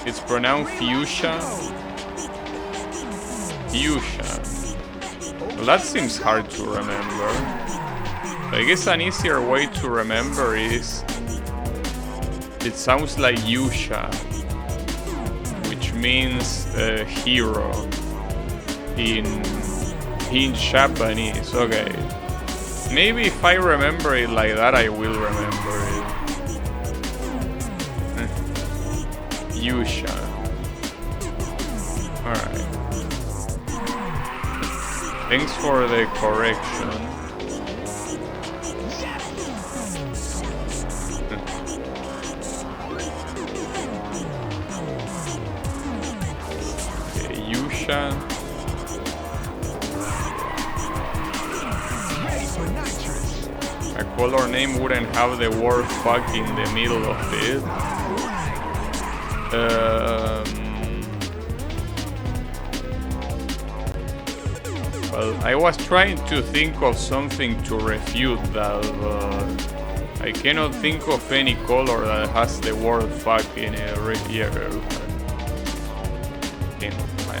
It's pronounced fuchsia. Fuchsia. Well, that seems hard to remember. I guess an easier way to remember is it sounds like Yusha, which means hero in Japanese. Okay, maybe if I remember it like that, I will remember it. Yusha. All right. Thanks for the correction. Yusha. A color name wouldn't have the word fuck in the middle of it. Well, I was trying to think of something to refute that, but I cannot think of any color that has the word fuck in it.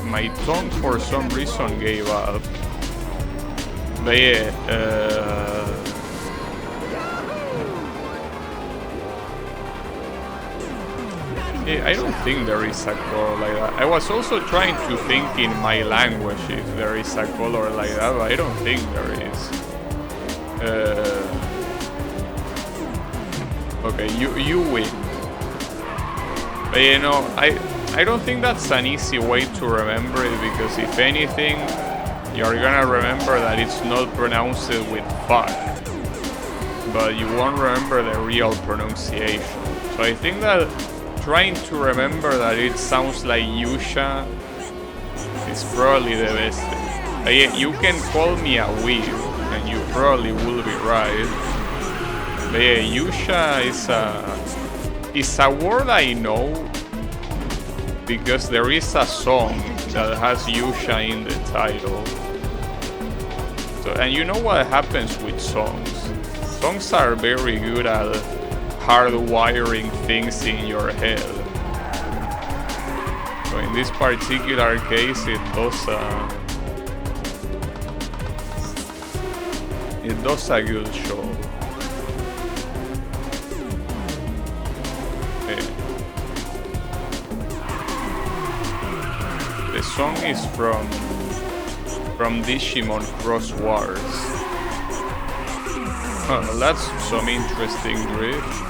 My tongue for some reason gave up. But yeah, I don't think there is a color like that. I was also trying to think in my language if there is a color like that, but I don't think there is. Okay, you win. But you know, I don't think that's an easy way to remember it, because if anything, you're gonna remember that it's not pronounced with fuck, but you won't remember the real pronunciation. So I think that trying to remember that it sounds like Yusha is probably the best. You can call me a weeb, and you probably will be right. But yeah, Yusha is a word I know because there is a song that has Yusha in the title. So, and you know what happens with songs? Songs are very good at hardwiring things in your head. So in this particular case, it does a good job. Okay. The song is from Digimon Cross Wars. Oh, that's some interesting riff.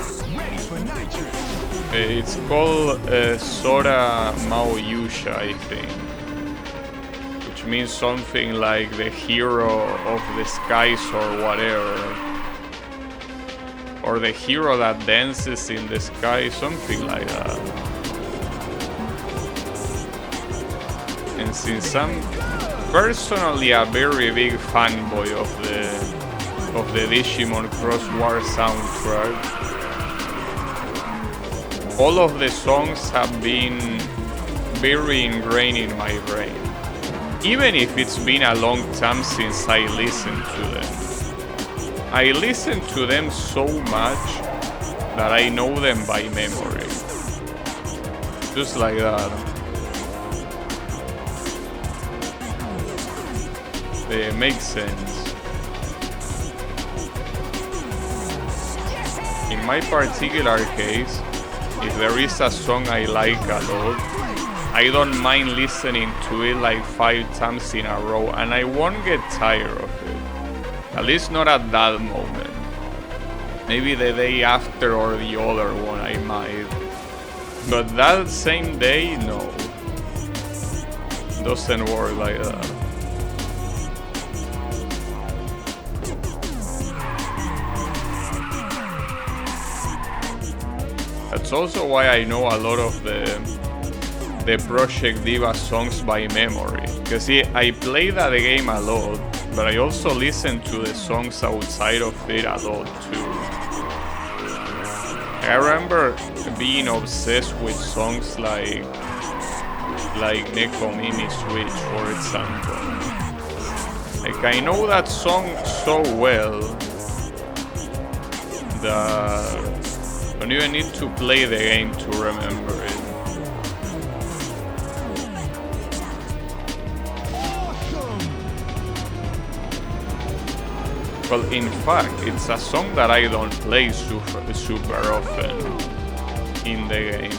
It's called Sora Mao Yusha, I think, which means something like the hero of the skies or whatever, or the hero that dances in the sky, something like that. And since I'm personally a very big fanboy of the Digimon Cross War soundtrack, all of the songs have been very ingrained in my brain, even if it's been a long time since I listened to them. I listen to them so much that I know them by memory. Just like that. It makes sense. In my particular case, if there is a song I like a lot, I don't mind listening to it like 5 times in a row, and I won't get tired of it. At least not at that moment. Maybe the day after or the other one I might. But that same day, no. Doesn't work like that. That's also why I know a lot of the the Project Diva songs by memory. Because I play that game a lot, but I also listen to the songs outside of it a lot too. I remember being obsessed with songs like Neko Mimi Switch, for example. Like, I know that song so well that I don't even need to play the game to remember it. Well, in fact, it's a song that I don't play super often in the game.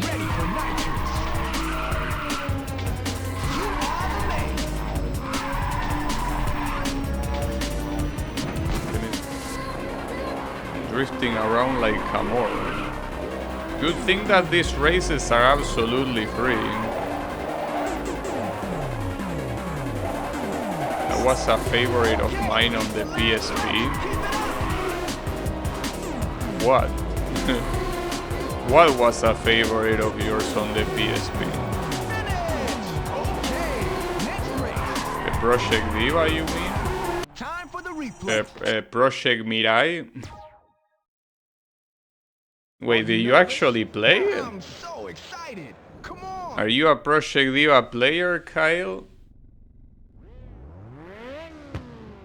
Ready for nitrous. You are the man. Drifting around like a moron. Good thing that these races are absolutely free. That was a favorite of mine on the PSP. What? What was a favorite of yours on the PSP? Okay, next race. The Project Diva, you mean? Time for the replay. Project Mirai? Wait, did you actually play it? I'm so excited. Come on. Are you a Project Diva player, Kyle?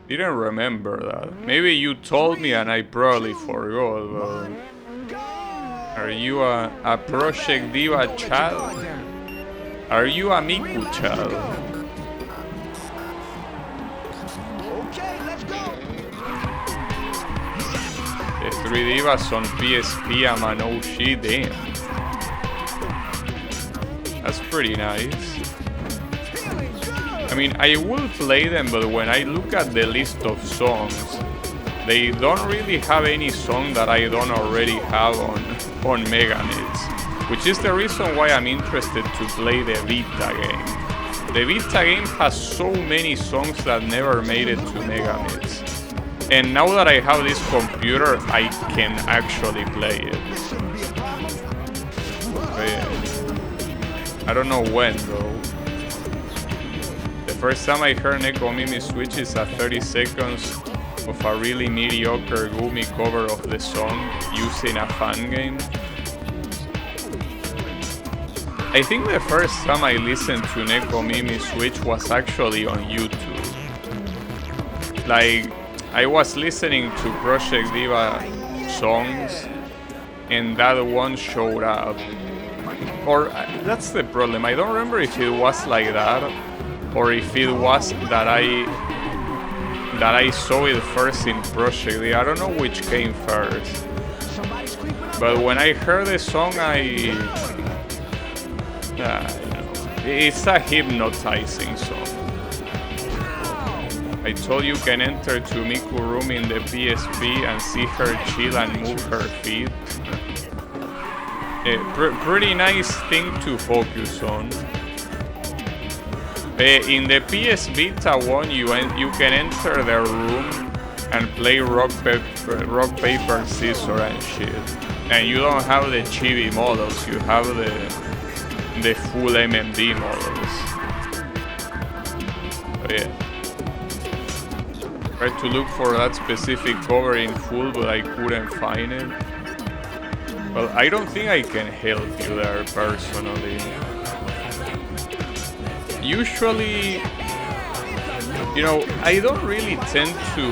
Didn't remember that. Maybe you told me and I probably forgot, but... Go. Are you a Project Diva child? Are you a Miku child? Okay, let's go. The 3 Divas on PSP, I'm an OG, damn. That's pretty nice. Feeling good. I mean, I will play them, but when I look at the list of songs, they don't really have any song that I don't already have on Megamix, which is the reason why I'm interested to play the Vita game. The Vita game has so many songs that never made it to Megamix. And now that I have this computer, I can actually play it. I don't know when though. The first time I heard Neko Mimi Switch is at 30 seconds of a really mediocre Gumi cover of the song using a fan game. I think the first time I listened to Neko Mimi Switch was actually on YouTube. Like, I was listening to Project Diva songs and that one showed up. Or that's the problem, I don't remember if it was like that or if it was that I saw it first in Project Diva. I don't know which came first. But when I heard the song, it's a hypnotizing song. I told you can enter to Miku room in the PSP and see her chill and move her feet. Pretty nice thing to focus on. In the PS Vita one, you can enter their room and play rock, paper, scissors and shit. And you don't have the chibi models, you have the full MMD models. But yeah. Tried to look for that specific cover in full, but I couldn't find it. Well, I don't think I can help you there personally. Usually, you know, I don't really tend to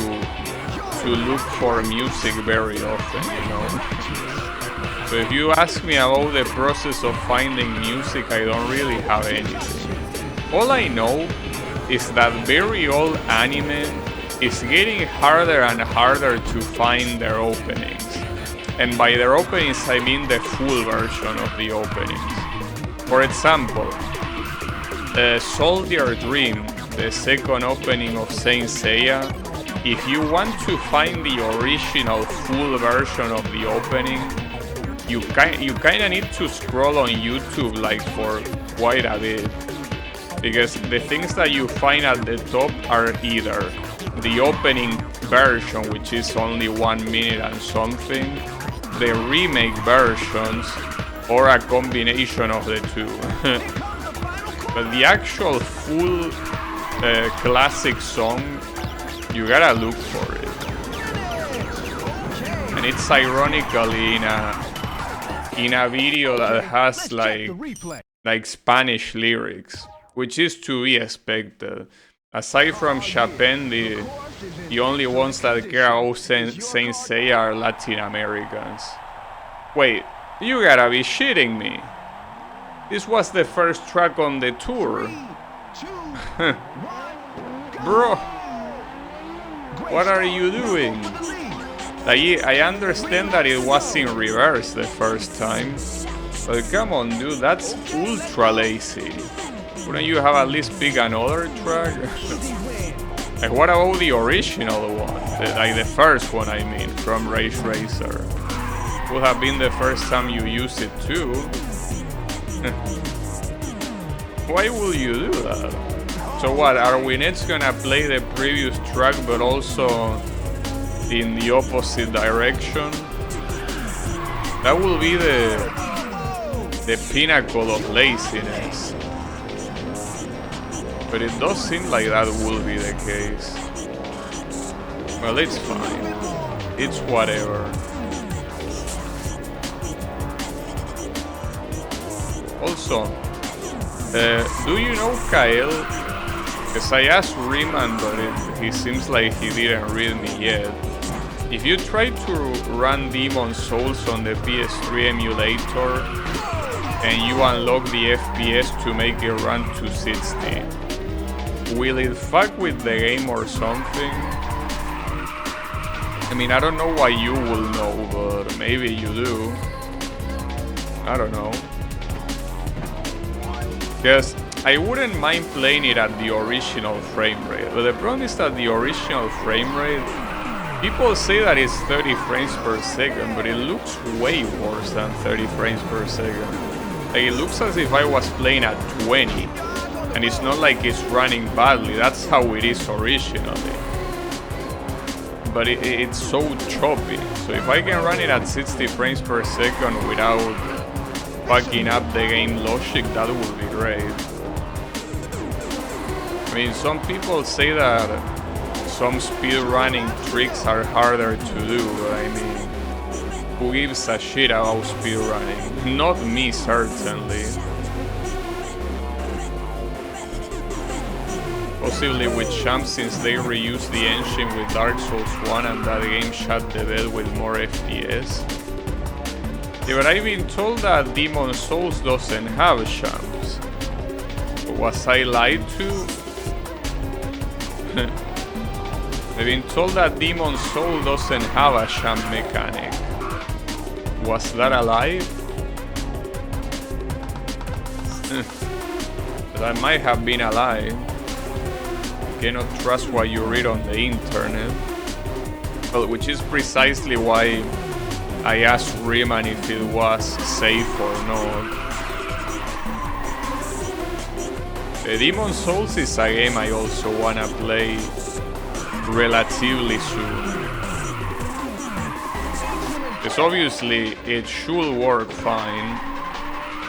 look for music very often, you know. So if you ask me about the process of finding music, I don't really have anything. All I know is that very old anime is getting harder and harder to find their openings. And by their openings, I mean the full version of the openings. For example, Soldier Dream, the second opening of Saint Seiya, if you want to find the original full version of the opening, you kinda need to scroll on YouTube like for quite a bit. Because the things that you find at the top are either the opening version, which is only 1 minute and something, the remake versions or a combination of the two. But the actual full classic song, you gotta look for it. And it's ironically in a video that has like Spanish lyrics, which is to be expected. Aside from Chopin, the only ones that care about Saint Seiya are Latin Americans. Wait, you gotta be shitting me. This was the first track on the tour. Bro, what are you doing? I understand that it was in reverse the first time, but come on dude, that's ultra lazy. Wouldn't you have at least pick another track? Like what about the original one? Like the first one I mean, from Rage Racer. Would have been the first time you use it too. Why will you do that? So what, are we next gonna play the previous track but also in the opposite direction? That will be the pinnacle of laziness. But it does seem like that will be the case. Well, it's fine. It's whatever. Also, do you know Kael? Because I asked Riemann, but he seems like he didn't read me yet. If you try to run Demon Souls on the PS3 emulator and you unlock the FPS to make it run to 60, will it fuck with the game or something? I mean, I don't know why you will know, but maybe you do. I don't know. Because I wouldn't mind playing it at the original frame rate, but the problem is that the original frame rate, people say that it's 30 frames per second, but it looks way worse than 30 frames per second. Like, it looks as if I was playing at 20, and it's not like it's running badly, that's how it is originally. But it's so choppy, so if I can run it at 60 frames per second without fucking up the game logic, that would be great. I mean, some people say that some speedrunning tricks are harder to do, but I mean, who gives a shit about speedrunning? Not me, certainly. Possibly with Champ, since they reused the engine with Dark Souls 1 and that game shot the bed with more FPS. Yeah, but I've been told that Demon Souls doesn't have Champs. Was I lied to? I've been told that Demon Soul doesn't have a champ mechanic. Was that a lie? That might have been a lie. You cannot trust what you read on the internet. Well, which is precisely why I asked Riemann if it was safe or not. Demon Souls is a game I also wanna play relatively soon. Because obviously it should work fine.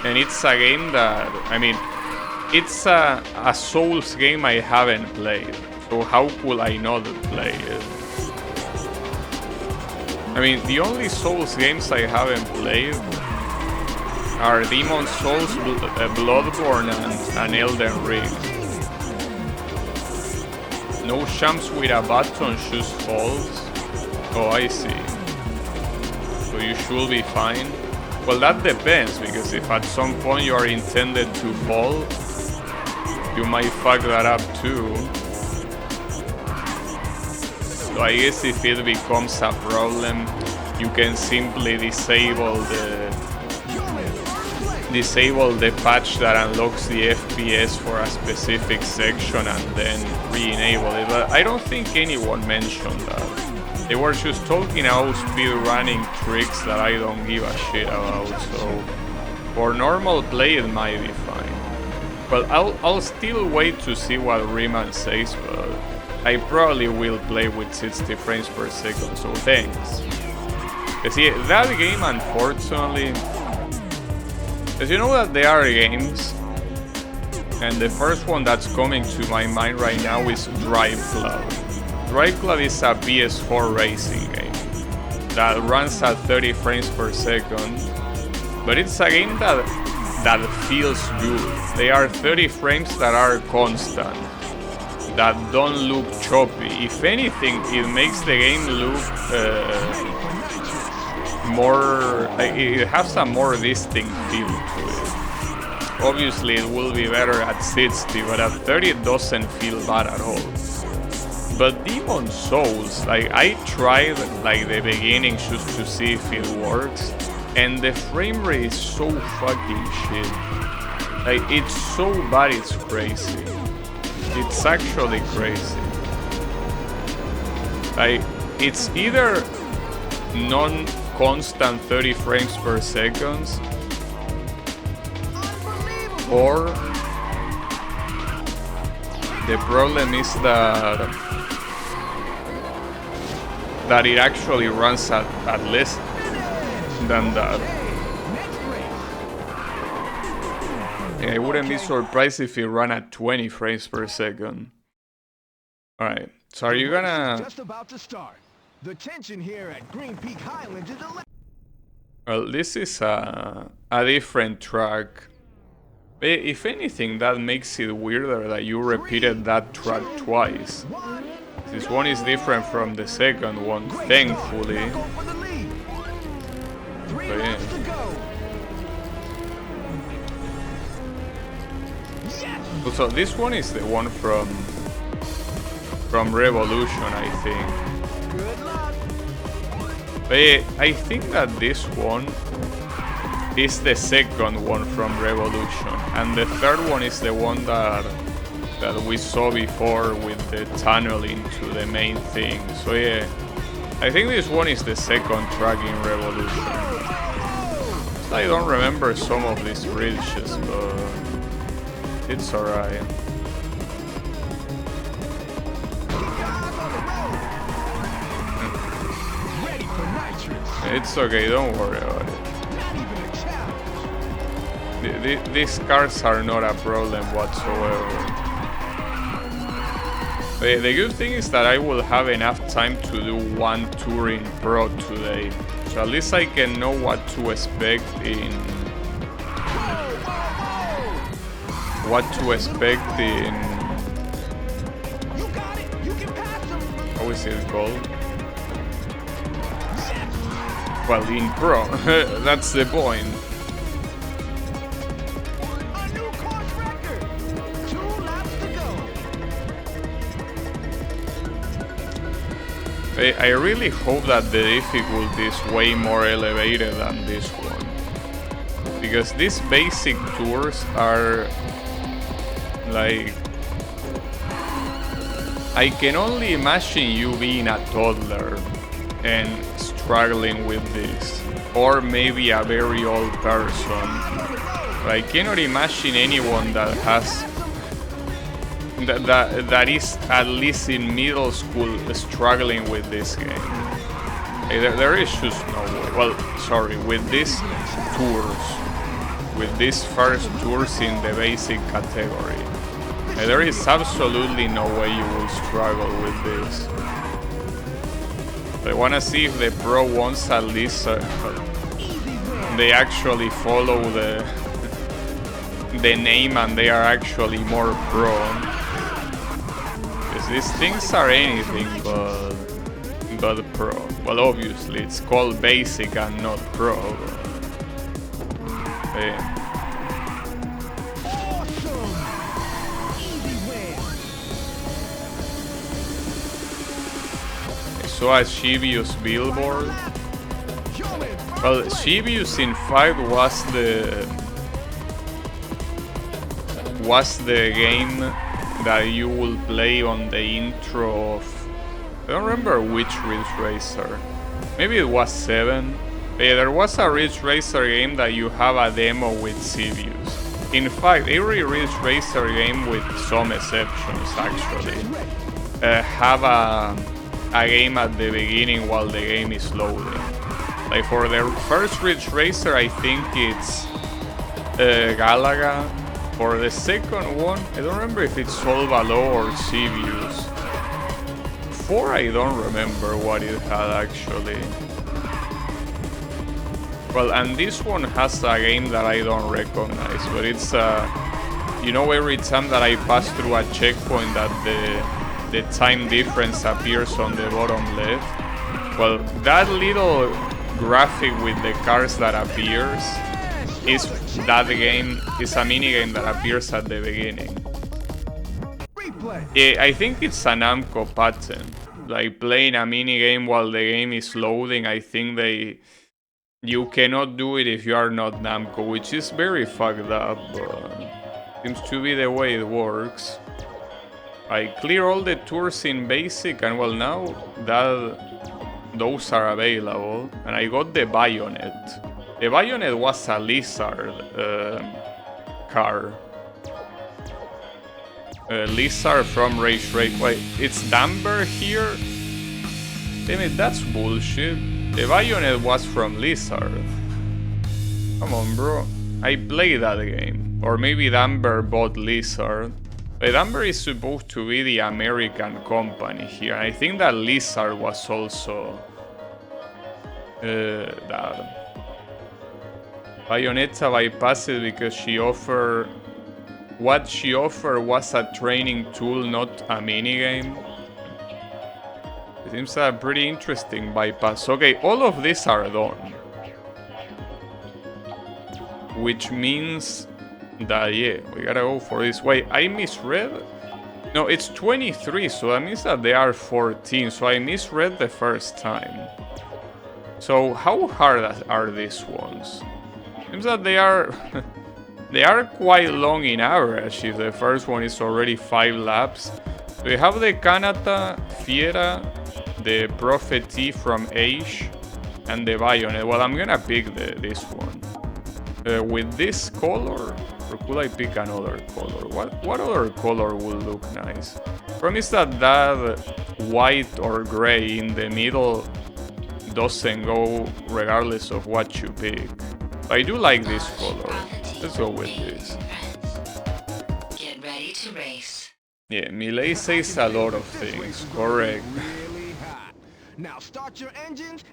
And it's a game that, I mean, it's a Souls game I haven't played. So how could I not play it? I mean, the only Souls games I haven't played are Demon Souls, Bloodborne, and Elden Ring. No champs with a button just falls. Oh, I see. So you should be fine. Well, that depends, because if at some point you are intended to fall, you might fuck that up too. So I guess if it becomes a problem, you can simply disable the patch that unlocks the FPS for a specific section and then re-enable it. But I don't think anyone mentioned that. They were just talking about speedrunning tricks that I don't give a shit about, so for normal play it might be fine. Well, I'll still wait to see what Riemann says, but I probably will play with 60 frames per second, so thanks. See, that game, unfortunately, as you know that there are games, and the first one that's coming to my mind right now is Drive Club. Drive Club is a PS4 racing game that runs at 30 frames per second, but it's a game that feels good. They are 30 frames that are constant, that don't look choppy. If anything, it makes the game look more, it has a more distinct feel to it. Obviously it will be better at 60, but at 30 it doesn't feel bad at all. But Demon Souls, like, I tried like the beginning just to see if it works, and the frame rate is so fucking shit. Like, it's so bad, it's crazy. It's actually crazy. Like, it's either non-constant 30 frames per second, or the problem is that it actually runs at less than that. I wouldn't be surprised if it ran at 20 frames per second. Alright, so are you gonna... Just about to start. The tension here at Green Peak Highlands is Well, this is a different track. If anything, that makes it weirder that you repeated that track twice. This one is different from the second one, thankfully. But yeah. So this one is the one from Revolution, I think. But I think that this one is the second one from Revolution, and the third one is the one that we saw before with the tunnel into the main thing. So yeah, I think this one is the second track in Revolution. I don't remember some of these bridges, but it's alright. It's okay, don't worry about it. These cars are not a problem whatsoever. The good thing is that I will have enough time to do one Touring Pro today. So at least I can know what to expect in... How is it called? Well, in Pro. That's the point. I really hope that the difficulty is way more elevated than this one, because these basic tours are like... I can only imagine you being a toddler and struggling with this, or maybe a very old person. I cannot imagine anyone that has that is at least in middle school struggling with this game. There is just no way. Well, sorry, with these tours, with these first tours in the basic category, there is absolutely no way you will struggle with this. I wanna see if the pro ones at least they actually follow the name and they are actually more pro. Because these things are anything but pro. Well, obviously it's called basic and not pro. But yeah. So a Shibiu's billboard. Well, Shibiu's in fact was the game that you will play on the intro of... I don't remember which Ridge Racer. Maybe it was 7. But yeah, there was a Ridge Racer game that you have a demo with Shibiu's. In fact, every Ridge Racer game, with some exceptions actually, have a game at the beginning while the game is loading. Like for the first Ridge Racer, I think it's Galaga. For the second one, I don't remember if it's Solvalo or Civius. 4, I don't remember what it had actually. Well, and this one has a game that I don't recognize, but it's you know, every time that I pass through a checkpoint that the time difference appears on the bottom left. Well, that little graphic with the cars that appears is that game, is a mini game that appears at the beginning. I think it's a Namco pattern, like playing a mini game while the game is loading. I think you cannot do it if you are not Namco, which is very fucked up, but seems to be the way it works. I clear all the tours in basic, and well, now that those are available, and I got the Bayonet. The Bayonet was a Lizard car. Lizard from Race Race. Wait, it's Damber here? Damn it, that's bullshit. The Bayonet was from Lizard. Come on, bro. I played that game. Or maybe Damber bought Lizard. But Damber is supposed to be the American company here. I think that Lizard was also that. Bayonetta bypassed it because she offered... What she offered was a training tool, not a minigame. It seems a pretty interesting bypass. Okay, all of these are done. Which means that, yeah, we gotta go for this. Wait, I misread? No, it's 23, so that means that they are 14. So I misread the first time. So how hard are these ones? Seems that they are... They are quite long in average if the first one is already 5 laps. We have the Kanata, Fiera, the Prophetie from Age, and the Bayonet. Well, I'm gonna pick this one. With this color, or could I pick another color? What other color would look nice? Problem is that white or gray in the middle doesn't go regardless of what you pick. I do like this color. Let's go with this. Get ready to race. Yeah, Melee says a lot of things, correct. Now start your engines.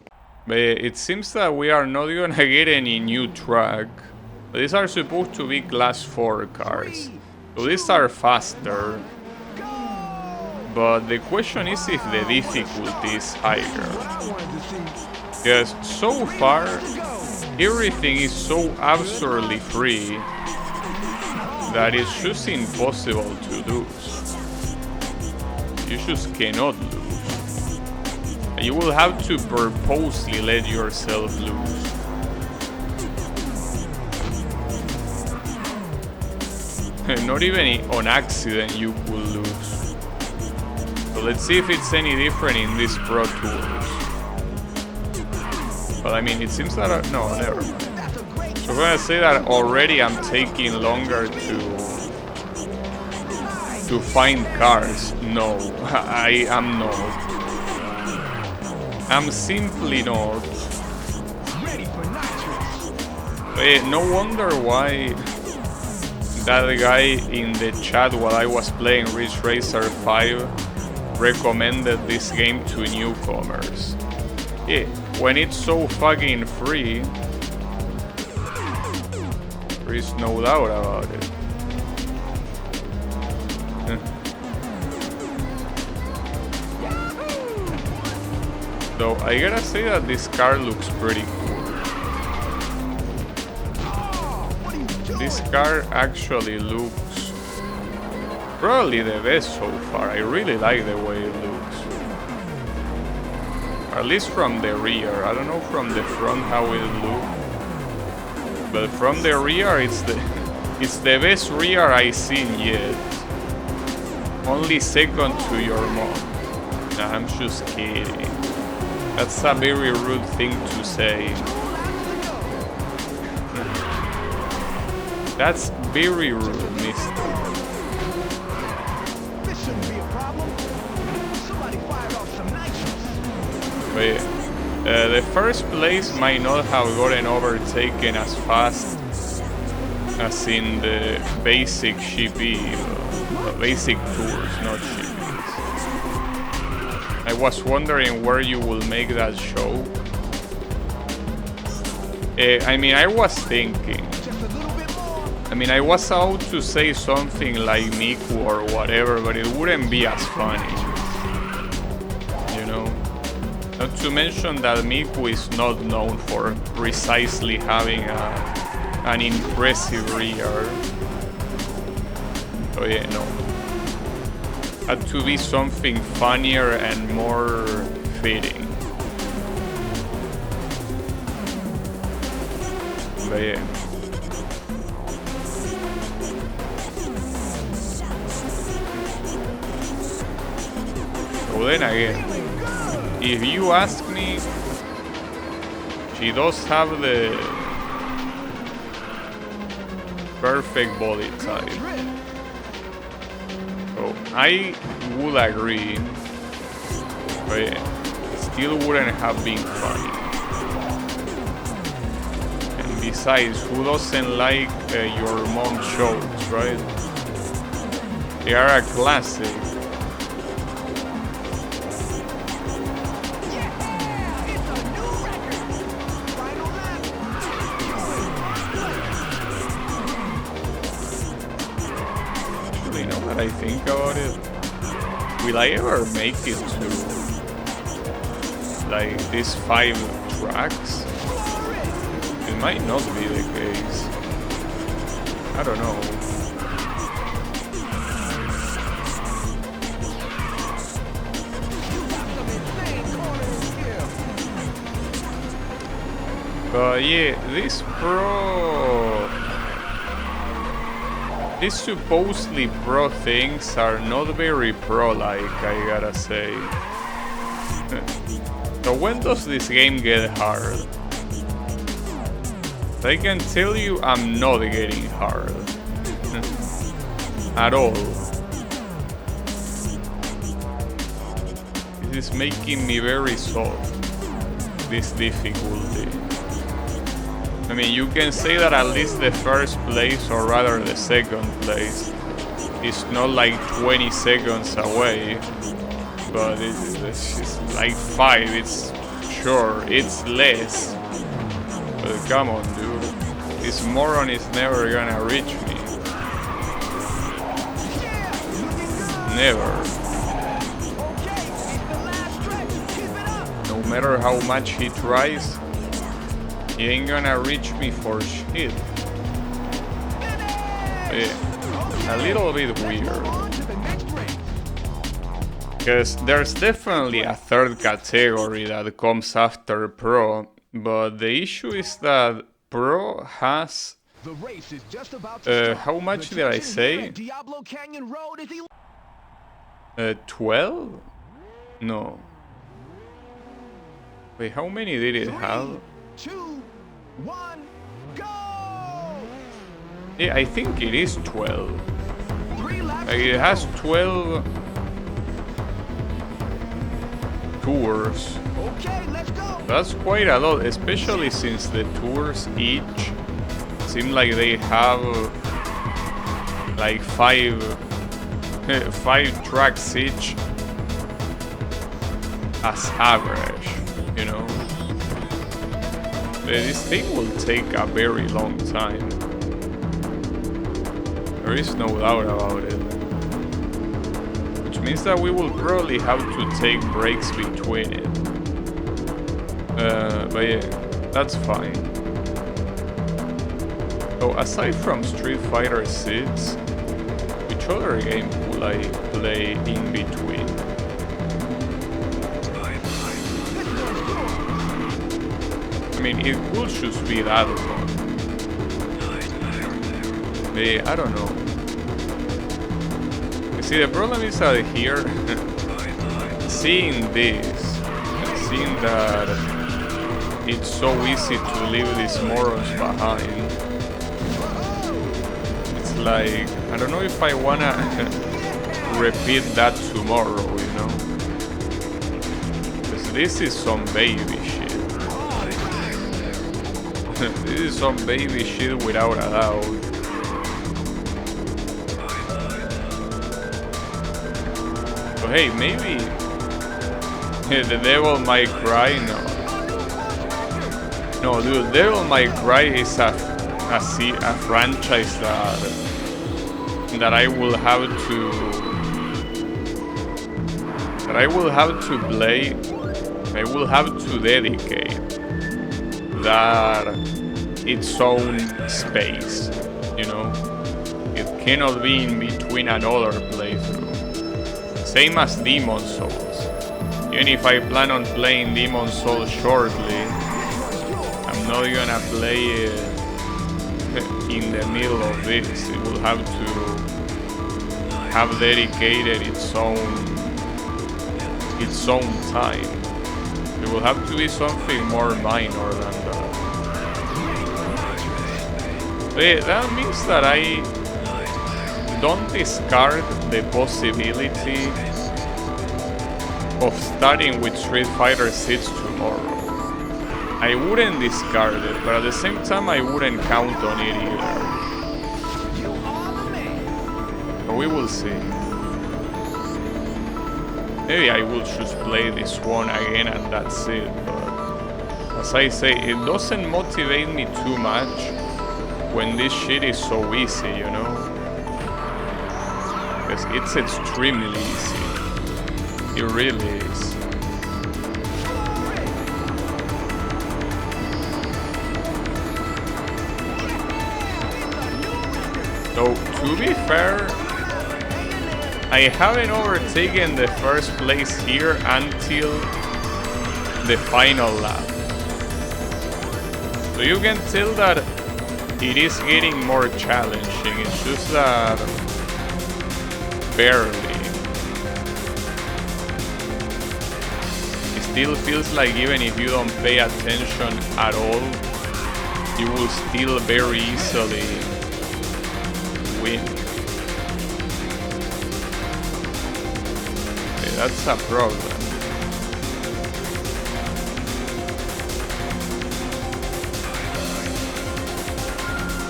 But it seems that we are not gonna get any new track. These are supposed to be class 4 cars. So these are faster. But the question is if the difficulty is higher. Because so far, everything is so absurdly free that it's just impossible to lose. You just cannot lose. You will have to purposely let yourself lose. Not even on accident you could lose. So let's see if it's any different in these Pro Tours. But I mean, it seems that... no, never mind. So I'm gonna say that already I'm taking longer to find cars. No, I am not. I'm simply not. No wonder why that guy in the chat while I was playing Ridge Racer 5 recommended this game to newcomers. Yeah, when it's so fucking free, there is no doubt about it. So I gotta say that this car looks pretty cool. This car actually looks probably the best so far. I really like the way it looks. At least from the rear. I don't know from the front how it looks. But from the rear it's the best rear I've seen yet. Only second to your mom. Nah, I'm just kidding. That's a very rude thing to say. That's very rude, mister. This shouldn't be a problem. Somebody fired off some nitrous. But yeah. The first place might not have gotten overtaken as fast as in the basic GP, basic tours, not GPs. I was wondering where you will make that show. I mean, I was thinking. I mean, I was out to say something like Miku or whatever, but it wouldn't be as funny. You know? Not to mention that Miku is not known for precisely having an impressive rear. So yeah, no. Had to be something funnier and more fitting. But yeah. So then again, if you ask me, she does have the perfect body type. So I would agree, but it still wouldn't have been funny. And besides, who doesn't like your mom's shows, right? They are a classic. I think about it, will I ever make it to like these 5 tracks? It might not be the case. I don't know. But yeah, this these supposedly pro things are not very pro-like, I gotta say. So when does this game get hard? I can tell you I'm not getting hard. At all. It is making me very soft, this difficulty. I mean, you can say that at least the first place, or rather the second place, is not like 20 seconds away, but it's like 5, it's sure, it's less. But come on, dude, this moron is never gonna reach me. Never. No matter how much he tries, he ain't gonna reach me for shit. Yeah, a little bit weird. Because there's definitely a third category that comes after Pro, but the issue is that Pro has... how much did I say? 12? No. Wait, how many did it have? 2, 1, go! Yeah, I think it is 12. Like, it has 12 tours. Okay, let's go. That's quite a lot, especially since the tours each seem like they have like 5 tracks each as average, you know. This thing will take a very long time. There is no doubt about it. Which means that we will probably have to take breaks between it. But yeah, that's fine. So aside from Street Fighter 6, which other game will I play in between? I mean, it will just be that one. Yeah, I don't know. You see, the problem is that here, seeing this, and seeing that it's so easy to leave these morons behind, it's like, I don't know if I wanna repeat that tomorrow, you know? Because this is some baby shit. This is some baby shit without a doubt. So hey, maybe the Devil May Cry, no. No, dude, Devil May Cry is a franchise that I will have to play. I will have to dedicate that its own space, you know. It cannot be in between another playthrough. Same as Demon Souls. Even if I plan on playing Demon Souls shortly, I'm not gonna play it in the middle of this. It will have to have dedicated its own time. It will have to be something more minor than that. But that means that I don't discard the possibility of starting with Street Fighter 6 tomorrow. I wouldn't discard it, but at the same time I wouldn't count on it either. But we will see. Maybe I will just play this one again and that's it, but as I say, it doesn't motivate me too much when this shit is so easy, you know? Because it's extremely easy. It really is. So, to be fair, I haven't overtaken the first place here until the final lap. So you can tell that it is getting more challenging, it's just that barely. It still feels like even if you don't pay attention at all, you will still very easily win. That's a problem.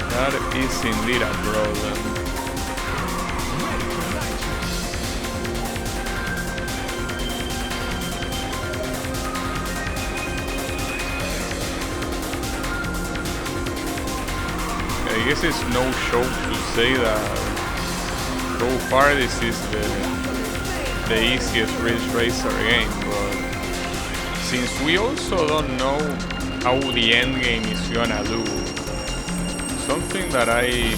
That is indeed a problem. I guess it's no show to say that so far this is the easiest Ridge Racer game, but since we also don't know how the end game is gonna do, something that I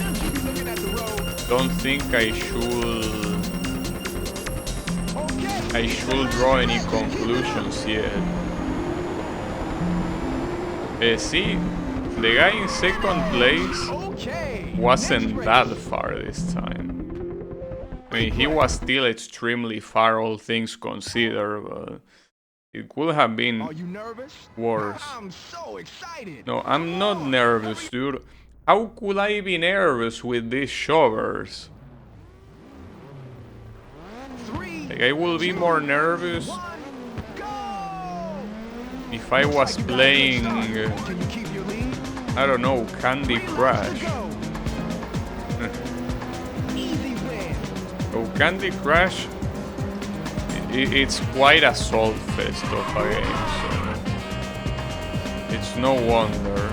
don't think I should draw any conclusions yet. See, the guy in second place wasn't that far this time. I mean, he was still extremely far, all things considered, but it could have been worse. I'm so excited. No, I'm not nervous, dude. How could I be nervous with these shovers? Like, I will be more nervous if I was playing, I don't know, Candy Crush. So Candy Crush, it's quite a solve fest of a game, so it's no wonder.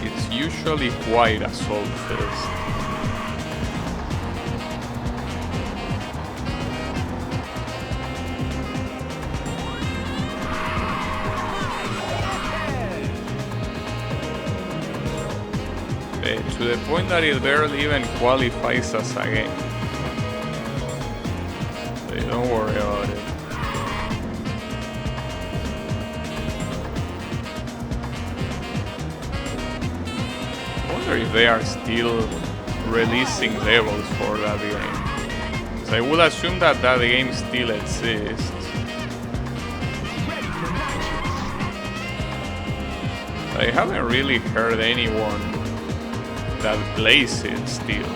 It's usually quite a solve fest. To the point that it barely even qualifies as a game. So don't worry about it. I wonder if they are still releasing levels for that game. So I would assume that that game still exists. I haven't really heard anyone that plays it still.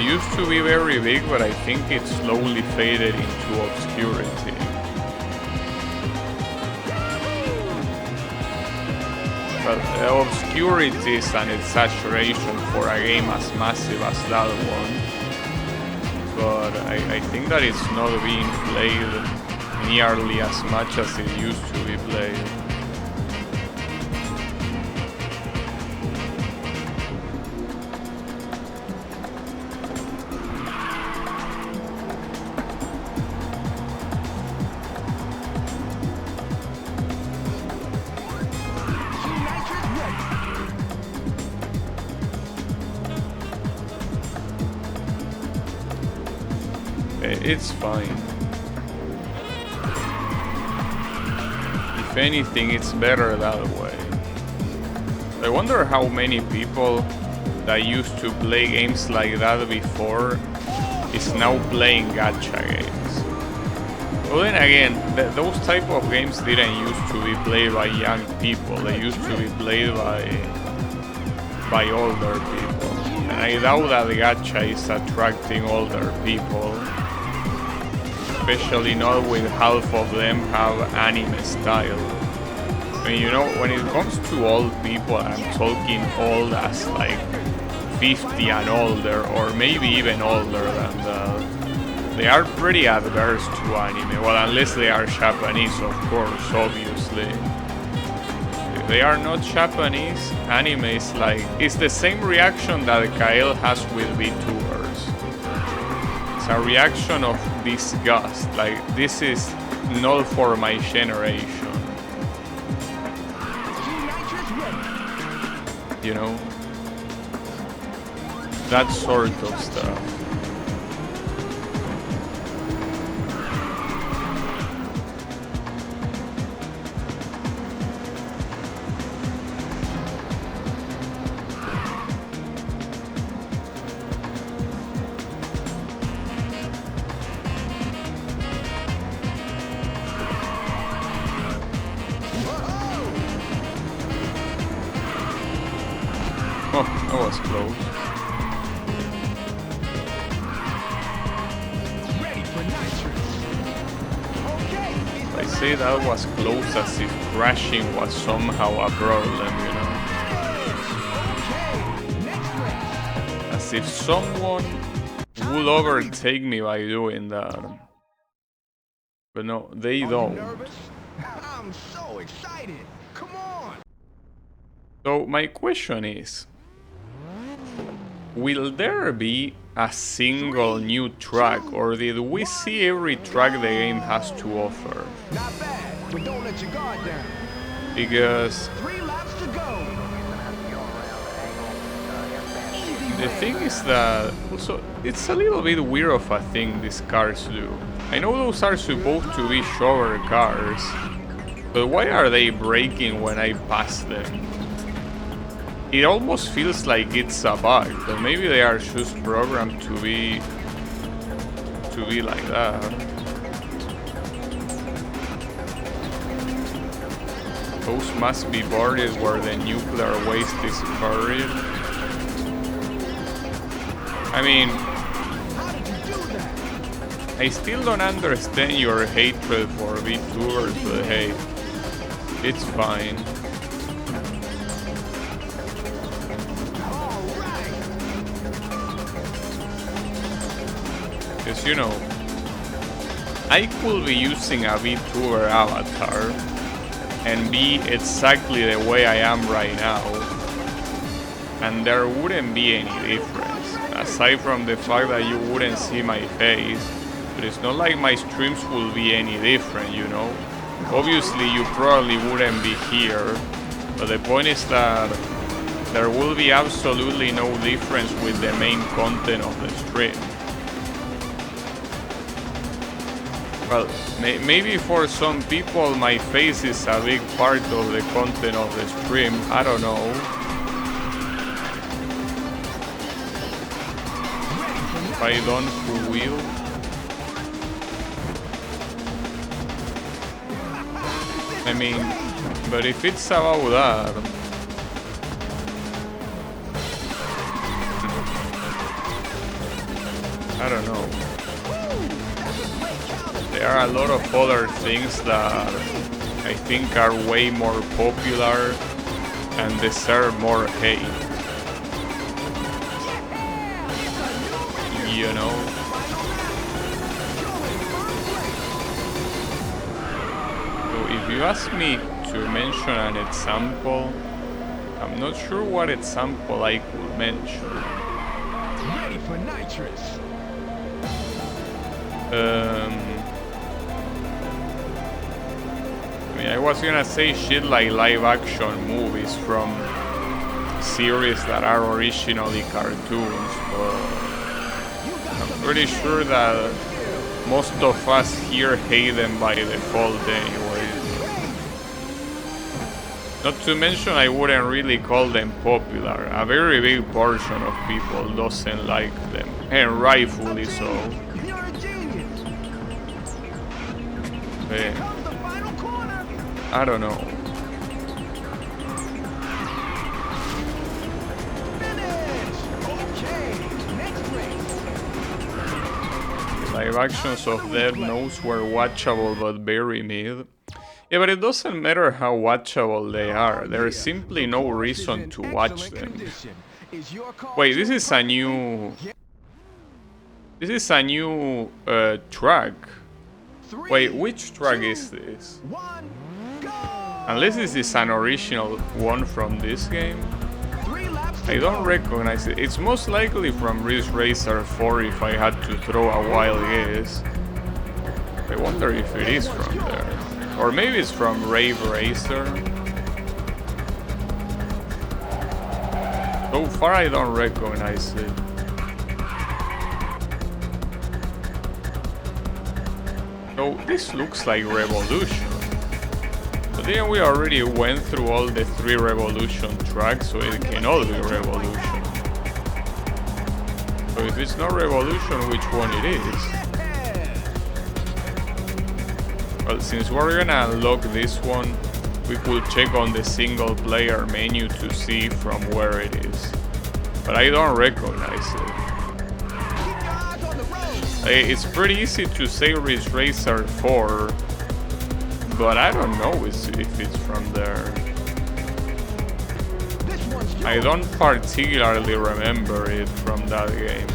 It used to be very big, but I think it slowly faded into obscurity. But obscurity is an exaggeration for a game as massive as that one. But I think that it's not being played nearly as much as it used to be played. It's fine. If anything, it's better that way. I wonder how many people that used to play games like that before is now playing gacha games. Well, then again, those type of games didn't used to be played by young people. They used to be played by older people. And I doubt that gacha is attracting older people. Especially not when half of them have anime style. I mean, you know, when it comes to old people, I'm talking old as like 50 and older, or maybe even older than that. They are pretty adverse to anime. Well, unless they are Japanese, of course, obviously. If they are not Japanese, anime is like... It's the same reaction that Kael has with VTubers. It's a reaction of disgust, like this is not for my generation. You know? That sort of stuff. Oh, that was close. I say that was close as if crashing was somehow a problem, you know? As if someone would overtake me by doing that. But no, they don't. I'm so excited. Come on. So my question is, will there be a single new track, or did we see every track the game has to offer? Not bad, but don't let your guard down. Because 3 laps to go. the thing is that also it's a little bit weird of a thing these cars do. I know those are supposed to be shower cars, but why are they braking when I pass them? It almost feels like it's a bug, but maybe they are just programmed to be like that. Those must be borders where the nuclear waste is buried. I mean, I still don't understand your hatred for VTubers, but hey, it's fine. Because, you know, I could be using a VTuber avatar and be exactly the way I am right now, and there wouldn't be any difference, aside from the fact that you wouldn't see my face. But it's not like my streams will be any different, you know? Obviously you probably wouldn't be here, but the point is that there will be absolutely no difference with the main content of the stream. Well, maybe for some people my face is a big part of the content of the stream, I don't know. If I don't, who will? I mean, but if it's about that... I don't know. There are a lot of other things that I think are way more popular and deserve more hate. You know? So if you ask me to mention an example, I'm not sure what example I could mention. Ready for nitrous. I mean, I was gonna say shit like live action movies from series that are originally cartoons, but I'm pretty sure that most of us here hate them by default anyway. Not to mention, I wouldn't really call them popular. A very big portion of people doesn't like them, and rightfully so. You're a genius. Eh, Comes the final corner. I don't know. Finish. Okay, next race. Live actions of Death Note were watchable but very mid. Yeah, but it doesn't matter how watchable they are. There's simply no reason to watch them. Wait, this is a new... This is a new track. Wait, which track is this? Unless this is an original one from this game. I don't recognize it. It's most likely from Ridge Racer 4 if I had to throw a wild guess. I wonder if it is from there. Or maybe it's from Rave Racer. So far I don't recognize it. So this looks like Revolution. But then we already went through all the 3 Revolution tracks, so it cannot be Revolution. So if it's not Revolution, which one it is? Well, since we're gonna unlock this one, we could check on the single player menu to see from where it is. But I don't recognize it. It's pretty easy to say Ridge Racer 4, but I don't know if it's from there. I don't particularly remember it from that game.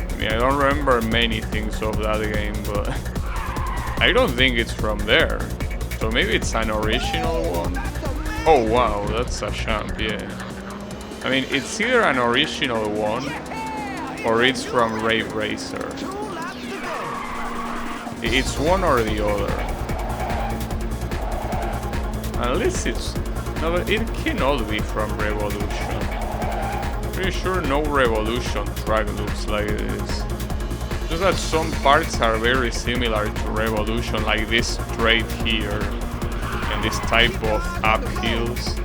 I mean, I don't remember many things of that game, but I don't think it's from there. So maybe it's an original one? Oh wow, that's a champ, yeah. I mean, it's either an original one or it's from Rave Racer. It's one or the other. Unless it's... No, but it cannot be from Revolution. Pretty sure no Revolution track looks like this. Just that some parts are very similar to Revolution, like this straight here, and this type of uphills.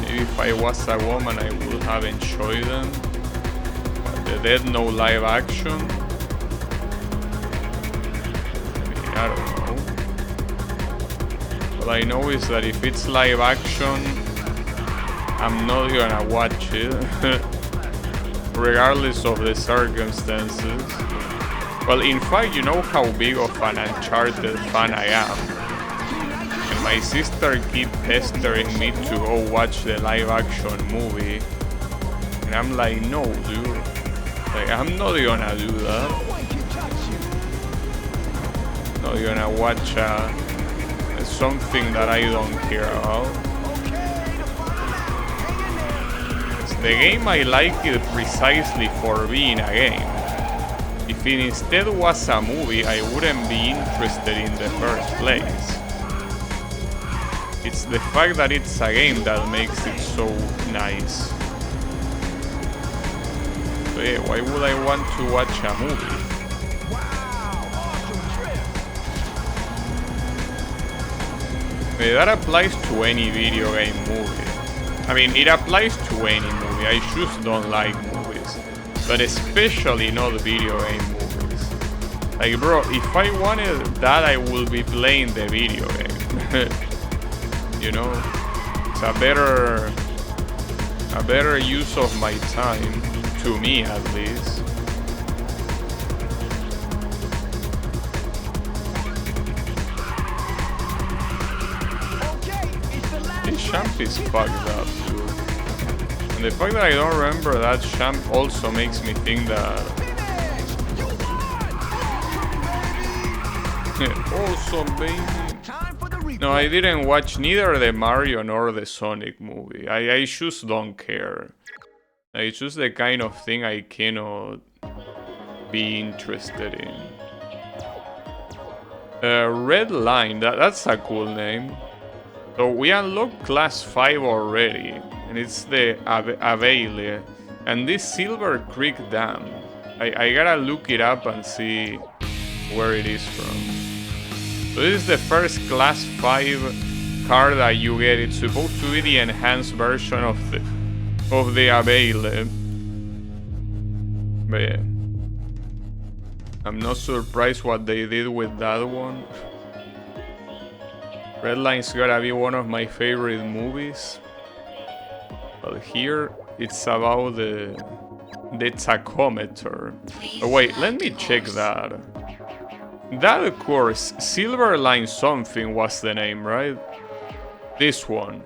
Maybe if I was a woman I would have enjoyed them. But the Dead Note live action, I don't know. What I know is that if it's live action, I'm not gonna watch it, regardless of the circumstances. Well, in fact, you know how big of an Uncharted fan I am. And my sister keep pestering me to go watch the live action movie. And I'm like, no, dude. Like, I'm not gonna do that. Not gonna watch something that I don't care about. The game I like it precisely for being a game. If it instead was a movie, I wouldn't be interested in the first place. It's the fact that it's a game that makes it so nice. So yeah, why would I want to watch a movie? That applies to any video game movie. I mean, it applies to any movie. I just don't like movies. But especially not video game movies. Like, bro, if I wanted that, I would be playing the video game. You know? It's a better a better use of my time, to me at least. This champ is fucked up, dude. And the fact that I don't remember that champ also makes me think that... Awesome, baby! No, I didn't watch neither the Mario nor the Sonic movie. I just don't care. It's just the kind of thing I cannot be interested in. Red Line, that's a cool name. So we unlocked class 5 already, and it's the Availe. And this Silver Creek Dam, I gotta look it up and see where it is from. So this is the first class 5 car that you get. It's supposed to be the enhanced version of the Availe. But yeah, I'm not surprised what they did with that one. Redline's gotta be one of my favorite movies. But here it's about the tachometer. Oh wait, let me check that. That course, Silver Line something was the name, right? This one.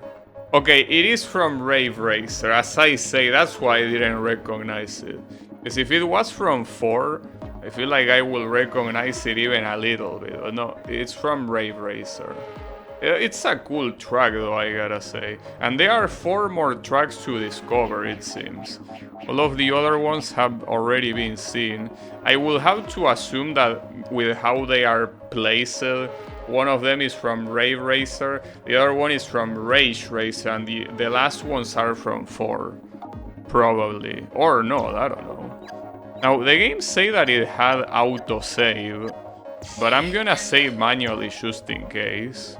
Okay, it is from Rave Racer, as I say, that's why I didn't recognize it. Because if it was from 4, I feel like I will recognize it even a little bit. But no, it's from Rave Racer. It's a cool track though, I gotta say. And there are 4 more tracks to discover, it seems. All of the other ones have already been seen. I will have to assume that with how they are placed, one of them is from Rave Racer, the other one is from Rage Racer, and the last ones are from 4. Probably. Or no, I don't know. Now, the game say that it had autosave, but I'm gonna save manually just in case.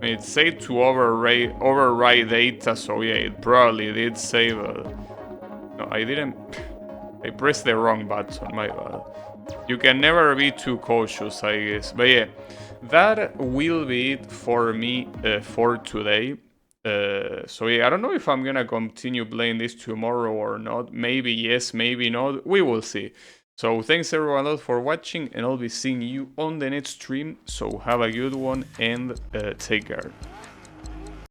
It said to overwrite data, so yeah, it probably did save. No, I didn't. I pressed the wrong button, my bad. You can never be too cautious, I guess. But yeah, that will be it for me for today. So yeah, I don't know if I'm gonna continue playing this tomorrow or not. Maybe yes, maybe not. We will see. So thanks everyone else for watching, and I'll be seeing you on the next stream. So have a good one and take care.